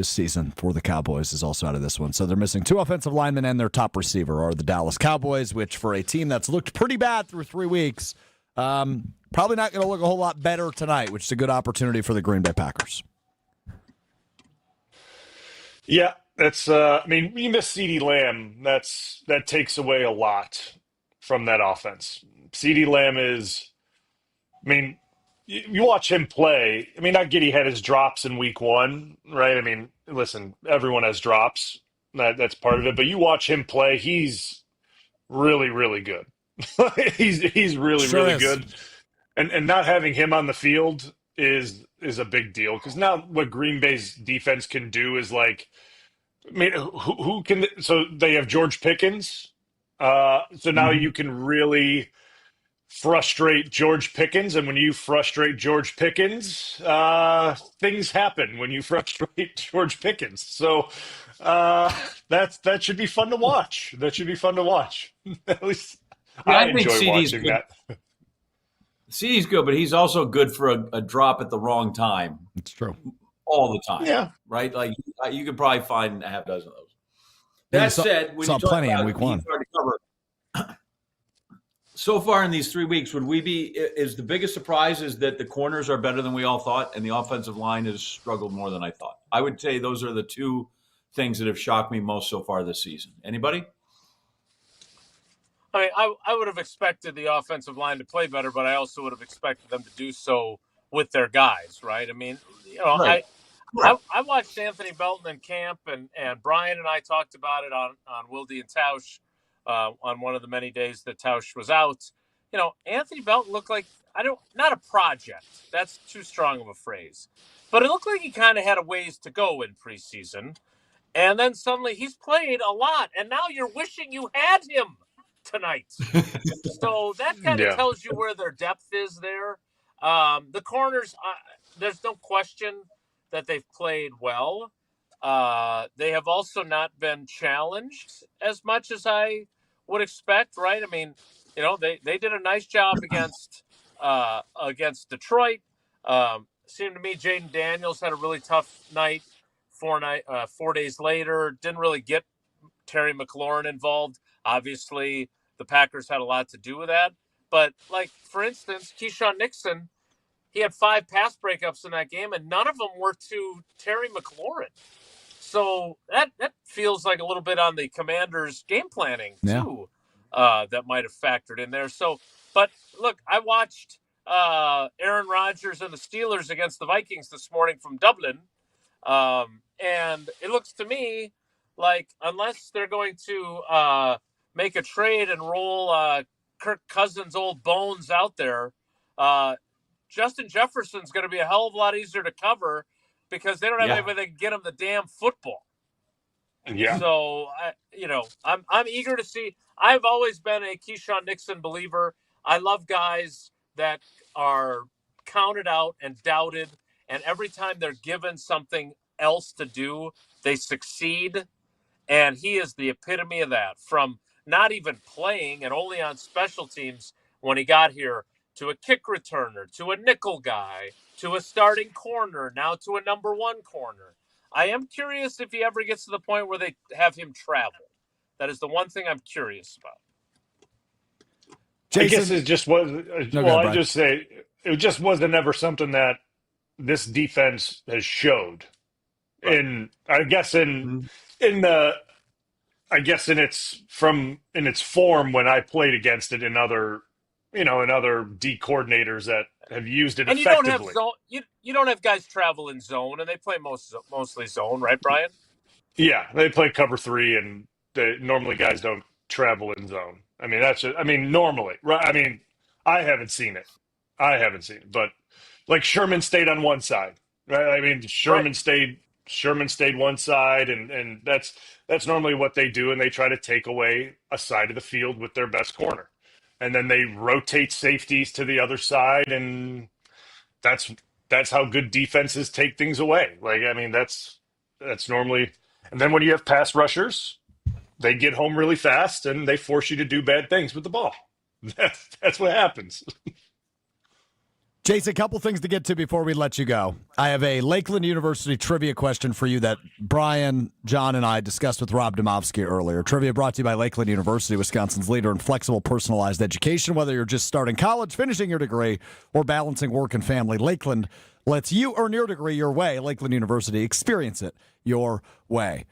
season for the Cowboys, is also out of this one. So they're missing two offensive linemen, and their top receiver are the Dallas Cowboys, which for a team that's looked pretty bad through 3 weeks, probably not going to look a whole lot better tonight, which is a good opportunity for the Green Bay Packers. Yeah, that's. I mean, you miss CeeDee Lamb. That takes away a lot from that offense. CeeDee Lamb is. I mean, you watch him play. I mean, I get he had his drops in week 1, right? I mean, listen, everyone has drops. That's part of it. But you watch him play. He's really, really good. he's really, Sure really is. good. And not having him on the field is a big deal, because now what Green Bay's defense can do is like, I mean, who can? So they have George Pickens. So now you can really frustrate George Pickens, and when you frustrate George Pickens, things happen when you frustrate George Pickens. So that should be fun to watch. That should be fun to watch. At least I think enjoy CeeDee's watching good. that. CeeDee's good, but he's also good for a drop at the wrong time. It's true. All the time. Yeah. Right? Like, you could probably find a half dozen of those. That said, when saw you talk plenty in about week 1. hard to cover, so far in these 3 weeks, is the biggest surprise is that the corners are better than we all thought, and the offensive line has struggled more than I thought. I would say those are the two things that have shocked me most so far this season. Anybody? I mean, I would have expected the offensive line to play better, but I also would have expected them to do so with their guys, right? I mean, Right. I watched Anthony Belton in camp, and Bryan and I talked about it on Wilde and Tausch on one of the many days that Tausch was out. Anthony Belton looked like, not a project. That's too strong of a phrase. but it looked like he kind of had a ways to go in preseason. And then suddenly he's played a lot, and now you're wishing you had him tonight. So that kind of tells you where their depth is there. The corners, there's no question that they've played well. They have also not been challenged as much as I would expect, right? I mean, they did a nice job against Detroit. Seemed to me Jaden Daniels had a really tough night. 4 days later, didn't really get Terry McLaurin involved. Obviously, the Packers had a lot to do with that. But, like, for instance, Keyshawn Nixon, he had 5 pass breakups in that game, and none of them were to Terry McLaurin. So that feels like a little bit on the Commanders' game planning, too, that might have factored in there. So, but, look, I watched Aaron Rodgers and the Steelers against the Vikings this morning from Dublin. And it looks to me like unless they're going to make a trade and roll Kirk Cousins' old bones out there, Justin Jefferson's going to be a hell of a lot easier to cover because they don't have anybody that can get him the damn football. Yeah. So, I'm eager to see. I've always been a Keyshawn Nixon believer. I love guys that are counted out and doubted, and every time they're given something else to do, they succeed. And he is the epitome of that, from not even playing and only on special teams when he got here, to a kick returner, to a nickel guy, to a starting corner, now to a number 1 corner. I am curious if he ever gets to the point where they have him travel. That is the one thing I'm curious about. Jason, I guess it just was. I just say it just wasn't ever something that this defense has showed. Right. In its form when I played against it in other D coordinators that have used it effectively. You don't have zone. You don't have guys travel in zone, and they play mostly zone, right, Brian? Yeah, they play cover 3, and normally guys don't travel in zone. I mean, normally, right? I mean, I haven't seen it, but like Sherman stayed on one side, right? I mean, Sherman stayed one side, and that's normally what they do, and they try to take away a side of the field with their best corner, and then they rotate safeties to the other side, and that's how good defenses take things away. Like, I mean, that's normally, and then when you have pass rushers, they get home really fast and they force you to do bad things with the ball. That's what happens. Jason, a couple things to get to before we let you go. I have a Lakeland University trivia question for you that Brian, John, and I discussed with Rob Demovsky earlier. Trivia brought to you by Lakeland University, Wisconsin's leader in flexible, personalized education. Whether you're just starting college, finishing your degree, or balancing work and family, Lakeland lets you earn your degree your way. Lakeland University, experience it your way.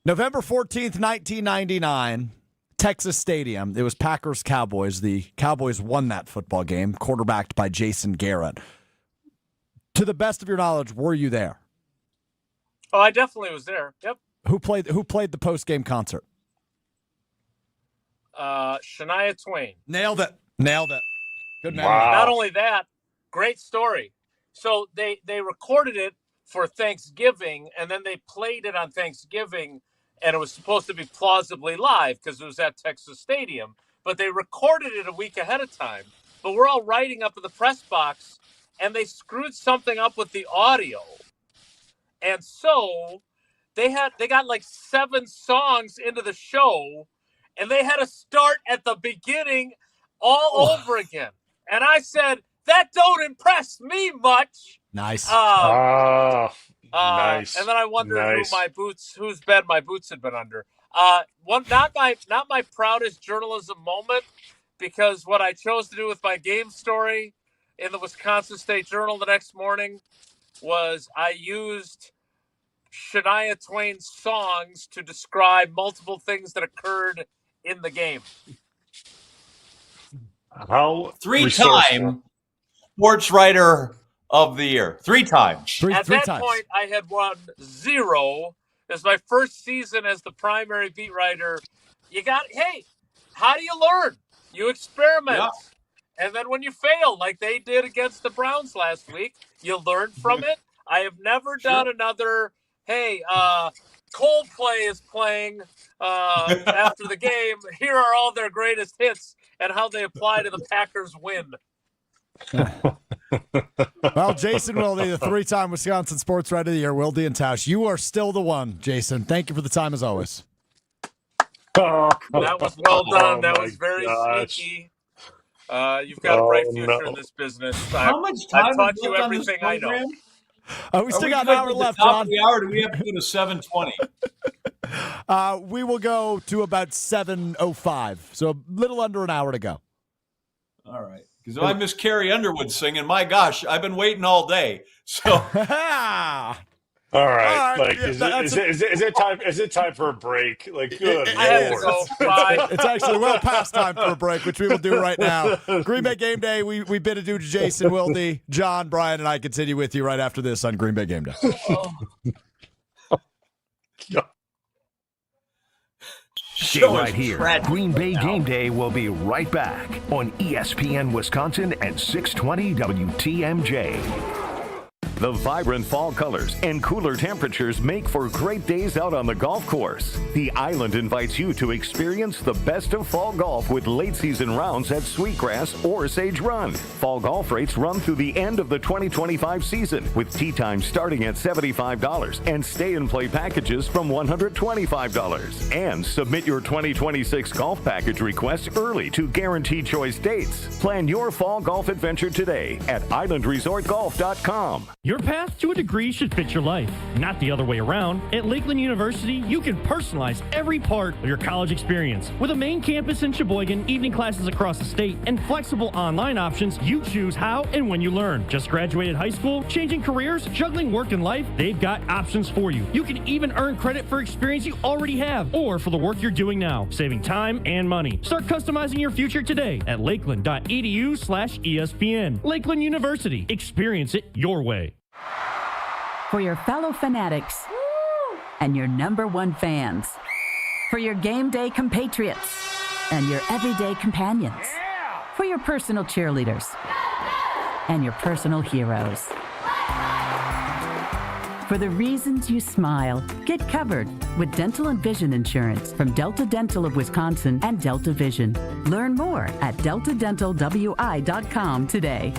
November 14th, 1999, Texas Stadium. It was Packers-Cowboys. The Cowboys won that football game, quarterbacked by Jason Garrett. To the best of your knowledge, were you there? Oh, I definitely was there. Yep. Who played the post-game concert? Shania Twain. Nailed it. Good memory. Wow. Not only that, great story. So they recorded it for Thanksgiving, and then they played it on Thanksgiving, and it was supposed to be plausibly live because it was at Texas Stadium. But they recorded it a week ahead of time. But we're all writing up in the press box, and they screwed something up with the audio. And so they got like 7 songs into the show, and they had to start at the beginning all over again. And I said, that don't impress me much. Nice. Nice. And then I wondered whose bed my boots had been under. Not my proudest journalism moment, because what I chose to do with my game story in the Wisconsin State Journal the next morning was I used Shania Twain's songs to describe multiple things that occurred in the game. How 3-time sports writer of the year. 3 times. At that point, I had won 0. It was my first season as the primary beat writer. Hey, how do you learn? You experiment. Yeah. And then when you fail, like they did against the Browns last week, you learn from it. I have never done another, hey, Coldplay is playing after the game. Here are all their greatest hits and how they apply to the Packers win. Well, Jason Wilde, the 3-time Wisconsin Sports Writer of the Year, Wilde and Tausch, you are still the one, Jason. Thank you for the time as always. That was well done. That was very sneaky. You've got a bright future in this business. How much time I've taught is you left on everything this I know. program? We still got an hour left, Top John. of the hour, do we have to go to 7:20? We will go to about 7:05, so a little under an hour to go. All right. Because I miss Carrie Underwood singing. My gosh, I've been waiting all day. So, all right. Like, is it time? Is it time for a break? Like, good Lord. It's actually well past time for a break, which we will do right now. Green Bay Game Day. We bid adieu to Jason, Wilde, John, Bryan, and I continue with you right after this on Green Bay Game Day. Stay right here. Green Bay Game Day will be right back on ESPN Wisconsin and 620 WTMJ. The vibrant fall colors and cooler temperatures make for great days out on the golf course. The Island invites you to experience the best of fall golf with late season rounds at Sweetgrass or Sage Run. Fall golf rates run through the end of the 2025 season, with tee times starting at $75 and stay and play packages from $125. And submit your 2026 golf package request early to guaranteed choice dates. Plan your fall golf adventure today at islandresortgolf.com. Your path to a degree should fit your life, not the other way around. At Lakeland University, you can personalize every part of your college experience. With a main campus in Sheboygan, evening classes across the state, and flexible online options, you choose how and when you learn. Just graduated high school, changing careers, juggling work and life, they've got options for you. You can even earn credit for experience you already have or for the work you're doing now, saving time and money. Start customizing your future today at lakeland.edu/ESPN. Lakeland University. Experience it your way. For your fellow fanatics and your number one fans. For your game day compatriots and your everyday companions. For your personal cheerleaders and your personal heroes. For the reasons you smile, get covered with dental and vision insurance from Delta Dental of Wisconsin and Delta Vision. Learn more at deltadentalwi.com today.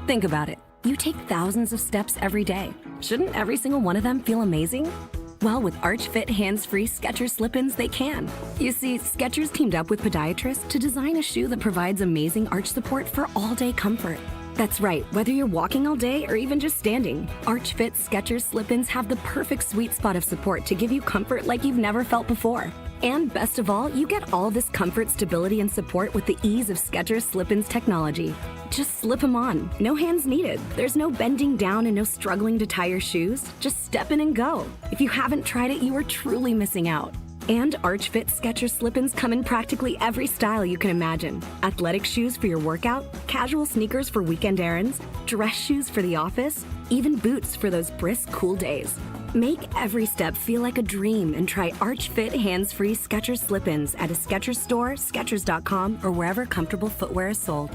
Think about it. You take thousands of steps every day. Shouldn't every single one of them feel amazing? Well, with Arch Fit hands-free Skechers slip-ins, they can. You see, Skechers teamed up with podiatrists to design a shoe that provides amazing arch support for all-day comfort. That's right, whether you're walking all day or even just standing, Arch Fit Skechers slip-ins have the perfect sweet spot of support to give you comfort like you've never felt before. And best of all, you get all this comfort, stability, and support with the ease of Skechers slip-ins technology. Just slip them on. No hands needed. There's no bending down and no struggling to tie your shoes. Just step in and go. If you haven't tried it, you are truly missing out. And Arch Fit Skechers slip-ins come in practically every style you can imagine. Athletic shoes for your workout, casual sneakers for weekend errands, dress shoes for the office, even boots for those brisk, cool days. Make every step feel like a dream and try Arch Fit hands-free Skechers slip-ins at a Skechers store, Skechers.com, or wherever comfortable footwear is sold.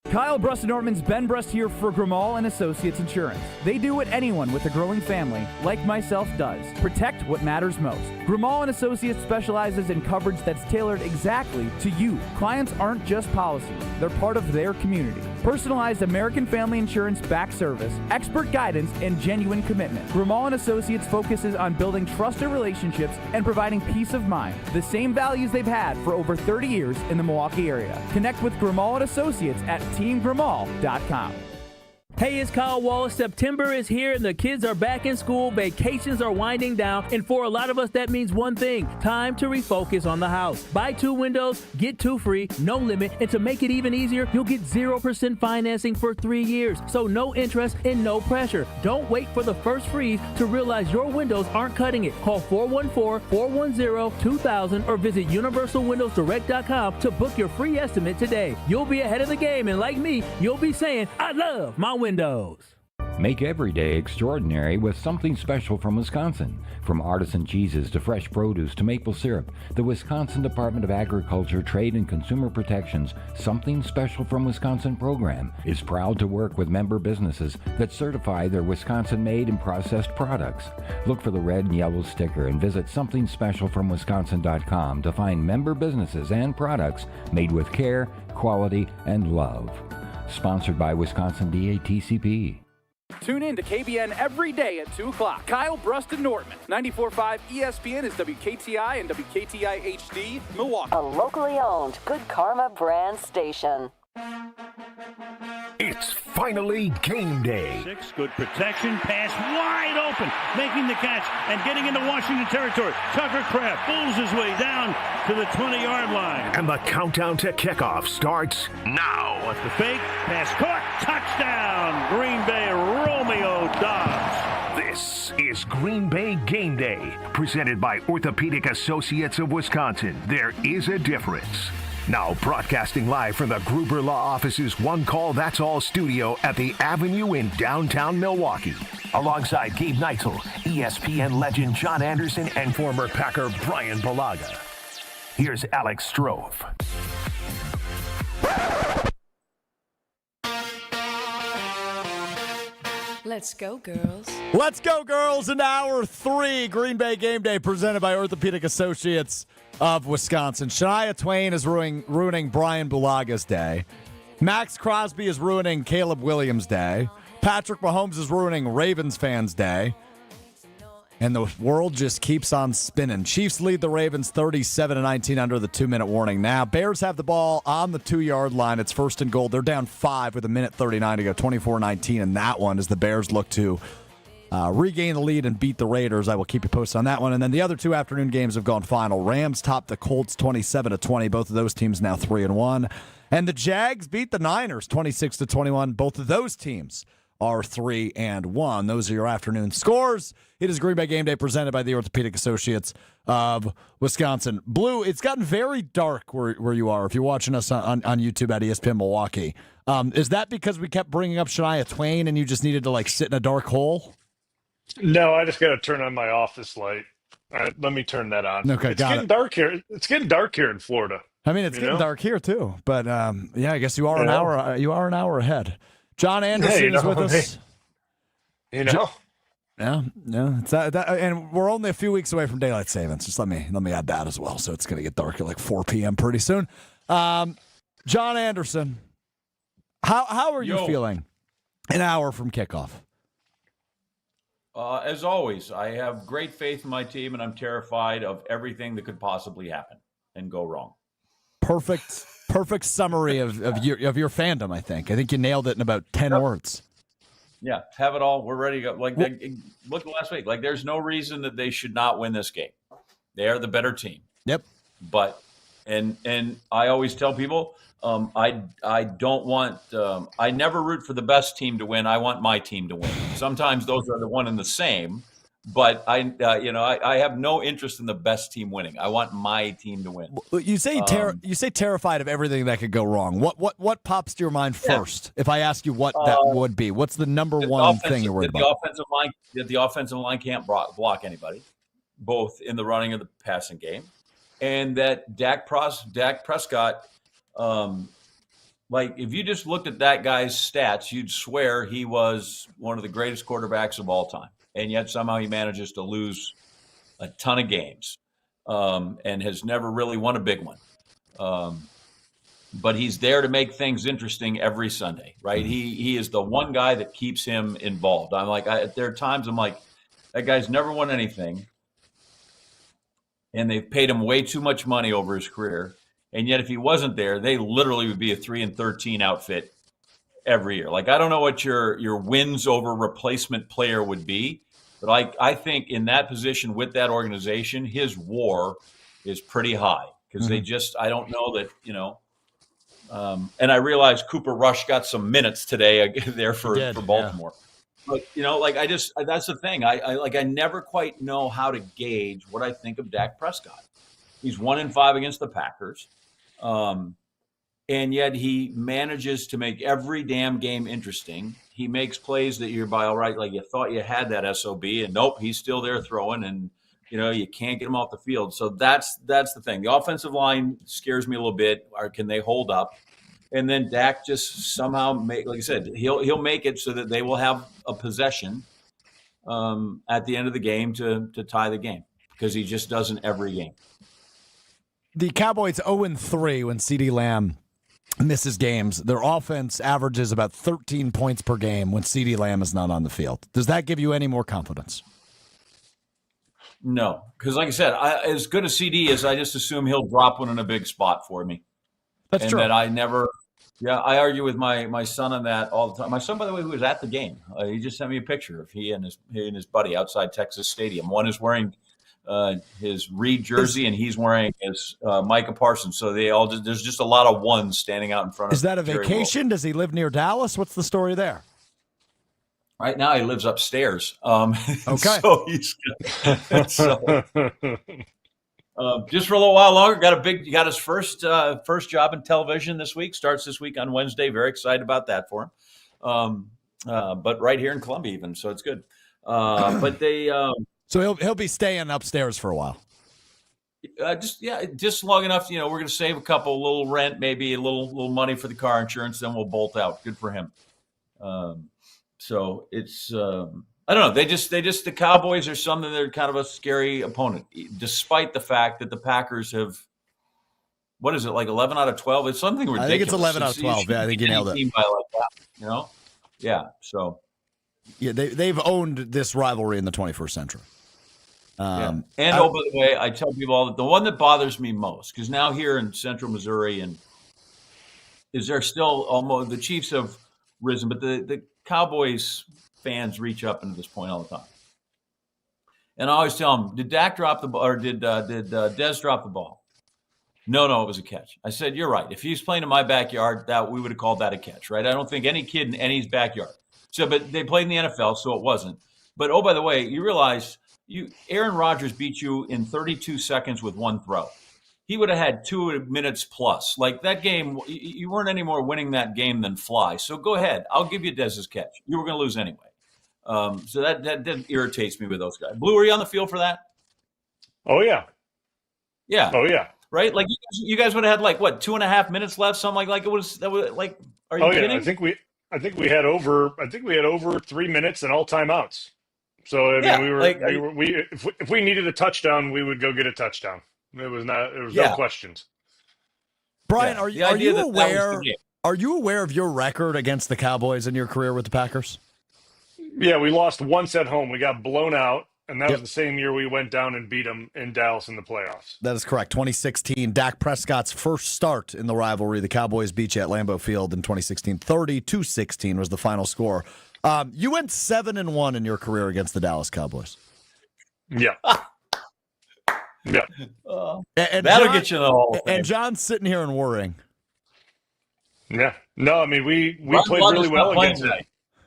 Kyle Brust-Norman's Ben Brust here for Grimal & Associates Insurance. They do what anyone with a growing family, like myself, does. Protect what matters most. Grimal & Associates specializes in coverage that's tailored exactly to you. Clients aren't just policies, they're part of their community. Personalized American Family Insurance back service, expert guidance, and genuine commitment. Grimal & Associates focuses on building trusted relationships and providing peace of mind. The same values they've had for over 30 years in the Milwaukee area. Connect with Grimal & Associates at teamgrimal.com. Hey, it's Kyle Wallace. September is here and the kids are back in school, vacations are winding down, and for a lot of us that means one thing: time to refocus on the house. Buy 2 windows, get 2 free, no limit, and to make it even easier, you'll get 0% financing for 3 years, so no interest and no pressure. Don't wait for the first freeze to realize your windows aren't cutting it. Call 414-410-2000 or visit universalwindowsdirect.com to book your free estimate today. You'll be ahead of the game, and like me, you'll be saying, I love my windows. Make every day extraordinary with something special from Wisconsin. From artisan cheeses to fresh produce to maple syrup, the Wisconsin Department of Agriculture, Trade and Consumer Protection's Something Special from Wisconsin program is proud to work with member businesses that certify their Wisconsin-made and processed products. Look for the red and yellow sticker and visit somethingspecialfromwisconsin.com to find member businesses and products made with care, quality, and love. Sponsored by Wisconsin DATCP. Tune in to KBN every day at 2 o'clock. Kyle Bruston Nortman. 94.5 ESPN is WKTI and WKTI HD, Milwaukee. A locally owned Good Karma brand station. It's finally game day. 6, good protection, pass wide open, making the catch and getting into Washington territory. Tucker Kraft pulls his way down to the 20-yard line. And the countdown to kickoff starts now. What's the fake? Pass caught, touchdown, Green Bay, Romeo Dobbs. This is Green Bay Game Day, presented by Orthopedic Associates of Wisconsin. There is a difference. Now broadcasting live from the Gruber Law Office's One Call That's All studio at the Avenue in downtown Milwaukee. Alongside Gabe Neitzel, ESPN legend John Anderson, and former Packer Bryan Bulaga. Here's Alex Strouf. Let's go, girls. Let's go, girls. In hour 3, Green Bay Game Day presented by Orthopedic Associates of Wisconsin. Shania Twain is ruining Brian Bulaga's day. Max Crosby is ruining Caleb Williams' day. Patrick Mahomes is ruining Ravens fans' day. And the world just keeps on spinning. Chiefs lead the Ravens 37-19 under the 2-minute warning. Now, Bears have the ball on the 2-yard line. It's first and goal. They're down 5 with 1:39 to go, 24-19 in that one as the Bears look to regain the lead and beat the Raiders. I will keep you posted on that one. And then the other 2 afternoon games have gone final. Rams topped the Colts 27-20. Both of those teams now 3-1. And the Jags beat the Niners 26-21. Both of those teams are 3-1. Those are your afternoon scores. It is Green Bay Game Day presented by the Orthopedic Associates of Wisconsin. Blue, it's gotten very dark where you are if you're watching us on YouTube at ESPN Milwaukee. Is that because we kept bringing up Shania Twain and you just needed to sit in a dark hole? No, I just got to turn on my office light. All right, let me turn that on. Okay, it's getting dark here. It's getting dark here in Florida. I mean, it's getting dark here too. But yeah, I guess you are an hour. You are an hour ahead. John Anderson is with us. Yeah. It's and we're only a few weeks away from daylight savings. Just let me add that as well. So it's going to get dark at 4 p.m. pretty soon. John Anderson, how are you feeling? An hour from kickoff. As always, I have great faith in my team, and I'm terrified of everything that could possibly happen and go wrong. Perfect summary of your fandom. I think you nailed it in about 10 words. Yeah, have it all. We're ready to go. Look last week. There's no reason that they should not win this game. They are the better team. Yep. But and I always tell people, I don't want. I never root for the best team to win. I want my team to win. Sometimes those are the one and the same. But I have no interest in the best team winning. I want my team to win. You say terrified of everything that could go wrong. What pops to your mind first? If I ask you what that would be, what's the number one thing you're worried about? The offensive line can't block anybody, both in the running and the passing game, and that Dak Prescott. If you just looked at that guy's stats, you'd swear he was one of the greatest quarterbacks of all time. And yet somehow he manages to lose a ton of games and has never really won a big one. But he's there to make things interesting every Sunday, right? He is the one guy that keeps him involved. There are times I'm like, that guy's never won anything. And they've paid him way too much money over his career. And yet if he wasn't there, they literally would be a 3-13 outfit every year. I don't know what your wins over replacement player would be, but I think in that position with that organization, his WAR is pretty high because they just, I don't know that, and I realize Cooper Rush got some minutes today there for Baltimore. Yeah. But, that's the thing. I never quite know how to gauge what I think of Dak Prescott. He's 1-5 against the Packers. And yet he manages to make every damn game interesting. he makes plays that you're by all right, like you thought you had that SOB, and nope, he's still there throwing, and you can't get him off the field. So that's the thing. The offensive line scares me a little bit. Or can they hold up? And then Dak just somehow like I said, he'll make it so that they will have a possession at the end of the game to tie the game, because he just doesn't every game. The Cowboys 0-3 when CeeDee Lamb misses games. Their offense averages about 13 points per game when CeeDee Lamb is not on the field. Does that give you any more confidence? No, because like I said, as good as CD is, I just assume he'll drop one in a big spot for me. That's true. That I never – I argue with my son on that all the time. My son, by the way, who was at the game, he just sent me a picture of he and his buddy outside Texas Stadium. One is wearing his Reed jersey, and he's wearing his Micah Parsons. So there's just a lot of ones standing out in front of him. Is that a vacation? Does he live near Dallas? What's the story there? Right now, he lives upstairs. Okay. So he's just for a little while longer. Got his first job in television this week. Starts this week on Wednesday. Very excited about that for him. But right here in Columbia, even, so it's good. But they. So he'll be staying upstairs for a while. Just long enough. We're going to save a little rent, maybe a little money for the car insurance. Then we'll bolt out. Good for him. So it's I don't know. They just the Cowboys are something. They're kind of a scary opponent, despite the fact that the Packers have, what is it, like 11 out of 12? It's something ridiculous. I think it's 11 out of 12. Yeah, I think you nailed it. By like that, Yeah. So. Yeah, they've owned this rivalry in the 21st century. And by the way, I tell people all that the one that bothers me most, because now here in Central Missouri, and is there still almost the Chiefs have risen, but the Cowboys fans reach up into this point all the time. And I always tell them, did Dak drop the ball, or did Dez drop the ball? No, it was a catch. I said, you're right. If he was playing in my backyard, that we would have called that a catch, right? I don't think any kid in any's backyard. So, but they played in the NFL, so it wasn't. But, oh, by the way, you realize Aaron Rodgers beat you in 32 seconds with one throw. He would have had 2 minutes plus. Like that game, you weren't any more winning that game than fly. So go ahead. I'll give you Dez's catch. You were going to lose anyway. So that irritates me with those guys. Blue, were you on the field for that? Oh, yeah. Yeah. Oh, yeah. Right? Like you guys would have had 2.5 minutes left, something like it was. That was like, are you kidding? I think we had over 3 minutes and all timeouts. So I mean, if we needed a touchdown, we would go get a touchdown. There was no questions. Brian, are you aware? Are you aware of your record against the Cowboys in your career with the Packers? Yeah, we lost once at home. We got blown out, and that was the same year we went down and beat them in Dallas in the playoffs. That is correct. 2016, Dak Prescott's first start in the rivalry. The Cowboys beat you at Lambeau Field in 2016. 30-16 was the final score. You went 7-1 in your career against the Dallas Cowboys. Yeah. Yeah. And that'll John, get you in the Hall of Fame. And John's sitting here and worrying. Yeah. No, I mean, we played really well against them.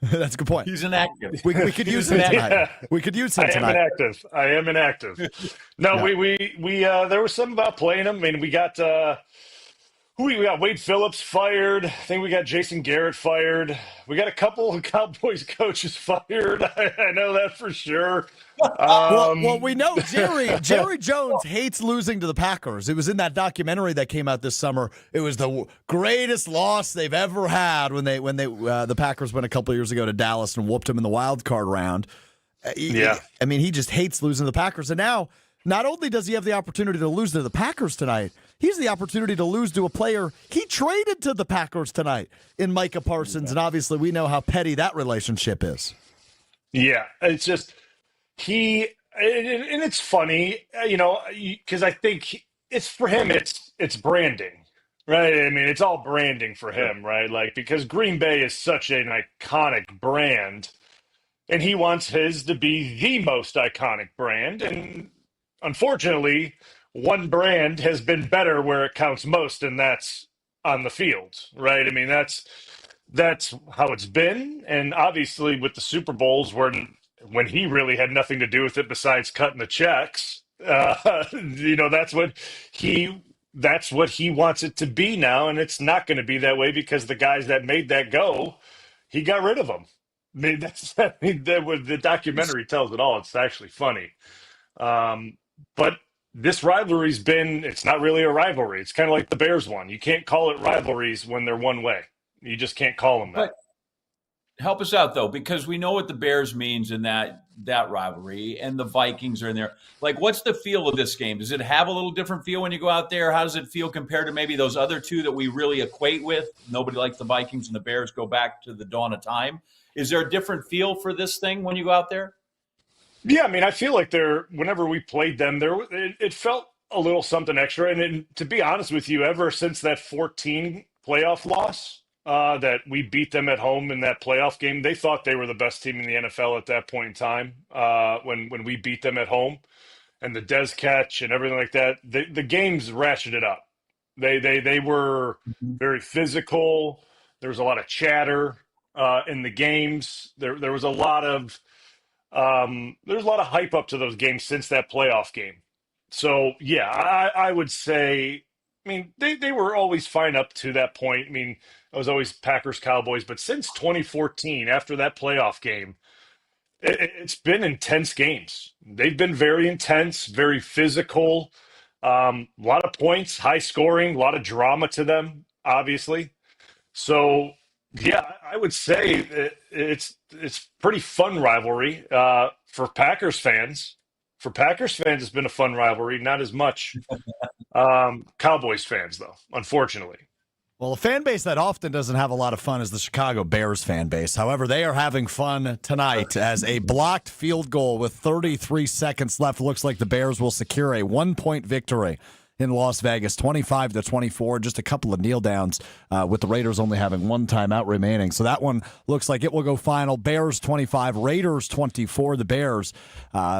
That's a good point. He's inactive. We could use him tonight. Yeah. We could use him tonight. I am inactive. No, we there was something about playing him. I mean, we got we got Wade Phillips fired. I think we got Jason Garrett fired. We got a couple of Cowboys coaches fired. I know that for sure. Well, we know Jerry Jones hates losing to the Packers. It was in that documentary that came out this summer. It was the greatest loss they've ever had when the Packers went a couple of years ago to Dallas and whooped them in the wild card round. I mean, he just hates losing to the Packers. And now, not only does he have the opportunity to lose to the Packers tonight, he's the opportunity to lose to a player he traded to the Packers tonight in Micah Parsons. And obviously, we know how petty that relationship is. Yeah, it's just and it's funny, because I think it's for him. It's branding, right? I mean, it's all branding for him, right? Like, because Green Bay is such an iconic brand, and he wants his to be the most iconic brand. And unfortunately, one brand has been better where it counts most, and that's on the field, right? I mean, that's how it's been. And obviously with the Super Bowls, when he really had nothing to do with it besides cutting the checks, that's what he wants it to be now. And it's not going to be that way because the guys that made that go, he got rid of them. mean, the documentary tells it all. It's actually funny. But this rivalry's it's not really a rivalry. It's kind of like the Bears one. You can't call it rivalries when they're one way. You just can't call them that. But help us out, though, because we know what the Bears means in that rivalry, and the Vikings are in there. Like, what's the feel of this game? Does it have a little different feel when you go out there? How does it feel compared to maybe those other two that we really equate with? Nobody likes the Vikings and the Bears go back to the dawn of time. Is there a different feel for this thing when you go out there? Yeah, I mean, I feel like whenever we played them, it felt a little something extra. And to be honest with you, ever since that 14 playoff loss, that we beat them at home in that playoff game, they thought they were the best team in the NFL at that point in time. When we beat them at home, and the Dez catch and everything like that, the games ratcheted up. They were very physical. There was a lot of chatter in the games. There was a lot of hype up to those games since that playoff game. So yeah, I would say, I mean, they were always fine up to that point. I mean, it was always Packers Cowboys, but since 2014, after that playoff game, it's been intense games. They've been very intense, very physical, a lot of points, high scoring, a lot of drama to them, obviously. So yeah, I would say it's pretty fun rivalry for Packers fans. For Packers fans, it's been a fun rivalry. Not as much Cowboys fans, though, unfortunately. Well, a fan base that often doesn't have a lot of fun is the Chicago Bears fan base. However, they are having fun tonight as a blocked field goal with 33 seconds left. Looks like the Bears will secure a 1-point victory in Las Vegas, 25-24, just a couple of kneel downs with the Raiders only having one timeout remaining. So that one looks like it will go final. Bears 25, Raiders 24. The Bears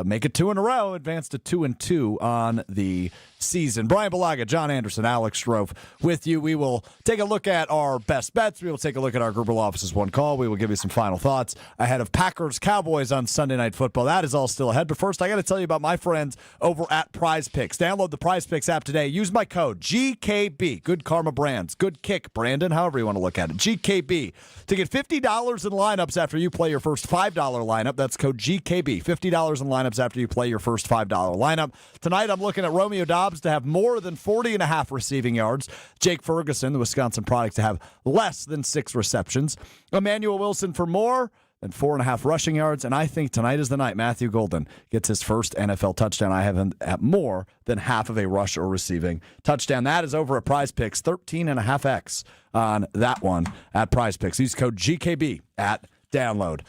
make it 2 in a row, advance to 2-2 on the season. Bryan Bulaga, John Anderson, Alex Strouf with you. We will take a look at our best bets. We will take a look at our Gruber Law Office's one call. We will give you some final thoughts ahead of Packers Cowboys on Sunday Night Football. That is all still ahead. But first, I got to tell you about my friends over at Prize Picks. Download the Prize Picks app today. Use my code GKB. Good Karma Brands. Good Kick, Brandon. However you want to look at it. GKB. To get $50 in lineups after you play your first $5 lineup. That's code GKB. $50 in lineups after you play your first $5 lineup. Tonight, I'm looking at Romeo Doubs to have more than 40.5 receiving yards. Jake Ferguson, the Wisconsin product, to have less than 6 receptions. Emmanuel Wilson for more than 4.5 rushing yards. And I think tonight is the night Matthew Golden gets his first NFL touchdown. I have him at more than half of a rush or receiving touchdown. That is over at Prize Picks, 13.5x on that one at Prize Picks. Use code GKB at download.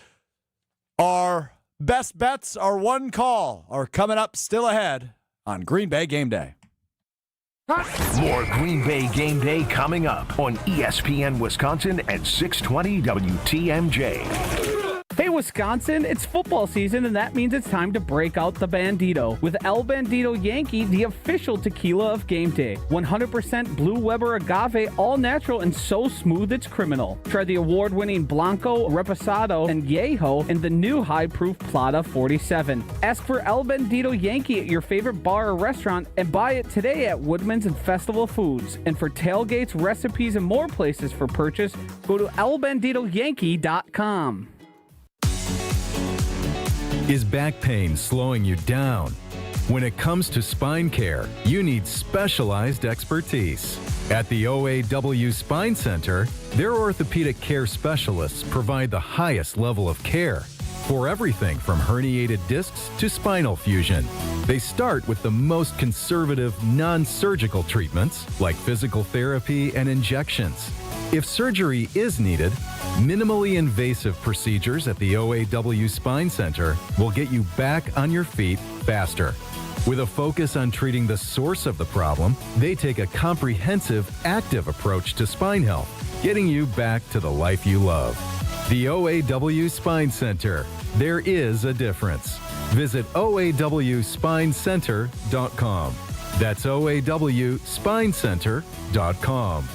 Our best bets, our one call, are coming up still ahead on Green Bay Game Day. More Green Bay Game Day coming up on ESPN Wisconsin at 620 WTMJ. Hey, Wisconsin, it's football season, and that means it's time to break out the Bandito with El Bandito Yankee, the official tequila of game day. 100% Blue Weber agave, all natural and so smooth it's criminal. Try the award-winning Blanco, Reposado, and Yeho, and the new high-proof Plata 47. Ask for El Bandito Yankee at your favorite bar or restaurant and buy it today at Woodman's and Festival Foods. And for tailgates, recipes, and more places for purchase, go to elbanditoyankee.com. Is back pain slowing you down? When it comes to spine care, you need specialized expertise. At the OAW Spine Center, their orthopedic care specialists provide the highest level of care for everything from herniated discs to spinal fusion. They start with the most conservative, non-surgical treatments like physical therapy and injections. If surgery is needed, minimally invasive procedures at the OAW Spine Center will get you back on your feet faster. With a focus on treating the source of the problem, they take a comprehensive, active approach to spine health, getting you back to the life you love. The OAW Spine Center. There is a difference. Visit OAWspinecenter.com. That's OAWspinecenter.com.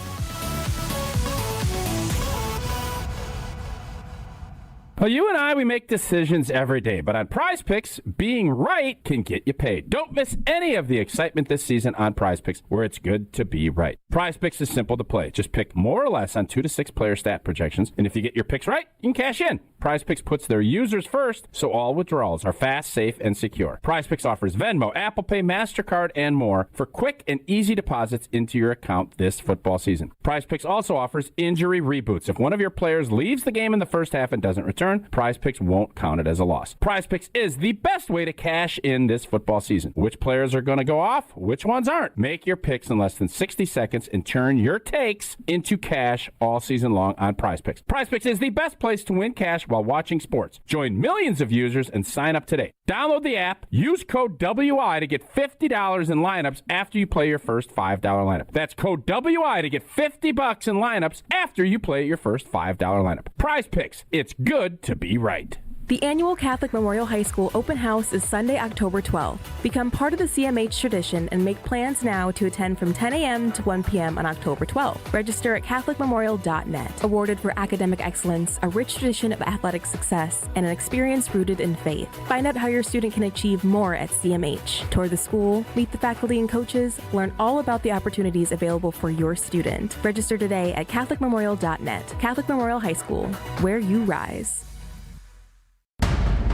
Well, you and I, we make decisions every day, but on Prize Picks, being right can get you paid. Don't miss any of the excitement this season on Prize Picks, where it's good to be right. Prize Picks is simple to play. Just pick more or less on 2 to 6 player stat projections, and if you get your picks right, you can cash in. Prize Picks puts their users first, so all withdrawals are fast, safe, and secure. Prize Picks offers Venmo, Apple Pay, MasterCard, and more for quick and easy deposits into your account this football season. Prize Picks also offers injury reboots. If one of your players leaves the game in the first half and doesn't return, Prize Picks won't count it as a loss. Prize Picks is the best way to cash in this football season. Which players are going to go off? Which ones aren't? Make your picks in less than 60 seconds and turn your takes into cash all season long on Prize Picks. Prize Picks is the best place to win cash while watching sports. Join millions of users and sign up today. Download the app, use code WI to get $50 in lineups after you play your first $5 lineup. That's code WI to get $50 in lineups after you play your first $5 lineup. Prize Picks. It's good to be right. The annual Catholic Memorial High School open house is Sunday, October 12th. Become part of the CMH tradition and make plans now to attend from 10 a.m. to 1 p.m. on October 12th. Register at CatholicMemorial.net. Awarded for academic excellence, a rich tradition of athletic success, and an experience rooted in faith. Find out how your student can achieve more at CMH. Tour the school, meet the faculty and coaches, learn all about the opportunities available for your student. Register today at CatholicMemorial.net. Catholic Memorial High School, where you rise.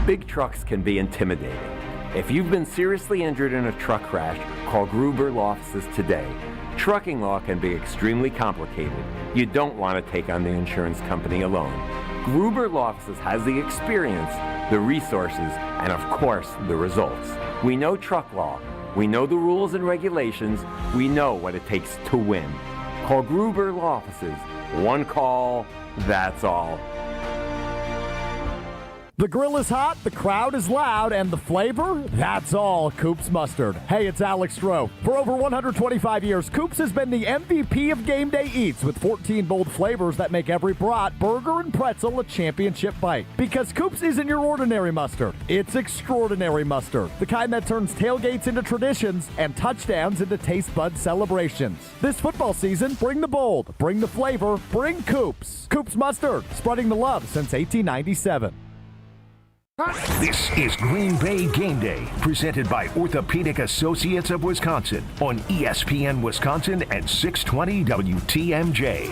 Big trucks can be intimidating. If you've been seriously injured in a truck crash, call Gruber Law Offices today. Trucking law can be extremely complicated. You don't want to take on the insurance company alone. Gruber Law Offices has the experience, the resources, and of course, the results. We know truck law. We know the rules and regulations. We know what it takes to win. Call Gruber Law Offices. One call, that's all. The grill is hot, the crowd is loud, and the flavor? That's all Coop's Mustard. Hey, it's Alex Strouf. For over 125 years, Coop's has been the MVP of game day eats with 14 bold flavors that make every brat, burger, and pretzel a championship bite. Because Coop's isn't your ordinary mustard. It's extraordinary mustard. The kind that turns tailgates into traditions and touchdowns into taste bud celebrations. This football season, bring the bold, bring the flavor, bring Coop's. Coop's Mustard, spreading the love since 1897. This is Green Bay Game Day, presented by Orthopedic Associates of Wisconsin on ESPN Wisconsin at 620 WTMJ.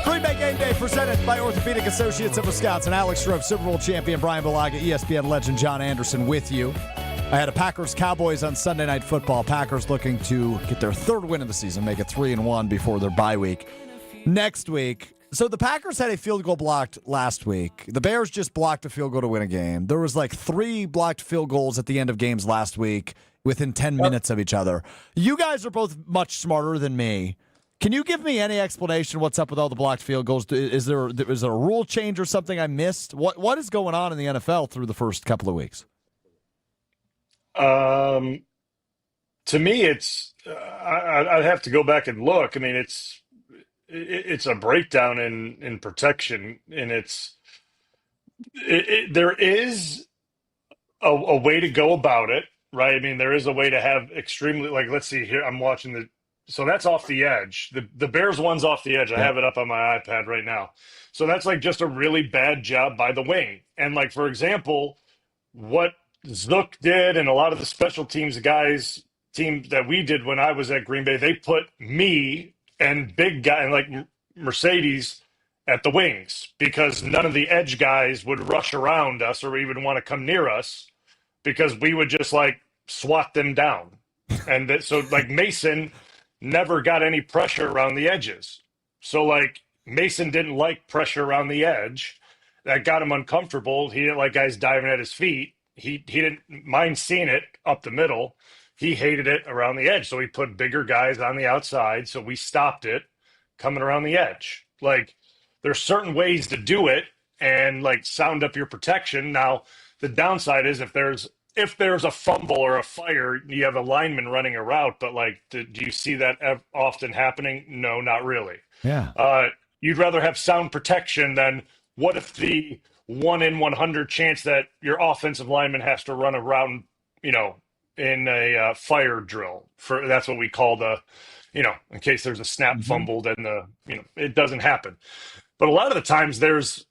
Green Bay Game Day presented by Orthopedic Associates of Wisconsin. Alex Strouf, Super Bowl champion Bryan Bulaga, ESPN legend John Anderson with you. I had a Packers-Cowboys on Sunday Night Football. Packers looking to get their third win of the season, make it 3-1 before their bye week. Next week, so the Packers had a field goal blocked last week. The Bears just blocked a field goal to win a game. There was like 3 blocked field goals at the end of games last week within 10 minutes of each other. You guys are both much smarter than me. Can you give me any explanation what's up with all the blocked field goals? Is there a rule change or something I missed? What is going on in the NFL through the first couple of weeks? To me, it's I'd have to go back and look. I mean, it's a breakdown in protection, and there is a way to go about it, right? I mean, there is a way to have extremely, like, let's see here. I'm watching so that's off the edge. The Bears one's off the edge. I have it up on my iPad right now. So that's like just a really bad job by the wing. And like, for example, what Zook did and a lot of the special teams guys team that we did when I was at Green Bay, they put me and big guy and like Mercedes at the wings because none of the edge guys would rush around us or even want to come near us because we would just like swat them down. And so like Mason never got any pressure around the edges. So like Mason didn't like pressure around the edge. That got him uncomfortable. He didn't like guys diving at his feet. He didn't mind seeing it up the middle. He hated it around the edge. So he put bigger guys on the outside. So we stopped it coming around the edge. Like there's certain ways to do it and like sound up your protection. Now the downside is if there's a fumble or a fire, you have a lineman running a route, but like, do you see that often happening? No, not really. Yeah. You'd rather have sound protection than what if the 1 in 100 chance that your offensive lineman has to run around, in a fire drill. That's what we call in case there's a snap fumble, then it doesn't happen. But a lot of the times there's,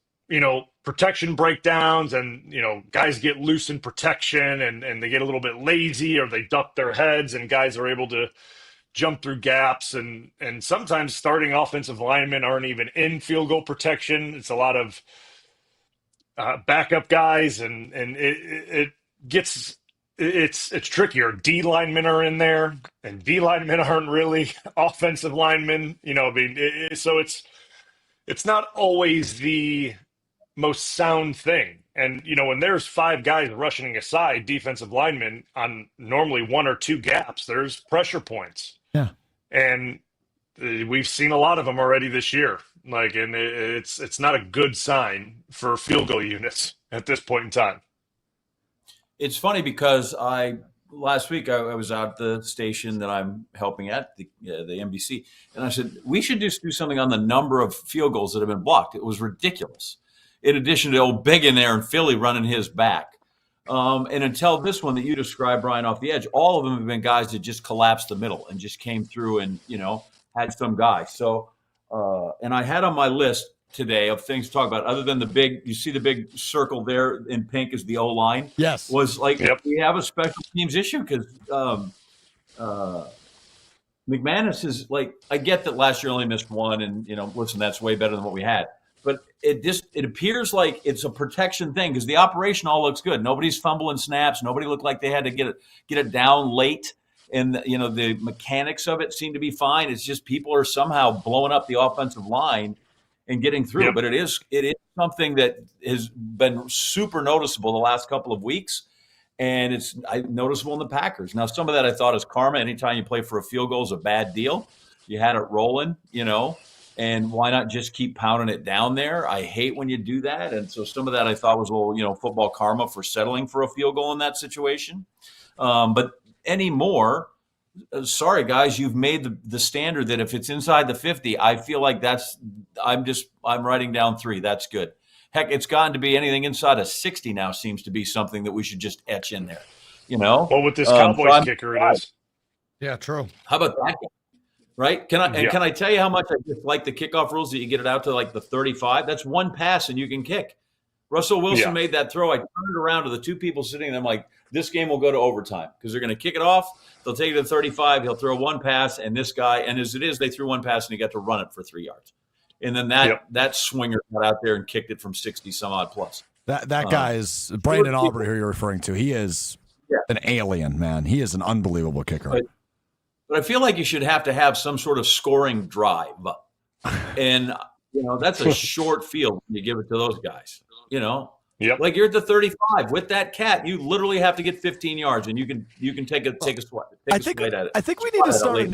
protection breakdowns and, guys get loose in protection and they get a little bit lazy or they duck their heads and guys are able to jump through gaps. And sometimes starting offensive linemen aren't even in field goal protection. It's a lot of backup guys and it's trickier. D linemen are in there and D linemen aren't really offensive linemen, so it's not always the most sound thing. And, when there's 5 guys rushing aside defensive linemen on normally 1 or 2 gaps, there's pressure points. Yeah. And we've seen a lot of them already this year. And it's not a good sign for field goal units at this point in time. It's funny because last week I was out at the station that I'm helping at, the NBC, and I said, we should just do something on the number of field goals that have been blocked. It was ridiculous. In addition to old Big in there and Philly running his back. And until this one that you described, Bryan, off the edge, all of them have been guys that just collapsed the middle and just came through and, had some guy. So, and I had on my list today of things to talk about, other than you see the big circle there in pink is the O-line. Yes. Was we have a special teams issue because McManus is I get that last year only missed 1 and, listen, that's way better than what we had. But it appears like it's a protection thing because the operation all looks good. Nobody's fumbling snaps. Nobody looked like they had to get it down late. And, the mechanics of it seem to be fine. It's just people are somehow blowing up the offensive line and getting through. Yep. But it is something that has been super noticeable the last couple of weeks. And it's noticeable in the Packers. Now, some of that I thought is karma. Anytime you play for a field goal is a bad deal. You had it rolling, and why not just keep pounding it down there? I hate when you do that. And so some of that I thought was a little, football karma for settling for a field goal in that situation. But anymore, sorry, guys, you've made the standard that if it's inside the 50, I feel like I'm writing down 3. That's good. Heck, it's gotten to be anything inside of 60 now seems to be something that we should just etch in there, Well, with this Cowboys kicker, it is. Yeah, true. How about that? Right? Can I tell you how much I dislike the kickoff rules that you get it out to the 35? That's 1 pass and you can kick. Russell Wilson made that throw. I turned it around to the 2 people sitting there. I'm like, this game will go to overtime because they're going to kick it off. They'll take it to 35. He'll throw 1 pass, and this guy, and as it is, they threw 1 pass and he got to run it for 3 yards. And then that swinger got out there and kicked it from 60 some odd plus. That guy is Brandon Aubrey, who you're referring to. He is an alien, man. He is an unbelievable kicker. But I feel like you should have to have some sort of scoring drive. And, that's a short field when you give it to those guys, Like you're at the 35 with that cat, you literally have to get 15 yards and you can take a swipe. I think we need to start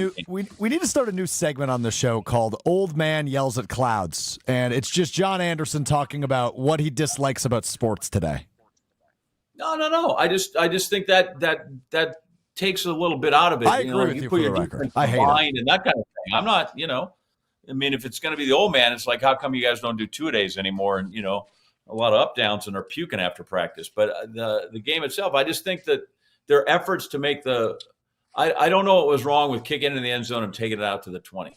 we need to start a new segment on the show called Old Man Yells at Clouds. And it's just John Anderson talking about what he dislikes about sports today. No. I just think that takes a little bit out of it. I agree with you for the record. I hate it. And that kind of thing. I'm not, if it's going to be the old man, it's like, how come you guys don't do 2-a-days anymore? And, a lot of up downs and are puking after practice. But the game itself, I just think that their efforts to make I don't know what was wrong with kicking into the end zone and taking it out to the 20.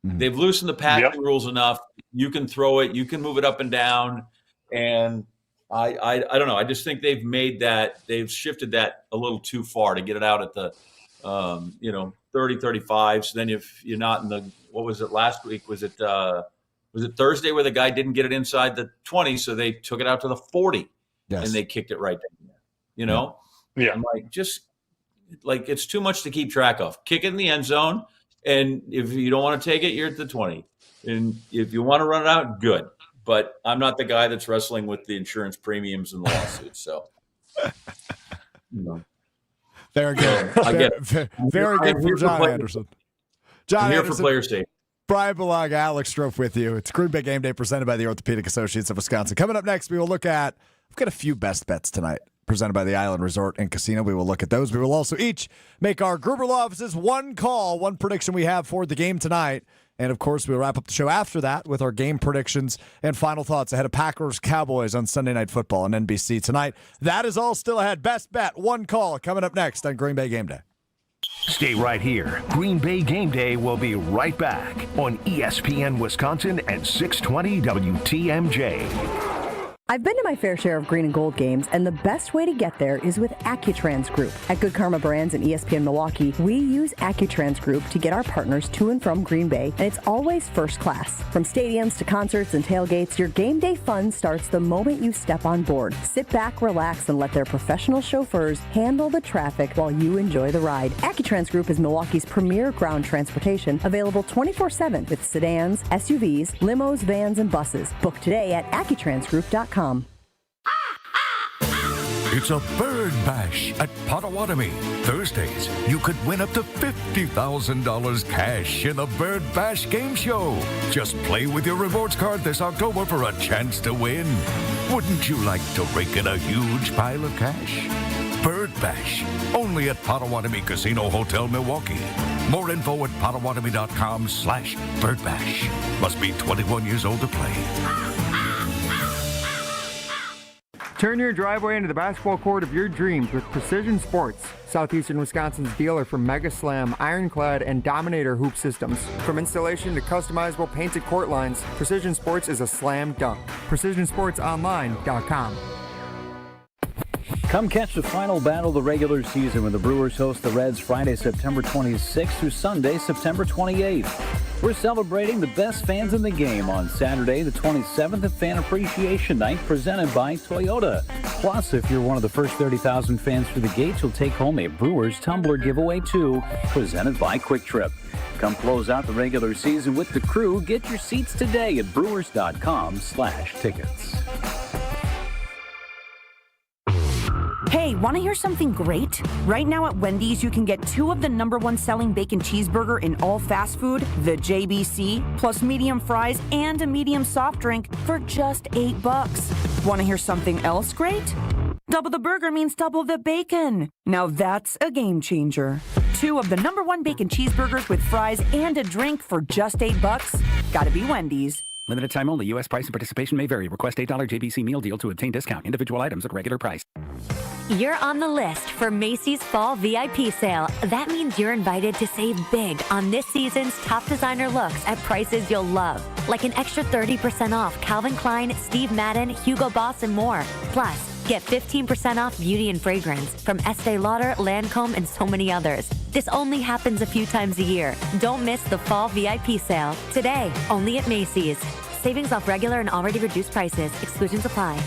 Mm-hmm. They've loosened the passing rules enough. You can throw it. You can move it up and down. And I don't know. I just think they've shifted that a little too far to get it out at the, 30, 35. So then if you're not in what was it last week? Was it Thursday where the guy didn't get it inside the 20? So they took it out to the 40 and they kicked it right down there, Yeah. I'm like, it's too much to keep track of. Kick it in the end zone. And if you don't want to take it, you're at the 20. And if you want to run it out, good. But I'm not the guy that's wrestling with the insurance premiums and the lawsuits. So, Very good. I get it. Very good from John Anderson. I'm here for player safety. Bryan Bulaga, Alex Strouf with you. It's Green Bay Game Day presented by the Orthopedic Associates of Wisconsin. Coming up next, we've got a few best bets tonight. presented by the Island Resort and Casino. We will look at those. We will also each make our Gruber Law Offices one call, one prediction we have for the game tonight. And, of course, we'll wrap up the show after that with our game predictions and final thoughts ahead of Packers-Cowboys on Sunday Night Football on NBC tonight. That is all still ahead. Best bet, one call, coming up next on Green Bay Game Day. Stay right here. Green Bay Game Day will be right back on ESPN Wisconsin and 620 WTMJ. I've been to my fair share of green and gold games, and the best way to get there is with Accutrans Group. At Good Karma Brands and ESPN Milwaukee, we use Accutrans Group to get our partners to and from Green Bay, and it's always first class. From stadiums to concerts and tailgates, your game day fun starts the moment you step on board. Sit back, relax, and let their professional chauffeurs handle the traffic while you enjoy the ride. Accutrans Group is Milwaukee's premier ground transportation, available 24/7 with sedans, SUVs, limos, vans, and buses. Book today at AccuTransGroup.com. It's a bird bash at Potawatomi. Thursdays, you could win up to $50,000 cash in the Bird Bash Game Show. Just play with your rewards card this October for a chance to win. Wouldn't you like to rake in a huge pile of cash? Bird Bash, only at Potawatomi Casino Hotel, Milwaukee. More info at potawatomi.com/birdbash. Must be 21 years old to play. Turn your driveway into the basketball court of your dreams with Precision Sports, Southeastern Wisconsin's dealer for Mega Slam, Ironclad, and Dominator hoop systems. From installation to customizable painted court lines, Precision Sports is a slam dunk. PrecisionSportsOnline.com. Come catch the final battle of the regular season when the Brewers host the Reds Friday, September 26th through Sunday, September 28th. We're celebrating the best fans in the game on Saturday, the 27th at Fan Appreciation Night, presented by Toyota. Plus, if you're one of the first 30,000 fans through the gates, you'll take home a Brewers Tumbler giveaway too, presented by Quick Trip. Come close out the regular season with the crew. Get your seats today at brewers.com/tickets. Hey, want to hear something great? Right now at Wendy's, you can get 2 of the #1 selling bacon cheeseburger in all fast food, the JBC, plus medium fries and a medium soft drink for just $8. Want to hear something else great? Double the burger means double the bacon. Now that's a game changer. 2 of the #1 bacon cheeseburgers with fries and a drink for just $8. Gotta be Wendy's. Limited time only. U.S. price and participation may vary. Request $8 JBC meal deal to obtain discount. Individual items at regular price. You're on the list for Macy's Fall VIP Sale. That means you're invited to save big on this season's top designer looks at prices you'll love. Like an extra 30% off Calvin Klein, Steve Madden, Hugo Boss, and more. Plus, get 15% off beauty and fragrance from Estee Lauder, Lancome, and so many others. This only happens a few times a year. Don't miss the Fall VIP Sale. Today, only at Macy's. Savings off regular and already reduced prices. Exclusions apply.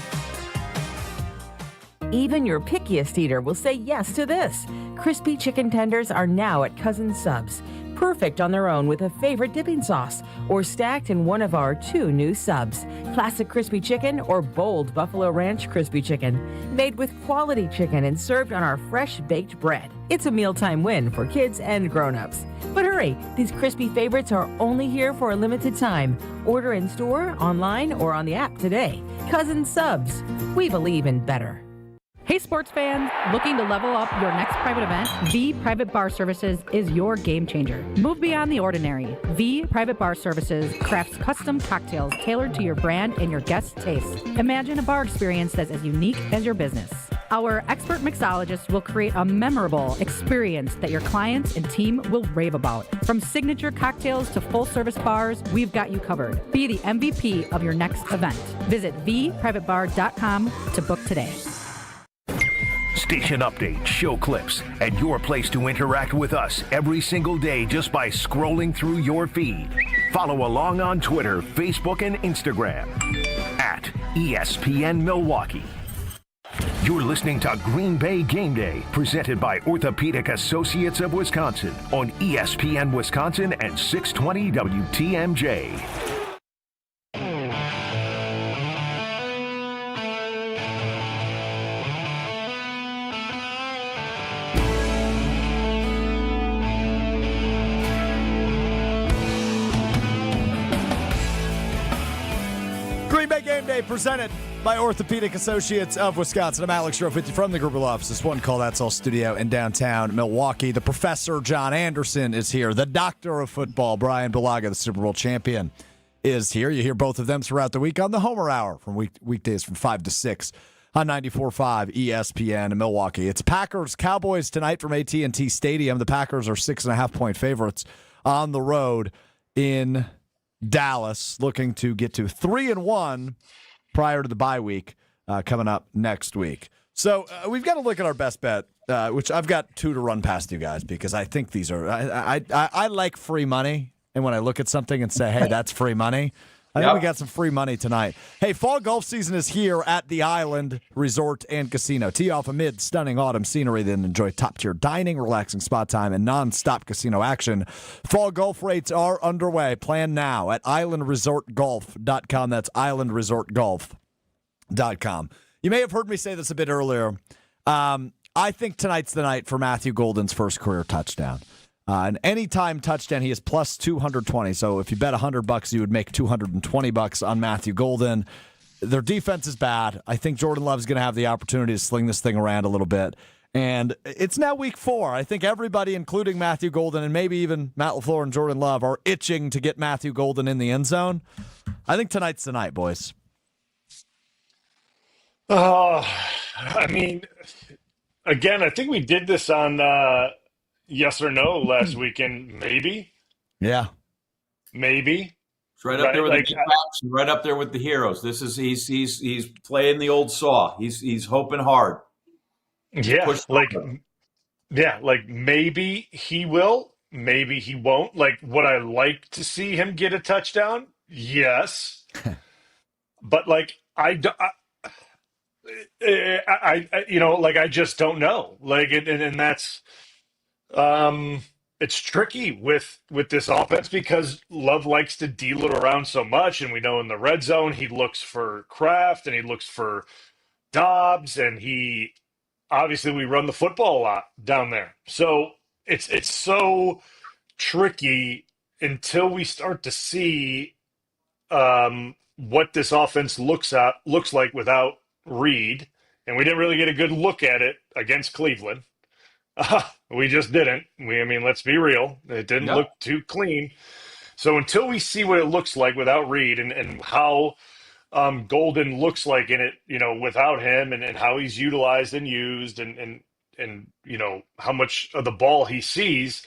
Even your pickiest eater will say yes to this. Crispy chicken tenders are now at Cousin Subs. Perfect on their own with a favorite dipping sauce, or stacked in one of our 2 new subs. Classic crispy chicken or bold Buffalo Ranch crispy chicken. Made with quality chicken and served on our fresh baked bread. It's a mealtime win for kids and grown-ups. But hurry, these crispy favorites are only here for a limited time. Order in store, online, or on the app today. Cousin Subs. We believe in better. Hey sports fans, looking to level up your next private event? V Private Bar Services is your game changer. Move beyond the ordinary. V Private Bar Services crafts custom cocktails tailored to your brand and your guests' tastes. Imagine a bar experience that's as unique as your business. Our expert mixologists will create a memorable experience that your clients and team will rave about. From signature cocktails to full-service bars, we've got you covered. Be the MVP of your next event. Visit vprivatebar.com to book today. Station updates, show clips, and your place to interact with us every single day just by scrolling through your feed. Follow along on Twitter, Facebook, and Instagram at ESPN Milwaukee. You're listening to Green Bay Game Day, presented by Orthopedic Associates of Wisconsin on ESPN Wisconsin and 620 WTMJ. Green Bay Game Day presented by Orthopedic Associates of Wisconsin. I'm Alex Strouf with you from the Gruber Law Offices. One Call That's All studio in downtown Milwaukee. The Professor John Anderson is here. The Doctor of Football, Bryan Bulaga, the Super Bowl champion, is here. You hear both of them throughout the week on the Homer Hour from weekdays from 5 to 6 on 94.5 ESPN in Milwaukee. It's Packers Cowboys tonight from AT&T Stadium. The Packers are 6.5-point favorites on the road in Dallas, looking to get to 3-1 prior to the bye week coming up next week. So we've got to look at our best bet, which I've got two to run past you guys because I think these are I like free money. And when I look at something and say, hey, that's free money, I think we got some free money tonight. Hey, fall golf season is here at the Island Resort and Casino. Tee off amid stunning autumn scenery, then enjoy top-tier dining, relaxing spa time, and non-stop casino action. Fall golf rates are underway. Plan now at islandresortgolf.com. That's islandresortgolf.com. You may have heard me say this a bit earlier. I think tonight's the night for Matthew Golden's first career touchdown. An anytime touchdown, he is plus 220. So if you bet $100, you would make $220 on Matthew Golden. Their defense is bad. I think Jordan Love's going to have the opportunity to sling this thing around a little bit. And it's now week 4. I think everybody, including Matthew Golden and maybe even Matt LaFleur and Jordan Love, are itching to get Matthew Golden in the end zone. I think tonight's the night, boys. I mean, again, I think we did this on Yes or No last weekend. Maybe. Yeah. Maybe. It's right up there with the Caps, right up there with the heroes. This is he's playing the old saw. He's hoping hard. Yeah, like maybe he will, maybe he won't. Like, would I like to see him get a touchdown? Yes, but like I I just don't know. Like, and that's it's tricky with this offense because Love likes to deal it around so much, and we know in the red zone he looks for Kraft and he looks for Dobbs, and obviously we run the football a lot down there. So it's so tricky until we start to see what this offense looks like without Reed, and we didn't really get a good look at it against Cleveland. We just didn't. I mean, let's be real. It didn't look too clean. So until we see what it looks like without Reed and how Golden looks like in it, without him and how he's utilized and used and how much of the ball he sees,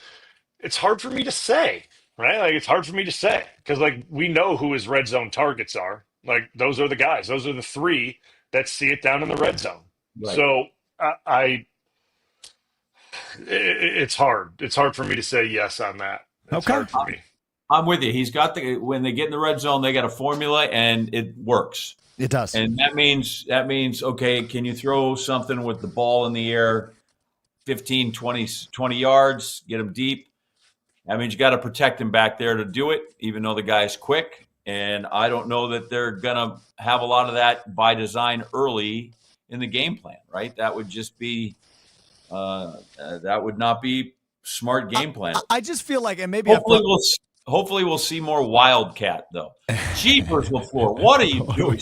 it's hard for me to say, right? Like, it's hard for me to say because, like, we know who his red zone targets are. Like, those are the guys. Those are the 3 that see it down in the red zone. Right. So it's hard. It's hard for me to say yes on that. It's hard for me. I'm with you. He's got when they get in the red zone, they got a formula and it works. It does. And that means, okay, can you throw something with the ball in the air 15, 20 yards, get him deep? That means you got to protect him back there to do it, even though the guy's quick. And I don't know that they're going to have a lot of that by design early in the game plan, right? That would just be that would not be smart game plan. I just feel like, and maybe hopefully we'll see more Wildcat though. Jeepers LaFleur, what are you doing?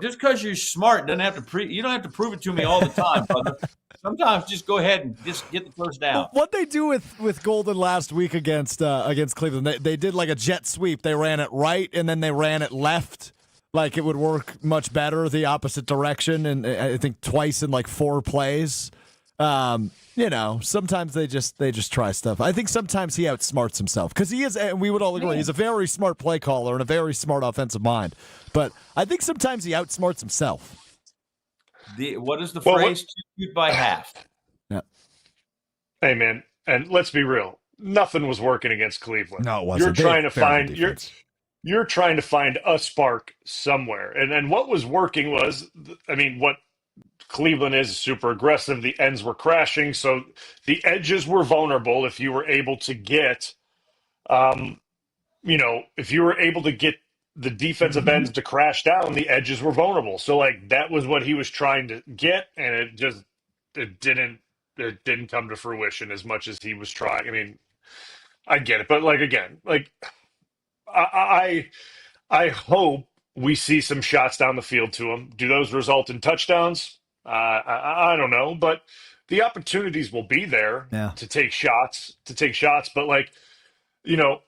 Just because you're smart doesn't have to you don't have to prove it to me all the time, brother. Sometimes just go ahead and just get the first down. What they do with Golden last week against Cleveland, they did like a jet sweep. They ran it right and then they ran it left. Like, it would work much better the opposite direction, and I think twice in like 4 plays. Sometimes they just try stuff. I think sometimes he outsmarts himself because he is, and we would all agree, he's a very smart play caller and a very smart offensive mind. But I think sometimes he outsmarts himself. What is the phrase? Too cute by half. Yeah. Hey, man, and let's be real. Nothing was working against Cleveland. No, it wasn't. You're trying to find a spark somewhere. And what was working was, what Cleveland is super aggressive. The ends were crashing. So the edges were vulnerable if you were able to get, if you were able to get the defensive ends to crash down, the edges were vulnerable. So, like, that was what he was trying to get. And it didn't come to fruition as much as he was trying. I mean, I get it. But, like, again, like, I hope we see some shots down the field to him. Do those result in touchdowns? I don't know, but the opportunities will be there to take shots. But like, you know,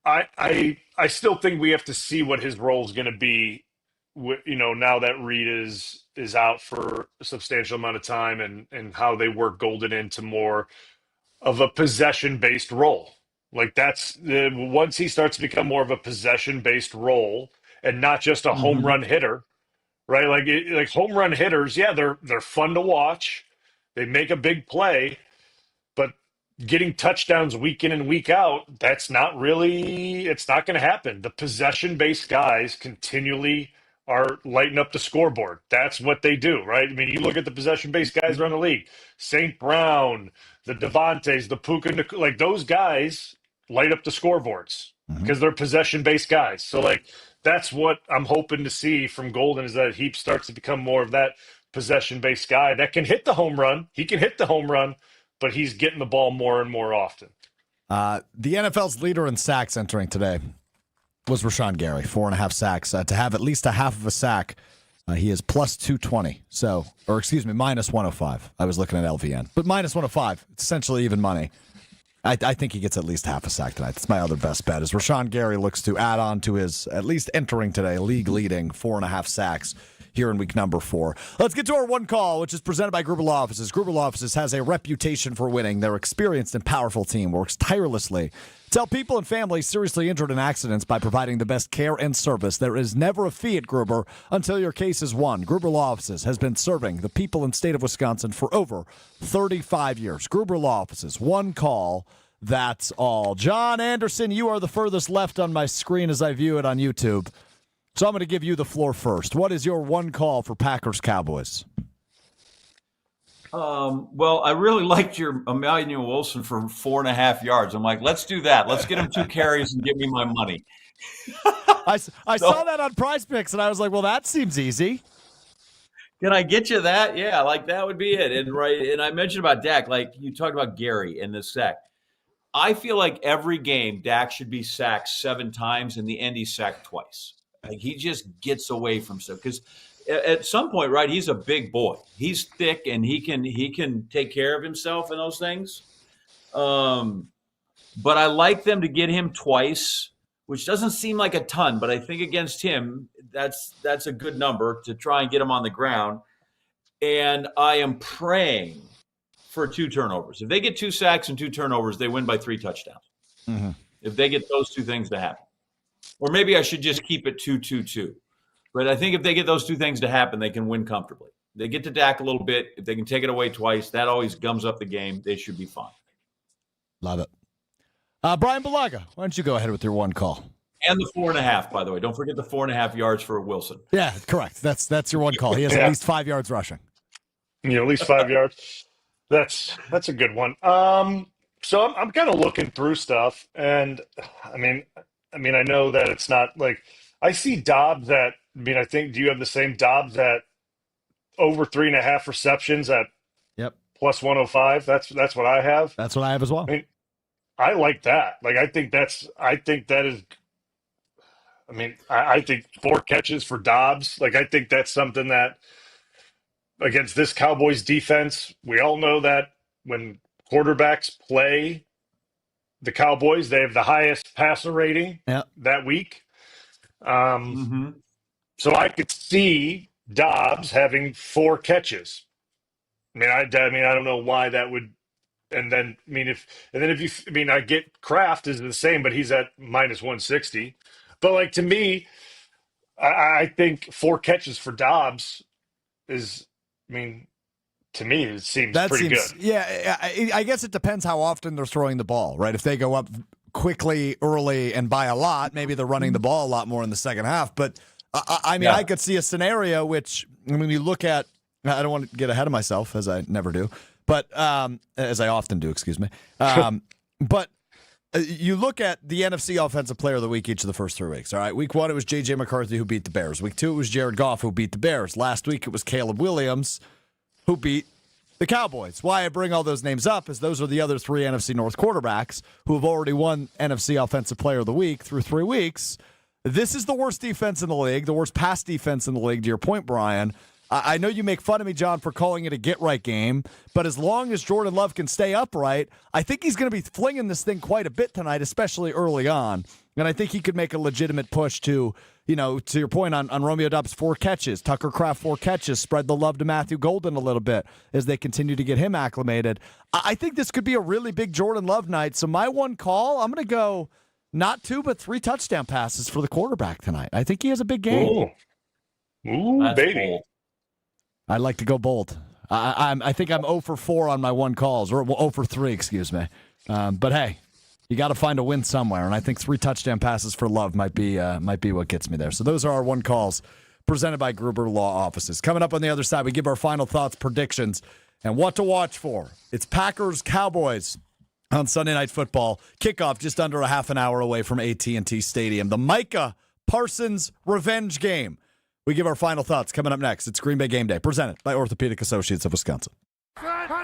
I still think we have to see what his role is going to be. You know, now that Reed is out for a substantial amount of time, and how they work Golden into more of a possession-based role. Like once he starts to become more of a possession-based role and not just a home run hitter, right? Like home run hitters, yeah, they're fun to watch. They make a big play, but getting touchdowns week in and week out, it's not going to happen. The possession-based guys continually are lighting up the scoreboard. That's what they do, right? I mean, you look at the possession-based guys around the league, St. Brown, the Devontaes, the Puka, like those guys light up the scoreboards because they're possession-based guys. So like, that's what I'm hoping to see from Golden, is that he starts to become more of that possession-based guy that can hit the home run. He can hit the home run, but he's getting the ball more and more often. The NFL's leader in sacks entering today was Rashawn Gary, 4.5 sacks. To have at least a half of a sack, he is plus 220. So, or excuse me, minus 105. I was looking at LVN, but minus 105. It's essentially even money. I think he gets at least half a sack tonight. That's my other best bet, is Rashawn Gary looks to add on to his, at least entering today, league-leading 4.5 sacks here in week number 4. Let's get to our one call, which is presented by Gruber Law Offices. Gruber Law Offices has a reputation for winning. Their experienced and powerful team works tirelessly to help people and families seriously injured in accidents by providing the best care and service. There is never a fee at Gruber until your case is won. Gruber Law Offices has been serving the people and state of Wisconsin for over 35 years. Gruber Law Offices, one call. That's all. John Anderson, you are the furthest left on my screen as I view it on YouTube. So I'm going to give you the floor first. What is your one call for Packers Cowboys? Well, I really liked your Emmanuel Wilson for 4.5 yards. I'm like, let's do that. Let's get him 2 carries and give me my money. I saw that on Prize Picks, and I was like, well, that seems easy. Can I get you that? Yeah, like that would be it. And I mentioned about Dak, like you talked about Gary in the sack. I feel like every game Dak should be sacked 7 times, and the end he's sacked twice. Like he just gets away from stuff because at some point, right? He's a big boy. He's thick and he can take care of himself and those things. But I like them to get him twice, which doesn't seem like a ton, but I think against him, that's a good number to try and get him on the ground. And I am praying for 2 turnovers. If they get 2 sacks and 2 turnovers, they win by 3 touchdowns. Mm-hmm. If they get those 2 things to happen. Or maybe I should just keep it 2-2-2. But I think if they get those 2 things to happen, they can win comfortably. They get to Dak a little bit. If they can take it away twice, that always gums up the game. They should be fine. Love it. Bryan Bulaga, why don't you go ahead with your one call? And the 4.5, by the way. Don't forget the 4.5 yards for Wilson. Yeah, correct. That's your one call. He has at least 5 yards rushing. You know, at least 5 yards. That's a good one. So I'm kind of looking through stuff, and I mean, I know that it's not like I see Dobbs at. I mean, I think, do you have the same Dobbs at over 3.5 receptions at plus 105? That's what I have. That's what I have as well. I mean, I like that. Like, I think that is. I mean, I think 4 catches for Dobbs. Like, I think that's something that against this Cowboys defense, we all know that when quarterbacks play the Cowboys, they have the highest passer rating that week. So I could see Dobbs having 4 catches. I mean, I don't know why that would. And then, I get Kraft is the same, but he's at minus 160. But like, to me, I think 4 catches for Dobbs is, to me, it seems pretty good. Yeah, I guess it depends how often they're throwing the ball, right? If they go up quickly, early, and by a lot, maybe they're running the ball a lot more in the second half. But, I could see a scenario which, when you look at, I don't want to get ahead of myself, as I never do, but as I often do, excuse me. But you look at the NFC Offensive Player of the Week each of the first 3 weeks. All right, week 1, it was J.J. McCarthy who beat the Bears. Week 2, it was Jared Goff who beat the Bears. Last week, it was Caleb Williams who beat the Cowboys. Why I bring all those names up is those are the other 3 NFC North quarterbacks who have already won NFC Offensive Player of the Week through 3 weeks. This is the worst defense in the league, the worst pass defense in the league, to your point, Brian. I know you make fun of me, John, for calling it a get-right game, but as long as Jordan Love can stay upright, I think he's going to be flinging this thing quite a bit tonight, especially early on. And I think he could make a legitimate push to your point on Romeo Doubs, 4 catches, Tucker Kraft, 4 catches, spread the love to Matthew Golden a little bit as they continue to get him acclimated. I think this could be a really big Jordan Love night. So my one call, I'm going to go not 2, but 3 touchdown passes for the quarterback tonight. I think he has a big game. Ooh, baby. Bold. I'd like to go bold. I think I'm 0 for 4 on my one calls, or 0 for 3, excuse me. But hey, you got to find a win somewhere, and I think 3 touchdown passes for Love might be what gets me there. So those are our one calls presented by Gruber Law Offices. Coming up on the other side, we give our final thoughts, predictions, and what to watch for. It's Packers Cowboys on Sunday Night Football. Kickoff just under a half an hour away from AT&T Stadium. The Micah Parsons revenge game. We give our final thoughts coming up next. It's Green Bay Game Day, presented by Orthopedic Associates of Wisconsin.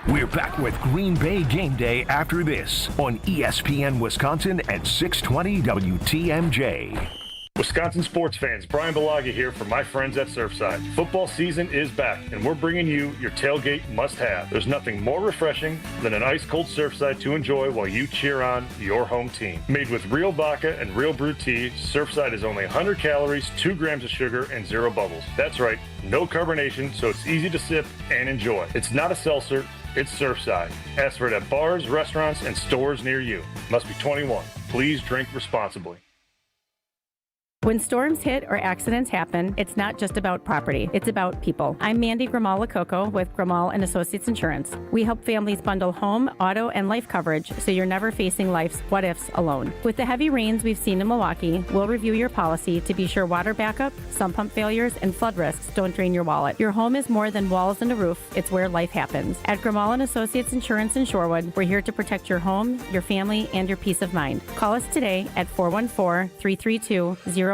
We're back with Green Bay Game Day after this on ESPN Wisconsin at 620 WTMJ. Wisconsin sports fans, Bryan Bulaga here for my friends at Surfside. Football season is back, and we're bringing you your tailgate must-have. There's nothing more refreshing than an ice-cold Surfside to enjoy while you cheer on your home team. Made with real vodka and real brewed tea, Surfside is only 100 calories, 2 grams of sugar, and 0 bubbles. That's right, no carbonation, so it's easy to sip and enjoy. It's not a seltzer, it's Surfside. Ask for it at bars, restaurants, and stores near you. Must be 21. Please drink responsibly. When storms hit or accidents happen, it's not just about property, it's about people. I'm Mandy Grimal-Lococo with Grimal & Associates Insurance. We help families bundle home, auto, and life coverage so you're never facing life's what-ifs alone. With the heavy rains we've seen in Milwaukee, we'll review your policy to be sure water backup, sump pump failures, and flood risks don't drain your wallet. Your home is more than walls and a roof, it's where life happens. At Grimal & Associates Insurance in Shorewood, we're here to protect your home, your family, and your peace of mind. Call us today at 414-332-0838.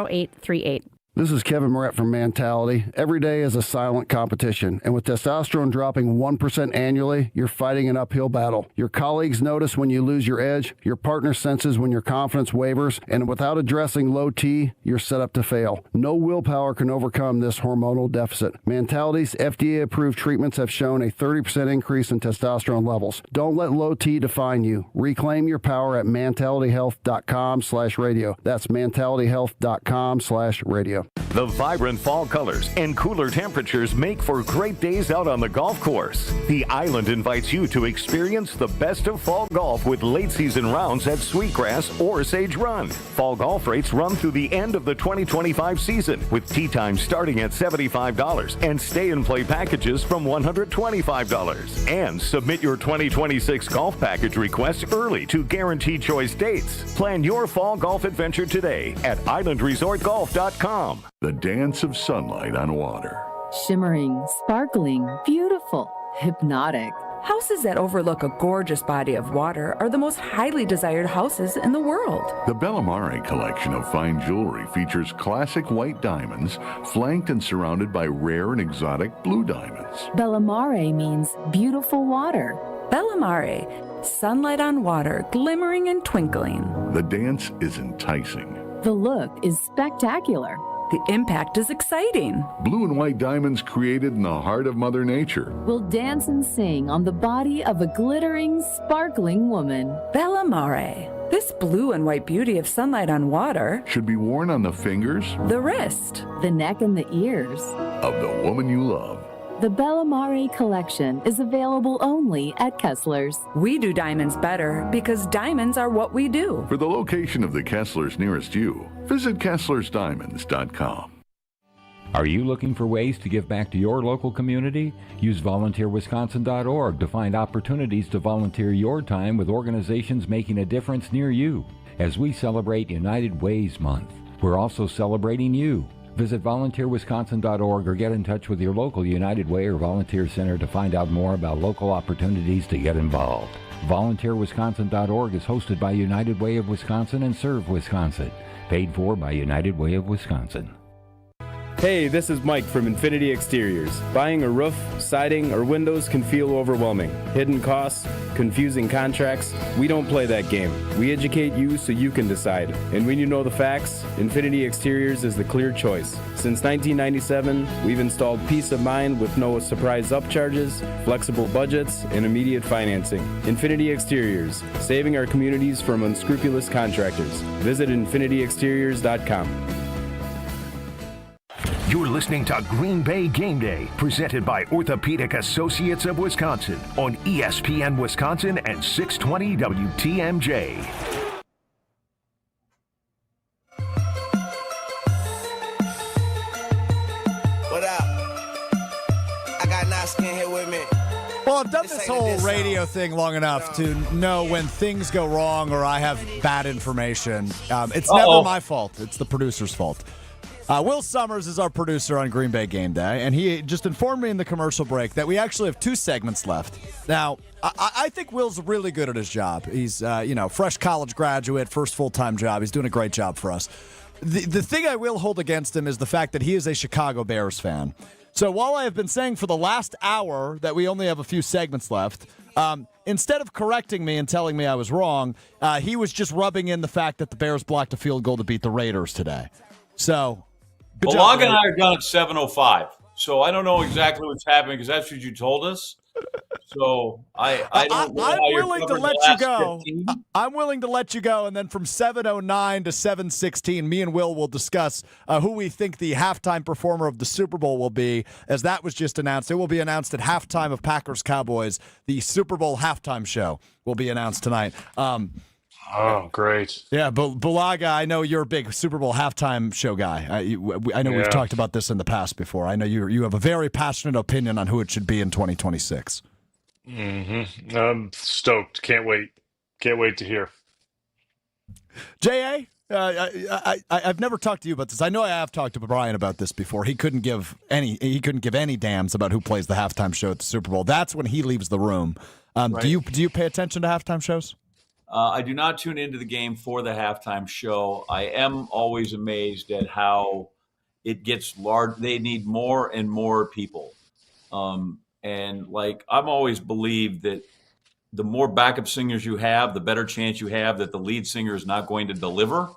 This is Kevin Moret from Mentality. Every day is a silent competition, and with testosterone dropping 1% annually, you're fighting an uphill battle. Your colleagues notice when you lose your edge, your partner senses when your confidence wavers, and without addressing low T, you're set up to fail. No willpower can overcome this hormonal deficit. Mentality's FDA-approved treatments have shown a 30% increase in testosterone levels. Don't let low T define you. Reclaim your power at mentalityhealth.com/radio. That's mentalityhealth.com/radio. The vibrant fall colors and cooler temperatures make for great days out on the golf course. The Island invites you to experience the best of fall golf with late season rounds at Sweetgrass or Sage Run. Fall golf rates run through the end of the 2025 season, with tee times starting at $75 and stay and play packages from $125. And submit your 2026 golf package request early to guarantee choice dates. Plan your fall golf adventure today at islandresortgolf.com. The dance of sunlight on water. Shimmering, sparkling, beautiful, hypnotic. Houses that overlook a gorgeous body of water are the most highly desired houses in the world. The Bellamare collection of fine jewelry features classic white diamonds, flanked and surrounded by rare and exotic blue diamonds. Bellamare means beautiful water. Bellamare, sunlight on water, glimmering and twinkling. The dance is enticing. The look is spectacular. The impact is exciting. Blue and white diamonds created in the heart of Mother Nature will dance and sing on the body of a glittering, sparkling woman. Bellamare. This blue and white beauty of sunlight on water should be worn on the fingers, the wrist, the neck, and the ears of the woman you love. The Bellamare collection is available only at Kessler's. We do diamonds better because diamonds are what we do. For the location of the Kesslers nearest you, visit KesslersDiamonds.com. Are you looking for ways to give back to your local community? Use volunteerwisconsin.org to find opportunities to volunteer your time with organizations making a difference near you. As we celebrate United Ways Month, we're also celebrating you. Visit volunteerwisconsin.org or get in touch with your local United Way or Volunteer Center to find out more about local opportunities to get involved. VolunteerWisconsin.org is hosted by United Way of Wisconsin and Serve Wisconsin. Paid for by United Way of Wisconsin. Hey, this is Mike from Infinity Exteriors. Buying a roof, siding, or windows can feel overwhelming. Hidden costs, confusing contracts. We don't play that game. We educate you so you can decide. And when you know the facts, Infinity Exteriors is the clear choice. Since 1997, we've installed peace of mind with no surprise upcharges, flexible budgets, and immediate financing. Infinity Exteriors, saving our communities from unscrupulous contractors. Visit infinityexteriors.com. You're listening to Green Bay Game Day, presented by Orthopedic Associates of Wisconsin on ESPN Wisconsin and 620 WTMJ. What up? I got nice skin here with me. Well, I've done this whole radio thing long enough to know when things go wrong or I have bad information. It's never my fault. It's the producer's fault. Will Summers is our producer on Green Bay Game Day, and he just informed me in the commercial break that we actually have 2 segments left. Now, I think Will's really good at his job. He's, fresh college graduate, first full-time job. He's doing a great job for us. The thing I will hold against him is the fact that he is a Chicago Bears fan. So while I have been saying for the last hour that we only have a few segments left, instead of correcting me and telling me I was wrong, he was just rubbing in the fact that the Bears blocked a field goal to beat the Raiders today. So... Bulaga and I are done at 7:05, so I don't know exactly what's happening because that's what you told us. So I don't know I'm how you're willing to covering let the you last go. 15. I'm willing to let you go, and then from 7:09 to 7:16, me and Will will discuss who we think the halftime performer of the Super Bowl will be, as that was just announced. It will be announced at halftime of Packers Cowboys. The Super Bowl halftime show will be announced tonight. Oh, great. Yeah, but Bulaga, I know you're a big Super Bowl halftime show guy. I know we've talked about this in the past before. I know you have a very passionate opinion on who it should be in 2026. Mm-hmm. I'm stoked. Can't wait. Can't wait to hear. J.A., I've never talked to you about this. I know I have talked to Bryan about this before. He couldn't give any damns about who plays the halftime show at the Super Bowl. That's when he leaves the room. Right. Do you pay attention to halftime shows? I do not tune into the game for the halftime show. I am always amazed at how it gets large. They need more and more people. And I've always believed that the more backup singers you have, the better chance you have that the lead singer is not going to deliver.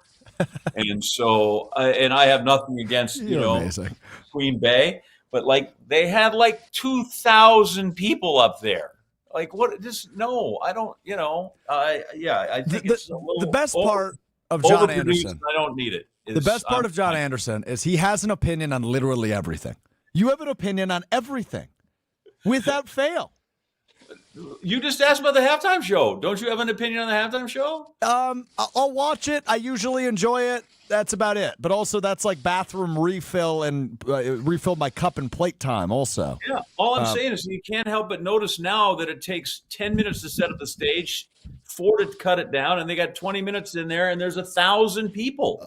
And so, and I have nothing against, amazing. Green Bay, but they had 2,000 people up there. What? Just no, I don't. I think it's a little. The best part of John Anderson. I don't need it. The best part of John Anderson is he has an opinion on literally everything. You have an opinion on everything, without fail. You just asked about the halftime show. Don't you have an opinion on the halftime show? I'll watch it. I usually enjoy it. That's about it. But also, that's like bathroom refill and refill my cup and plate time also. Yeah. All I'm saying is you can't help but notice now that it takes 10 minutes to set up the stage, 4 to cut it down, and they got 20 minutes in there, and there's 1,000 people.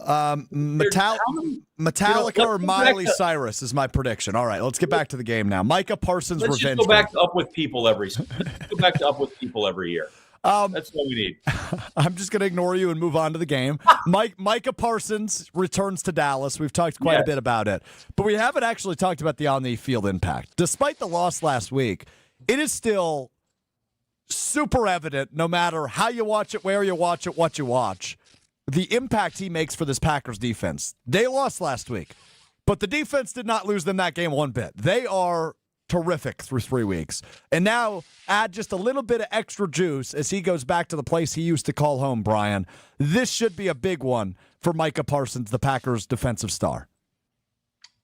Metallica or Miley Cyrus is my prediction. All right, let's get back to the game now. Micah Parsons' Let's revenge. Just go back to up with people every year. That's what we need. I'm just going to ignore you and move on to the game. Micah Parsons returns to Dallas. We've talked quite a bit about it, but we haven't actually talked about the on-the-field impact. Despite the loss last week, it is still super evident, no matter how you watch it, where you watch it, what you watch, the impact he makes for this Packers defense. They lost last week, but the defense did not lose them that game one bit. They are terrific through 3 weeks. And now add just a little bit of extra juice as he goes back to the place he used to call home, Bryan. This should be a big one for Micah Parsons, the Packers' defensive star.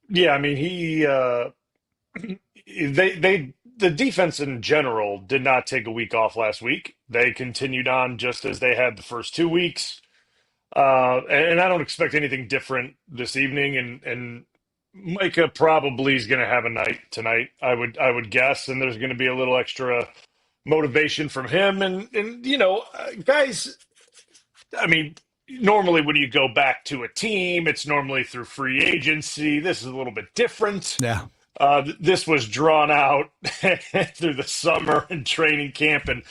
Yeah, I mean, the defense in general did not take a week off last week. They continued on just as they had the first 2 weeks. And I don't expect anything different this evening. And Micah probably is going to have a night tonight, I would guess, and there's going to be a little extra motivation from him. And guys, I mean, normally when you go back to a team, it's normally through free agency. This is a little bit different. Yeah. This was drawn out through the summer and training camp. And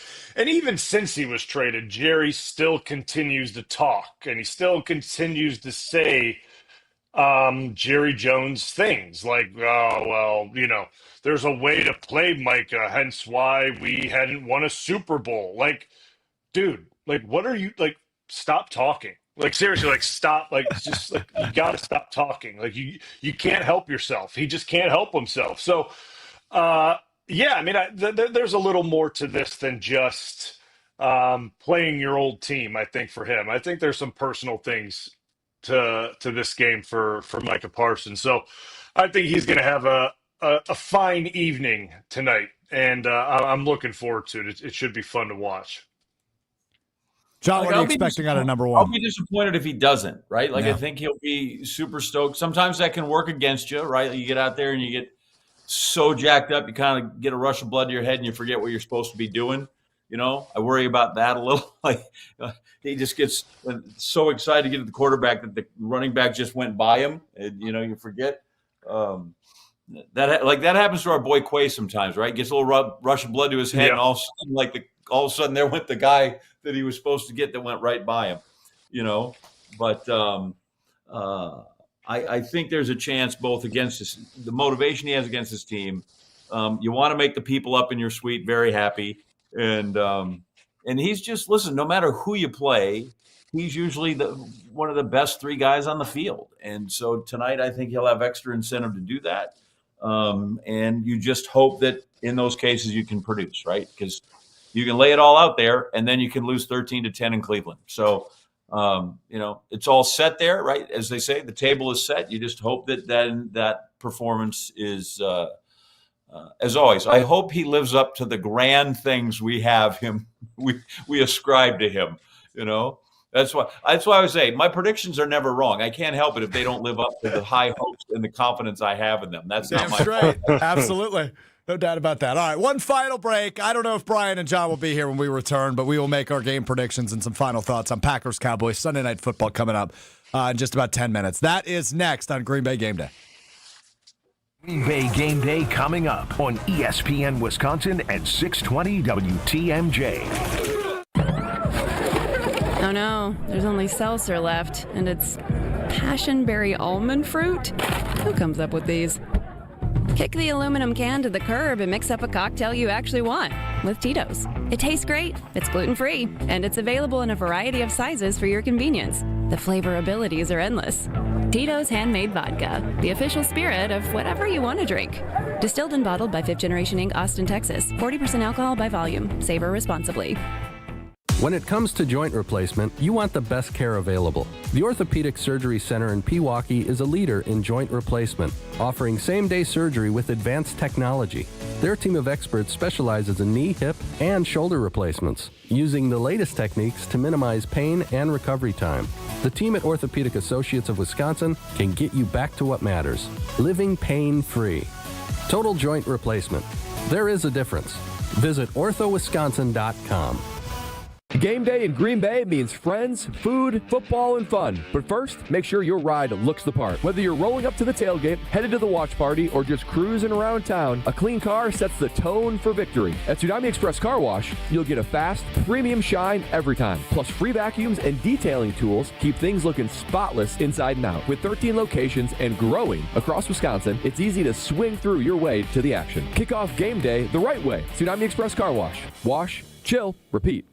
even since he was traded, Jerry still continues to talk, and he still continues to say, Jerry Jones things like, oh, well, there's a way to play Micah, hence why we hadn't won a Super Bowl. Like, dude, like, what are you, like, stop talking. Like, seriously, like, stop, like, just, like, you got to stop talking. Like, you can't help yourself. He just can't help himself. So, yeah, I mean, there's a little more to this than just playing your old team, I think, for him. I think there's some personal things to this game for Micah Parsons. So I think he's going to have a fine evening tonight, and I'm looking forward to it. It should be fun to watch. John, what are you expecting out of number one? I'll be disappointed if he doesn't, right? Like, Yeah. I think he'll be super stoked. Sometimes that can work against you, right? You get out there and you get so jacked up, you kind of get a rush of blood to your head and you forget what you're supposed to be doing. I worry about that a little. Like, he just gets so excited to get to the quarterback that the running back just went by him. And, you forget. That happens to our boy Quay sometimes, right? Gets a little rush of blood to his head, Yeah. and all of a sudden, there went the guy that he was supposed to get that went right by him. But I think there's a chance both against the motivation he has against his team. You want to make the people up in your suite very happy, and he's just, listen, no matter who you play, he's usually one of the best three guys on the field. And so tonight, I think he'll have extra incentive to do that. And you just hope that in those cases you can produce, right? Because you can lay it all out there, and then you can lose 13-10 in Cleveland. So, it's all set there, right? As they say, the table is set. You just hope that performance is, as always, I hope he lives up to the grand things we have him, we ascribe to him, That's why I would say my predictions are never wrong. I can't help it if they don't live up to the high hopes and the confidence I have in them. That's not my fault. Absolutely. No doubt about that. All right, one final break. I don't know if Bryan and John will be here when we return, but we will make our game predictions and some final thoughts on Packers Cowboys Sunday Night Football coming up in just about 10 minutes. That is next on Green Bay Game Day. Green Bay Game Day coming up on ESPN Wisconsin and 620 WTMJ. Oh no, there's only seltzer left, and it's passionberry almond fruit? Who comes up with these? Kick the aluminum can to the curb and mix up a cocktail you actually want with Tito's. It tastes great, it's gluten-free, and it's available in a variety of sizes for your convenience. The flavor abilities are endless. Tito's Handmade Vodka, the official spirit of whatever you want to drink. Distilled and bottled by 5th Generation Inc., Austin, Texas. 40% alcohol by volume. Savor responsibly. When it comes to joint replacement, you want the best care available. The Orthopedic Surgery Center in Pewaukee is a leader in joint replacement, offering same-day surgery with advanced technology. Their team of experts specializes in knee, hip, and shoulder replacements, using the latest techniques to minimize pain and recovery time. The team at Orthopedic Associates of Wisconsin can get you back to what matters, living pain-free. Total joint replacement. There is a difference. Visit orthowisconsin.com. Game day in Green Bay means friends, food, football, and fun. But first, make sure your ride looks the part. Whether you're rolling up to the tailgate, headed to the watch party, or just cruising around town, a clean car sets the tone for victory. At Tsunami Express Car Wash, you'll get a fast, premium shine every time. Plus free vacuums and detailing tools keep things looking spotless inside and out. With 13 locations and growing across Wisconsin, it's easy to swing through your way to the action. Kick off game day the right way. Tsunami Express Car Wash. Wash, chill, repeat.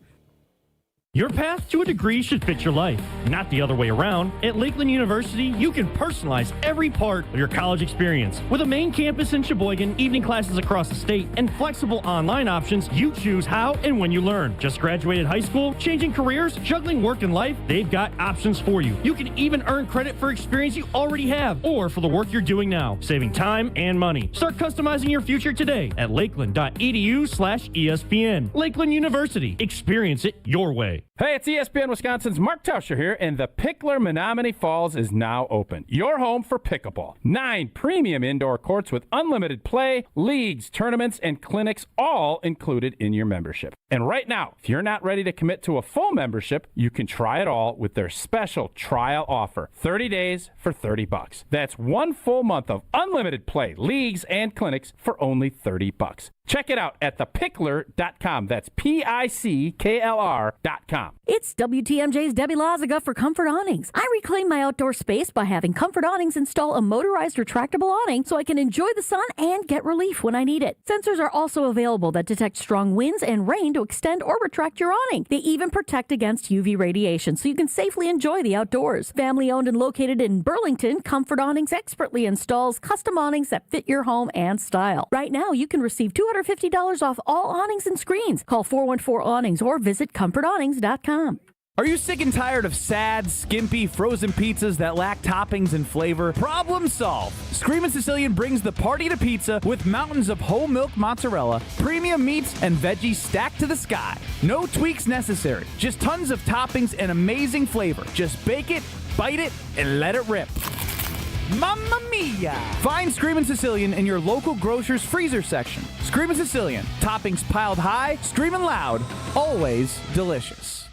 Your path to a degree should fit your life, not the other way around. At Lakeland University, you can personalize every part of your college experience. With a main campus in Sheboygan, evening classes across the state, and flexible online options, you choose how and when you learn. Just graduated high school, changing careers, juggling work and life, they've got options for you. You can even earn credit for experience you already have, or for the work you're doing now, saving time and money. Start customizing your future today at lakeland.edu/ESPN. Lakeland University. Experience it your way. Hey, it's ESPN Wisconsin's Mark Tauscher here, and the Pickler Menominee Falls is now open. Your home for pickleball. 9 premium indoor courts with unlimited play, leagues, tournaments, and clinics, all included in your membership. And right now, if you're not ready to commit to a full membership, you can try it all with their special trial offer. 30 days for $30. That's 1 full month of unlimited play, leagues, and clinics for only $30. Check it out at thepickler.com. That's PICKLR.com. ComfortAwning.com. It's WTMJ's Debbie Lazaga for Comfort Awnings. I reclaim my outdoor space by having Comfort Awnings install a motorized retractable awning so I can enjoy the sun and get relief when I need it. Sensors are also available that detect strong winds and rain to extend or retract your awning. They even protect against UV radiation so you can safely enjoy the outdoors. Family owned and located in Burlington, Comfort Awnings expertly installs custom awnings that fit your home and style. Right now, you can receive $250 off all awnings and screens. Call 414-AWNINGS or visit ComfortAwnings.com. Are you sick and tired of sad, skimpy, frozen pizzas that lack toppings and flavor? Problem solved. Screamin' Sicilian brings the party to pizza with mountains of whole milk mozzarella, premium meats, and veggies stacked to the sky. No tweaks necessary. Just tons of toppings and amazing flavor. Just bake it, bite it, and let it rip. Mamma mia! Find Screamin' Sicilian in your local grocer's freezer section. Screamin' Sicilian. Toppings piled high, screaming loud, always delicious.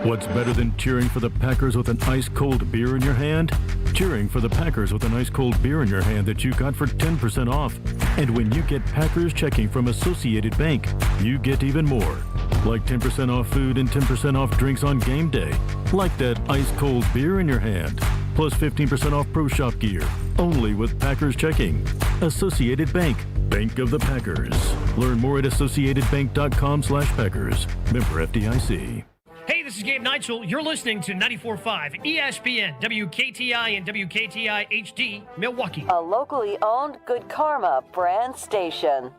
What's better than cheering for the Packers with an ice-cold beer in your hand? Cheering for the Packers with an ice-cold beer in your hand that you got for 10% off. And when you get Packers checking from Associated Bank, you get even more. Like 10% off food and 10% off drinks on game day. Like that ice-cold beer in your hand. Plus 15% off Pro Shop gear. Only with Packers checking. Associated Bank. Bank of the Packers. Learn more at associatedbank.com/Packers. Member FDIC. Hey, this is Gabe Neitzel. You're listening to 94.5 ESPN, WKTI and WKTI HD, Milwaukee. A locally owned Good Karma brand station.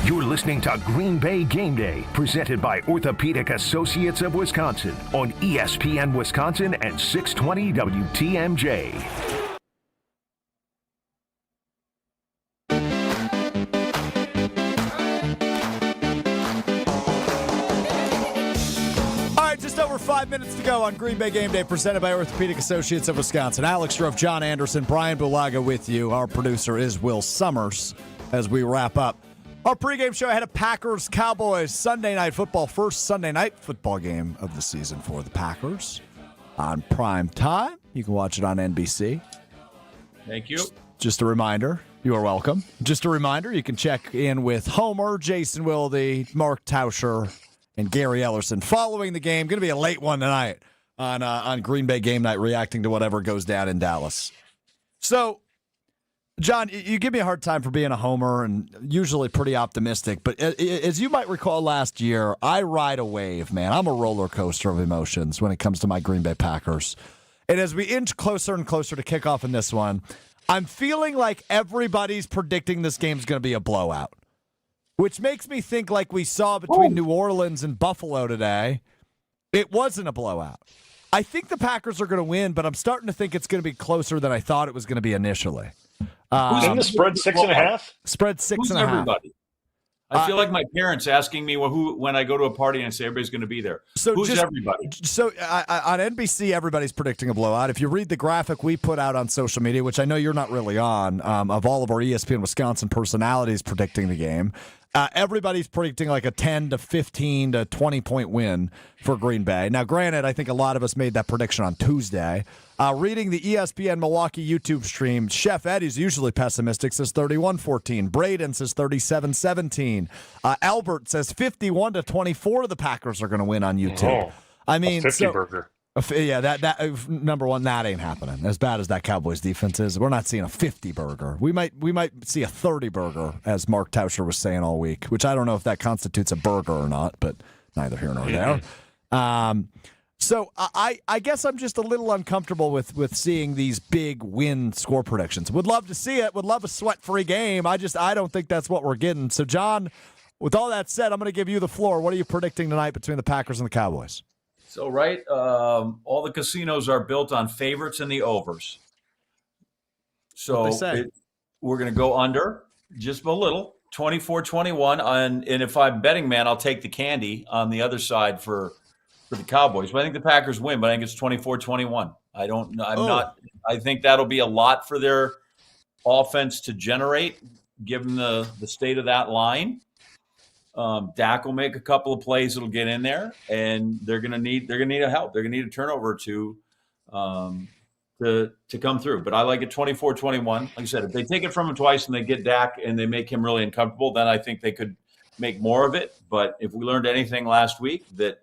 You're listening to Green Bay Game Day, presented by Orthopedic Associates of Wisconsin on ESPN Wisconsin and 620 WTMJ. Just over 5 minutes to go on Green Bay Game Day, presented by Orthopedic Associates of Wisconsin. Alex Strouf, John Anderson, Bryan Bulaga with you. Our producer is Will Summers as we wrap up our pregame show ahead of Packers Cowboys Sunday Night Football. First Sunday night football game of the season for the Packers on prime time. You can watch it on NBC. Thank you. Just a reminder, you are welcome. Just a reminder, you can check in with Homer, Jason Wilde, Mark Tauscher, and Gary Ellerson following the game. Going to be a late one tonight on Green Bay Game Night, reacting to whatever goes down in Dallas. So, John, you give me a hard time for being a homer and usually pretty optimistic, but as you might recall last year, I ride a wave, man. I'm a roller coaster of emotions when it comes to my Green Bay Packers. And as we inch closer and closer to kickoff in this one, I'm feeling like everybody's predicting this game's going to be a blowout. Which makes me think, like we saw between New Orleans and Buffalo today, it wasn't a blowout. I think the Packers are going to win, but I'm starting to think it's going to be closer than I thought it was going to be initially. Isn't the spread 6.5? Spread 6.5. Who's everybody? I feel like my parents asking me when I go to a party and I say everybody's going to be there. Who's everybody? So on NBC, everybody's predicting a blowout. If you read the graphic we put out on social media, which I know you're not really on, of all of our ESPN Wisconsin personalities predicting the game, everybody's predicting like a 10 to 15 to 20-point win for Green Bay. Now, granted, I think a lot of us made that prediction on Tuesday. Reading the ESPN Milwaukee YouTube stream, Chef Eddie's usually pessimistic, says 31-14. Braden says 37-17. Albert says 51-24 the Packers are going to win on YouTube. I mean, 50 burger. Yeah, that number one, that ain't happening. As bad as that Cowboys defense is, we're not seeing a 50 burger. We might see a 30 burger, as Mark Tauscher was saying all week, which I don't know if that constitutes a burger or not, but neither here nor there. So I guess I'm just a little uncomfortable with seeing these big win score predictions. Would love to see it. Would love a sweat-free game. I don't think that's what we're getting. So, John, with all that said, I'm going to give you the floor. What are you predicting tonight between the Packers and the Cowboys? So, all the casinos are built on favorites and the overs. So we're going to go under just a little, 24-21. And if I'm betting man, I'll take the candy on the other side for the Cowboys. But I think the Packers win, but I think it's 24-21. I think that'll be a lot for their offense to generate, given the state of that line. Dak will make a couple of plays that'll get in there, and they're gonna need a help. They're gonna need a turnover to come through. But I like it 24-21. Like I said, if they take it from him twice and they get Dak and they make him really uncomfortable, then I think they could make more of it. But if we learned anything last week, that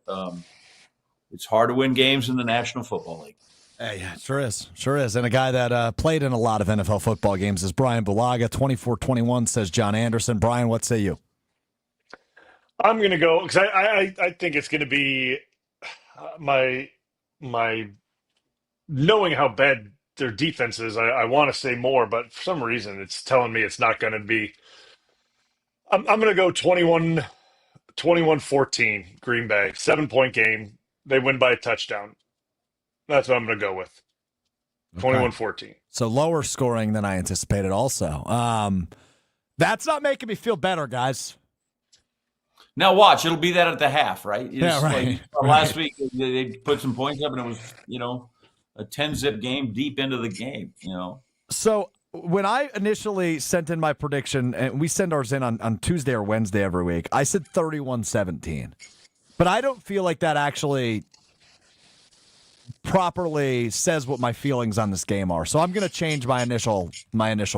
it's hard to win games in the National Football League. Hey, sure is. Sure is. And a guy that played in a lot of NFL football games is Bryan Bulaga. 24-21 says John Anderson. Bryan, what say you? I'm going to go because I think it's going to be my knowing how bad their defense is. I want to say more, but for some reason it's telling me it's not going to be. I'm going to go 21-14 Green Bay, 7-point game. They win by a touchdown. That's what I'm going to go with. 21-14. So lower scoring than I anticipated also. That's not making me feel better, guys. Now watch, it'll be that at the half, right? Right. Last week they put some points up, and it was a 10-zip game deep into the game. So when I initially sent in my prediction, and we send ours in on Tuesday or Wednesday every week, I said 31-17, but I don't feel like that actually properly says what my feelings on this game are. So I'm going to change my initial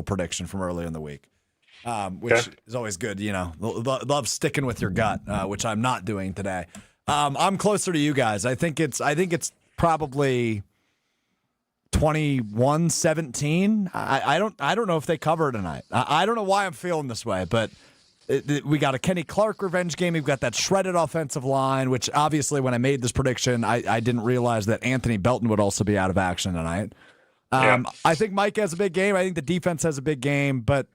prediction from earlier in the week. Which is always good, love sticking with your gut, which I'm not doing today. I'm closer to you guys. I think it's probably 21-17. I don't know if they cover tonight. I don't know why I'm feeling this way, but we got a Kenny Clark revenge game. We've got that shredded offensive line, which obviously when I made this prediction, I didn't realize that Anthony Belton would also be out of action tonight. I think Mike has a big game. I think the defense has a big game, but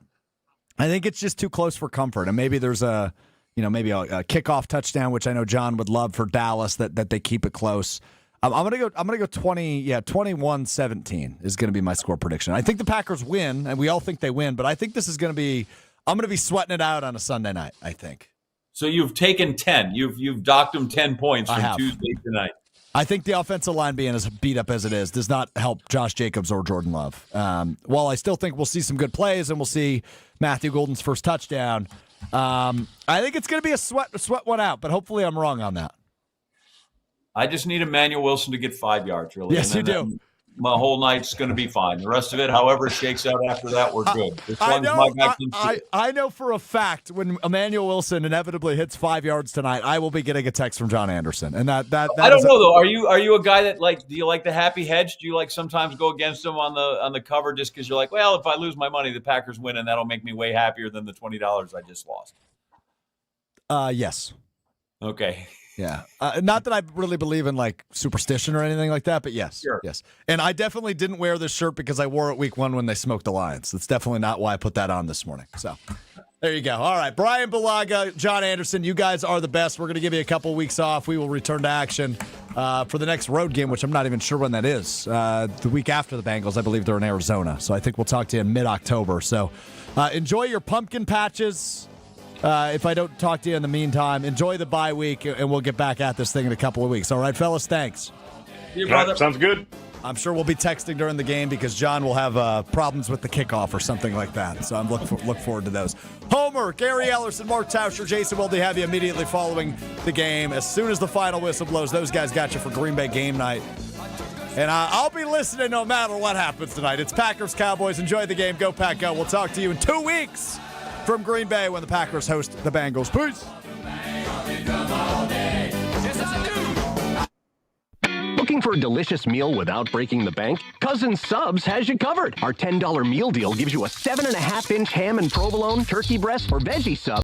I think it's just too close for comfort, and maybe there's a kickoff touchdown, which I know John would love for Dallas that they keep it close. I'm gonna go 21-17 is gonna be my score prediction. I think the Packers win, and we all think they win, but I think this is gonna be. I'm gonna be sweating it out on a Sunday night. I think. So you've taken 10. You've docked them 10 points from Tuesday tonight. I think the offensive line being as beat up as it is does not help Josh Jacobs or Jordan Love. While I still think we'll see some good plays and we'll see Matthew Golden's first touchdown, I think it's going to be a sweat one out, but hopefully I'm wrong on that. I just need Emmanuel Wilson to get 5 yards, really. Yes, you do. My whole night's going to be fine. The rest of it, however it shakes out after that, we're good. I know for a fact when Emmanuel Wilson inevitably hits 5 yards tonight, I will be getting a text from John Anderson. And that I don't know though. Are you a guy that do you like the happy hedge? Do you sometimes go against him on the cover just because you're like, well, if I lose my money, the Packers win, and that'll make me way happier than the $20 I just lost? Yes. Okay. Yeah. Not that I really believe in superstition or anything like that, but yes. Sure. Yes. And I definitely didn't wear this shirt because I wore it week 1 when they smoked the Lions. That's definitely not why I put that on this morning. So there you go. All right. Bryan Bulaga, John Anderson, you guys are the best. We're going to give you a couple weeks off. We will return to action for the next road game, which I'm not even sure when that is. The week after the Bengals, I believe they're in Arizona. So I think we'll talk to you in mid-October. So enjoy your pumpkin patches. If I don't talk to you in the meantime, enjoy the bye week, and we'll get back at this thing in a couple of weeks. All right, fellas, thanks. See you, brother. Sounds good. I'm sure we'll be texting during the game because John will have problems with the kickoff or something like that. So I'm look forward to those. Homer, Gary Ellerson, Mark Tauscher, Jason Wilde have you immediately following the game. As soon as the final whistle blows, those guys got you for Green Bay game night. And I'll be listening no matter what happens tonight. It's Packers Cowboys. Enjoy the game. Go Pack Go. We'll talk to you in 2 weeks from Green Bay when the Packers host the Bengals. Peace. Looking for a delicious meal without breaking the bank? Cousin Subs has you covered. Our $10 meal deal gives you a 7.5-inch ham and provolone, turkey breast, or veggie sub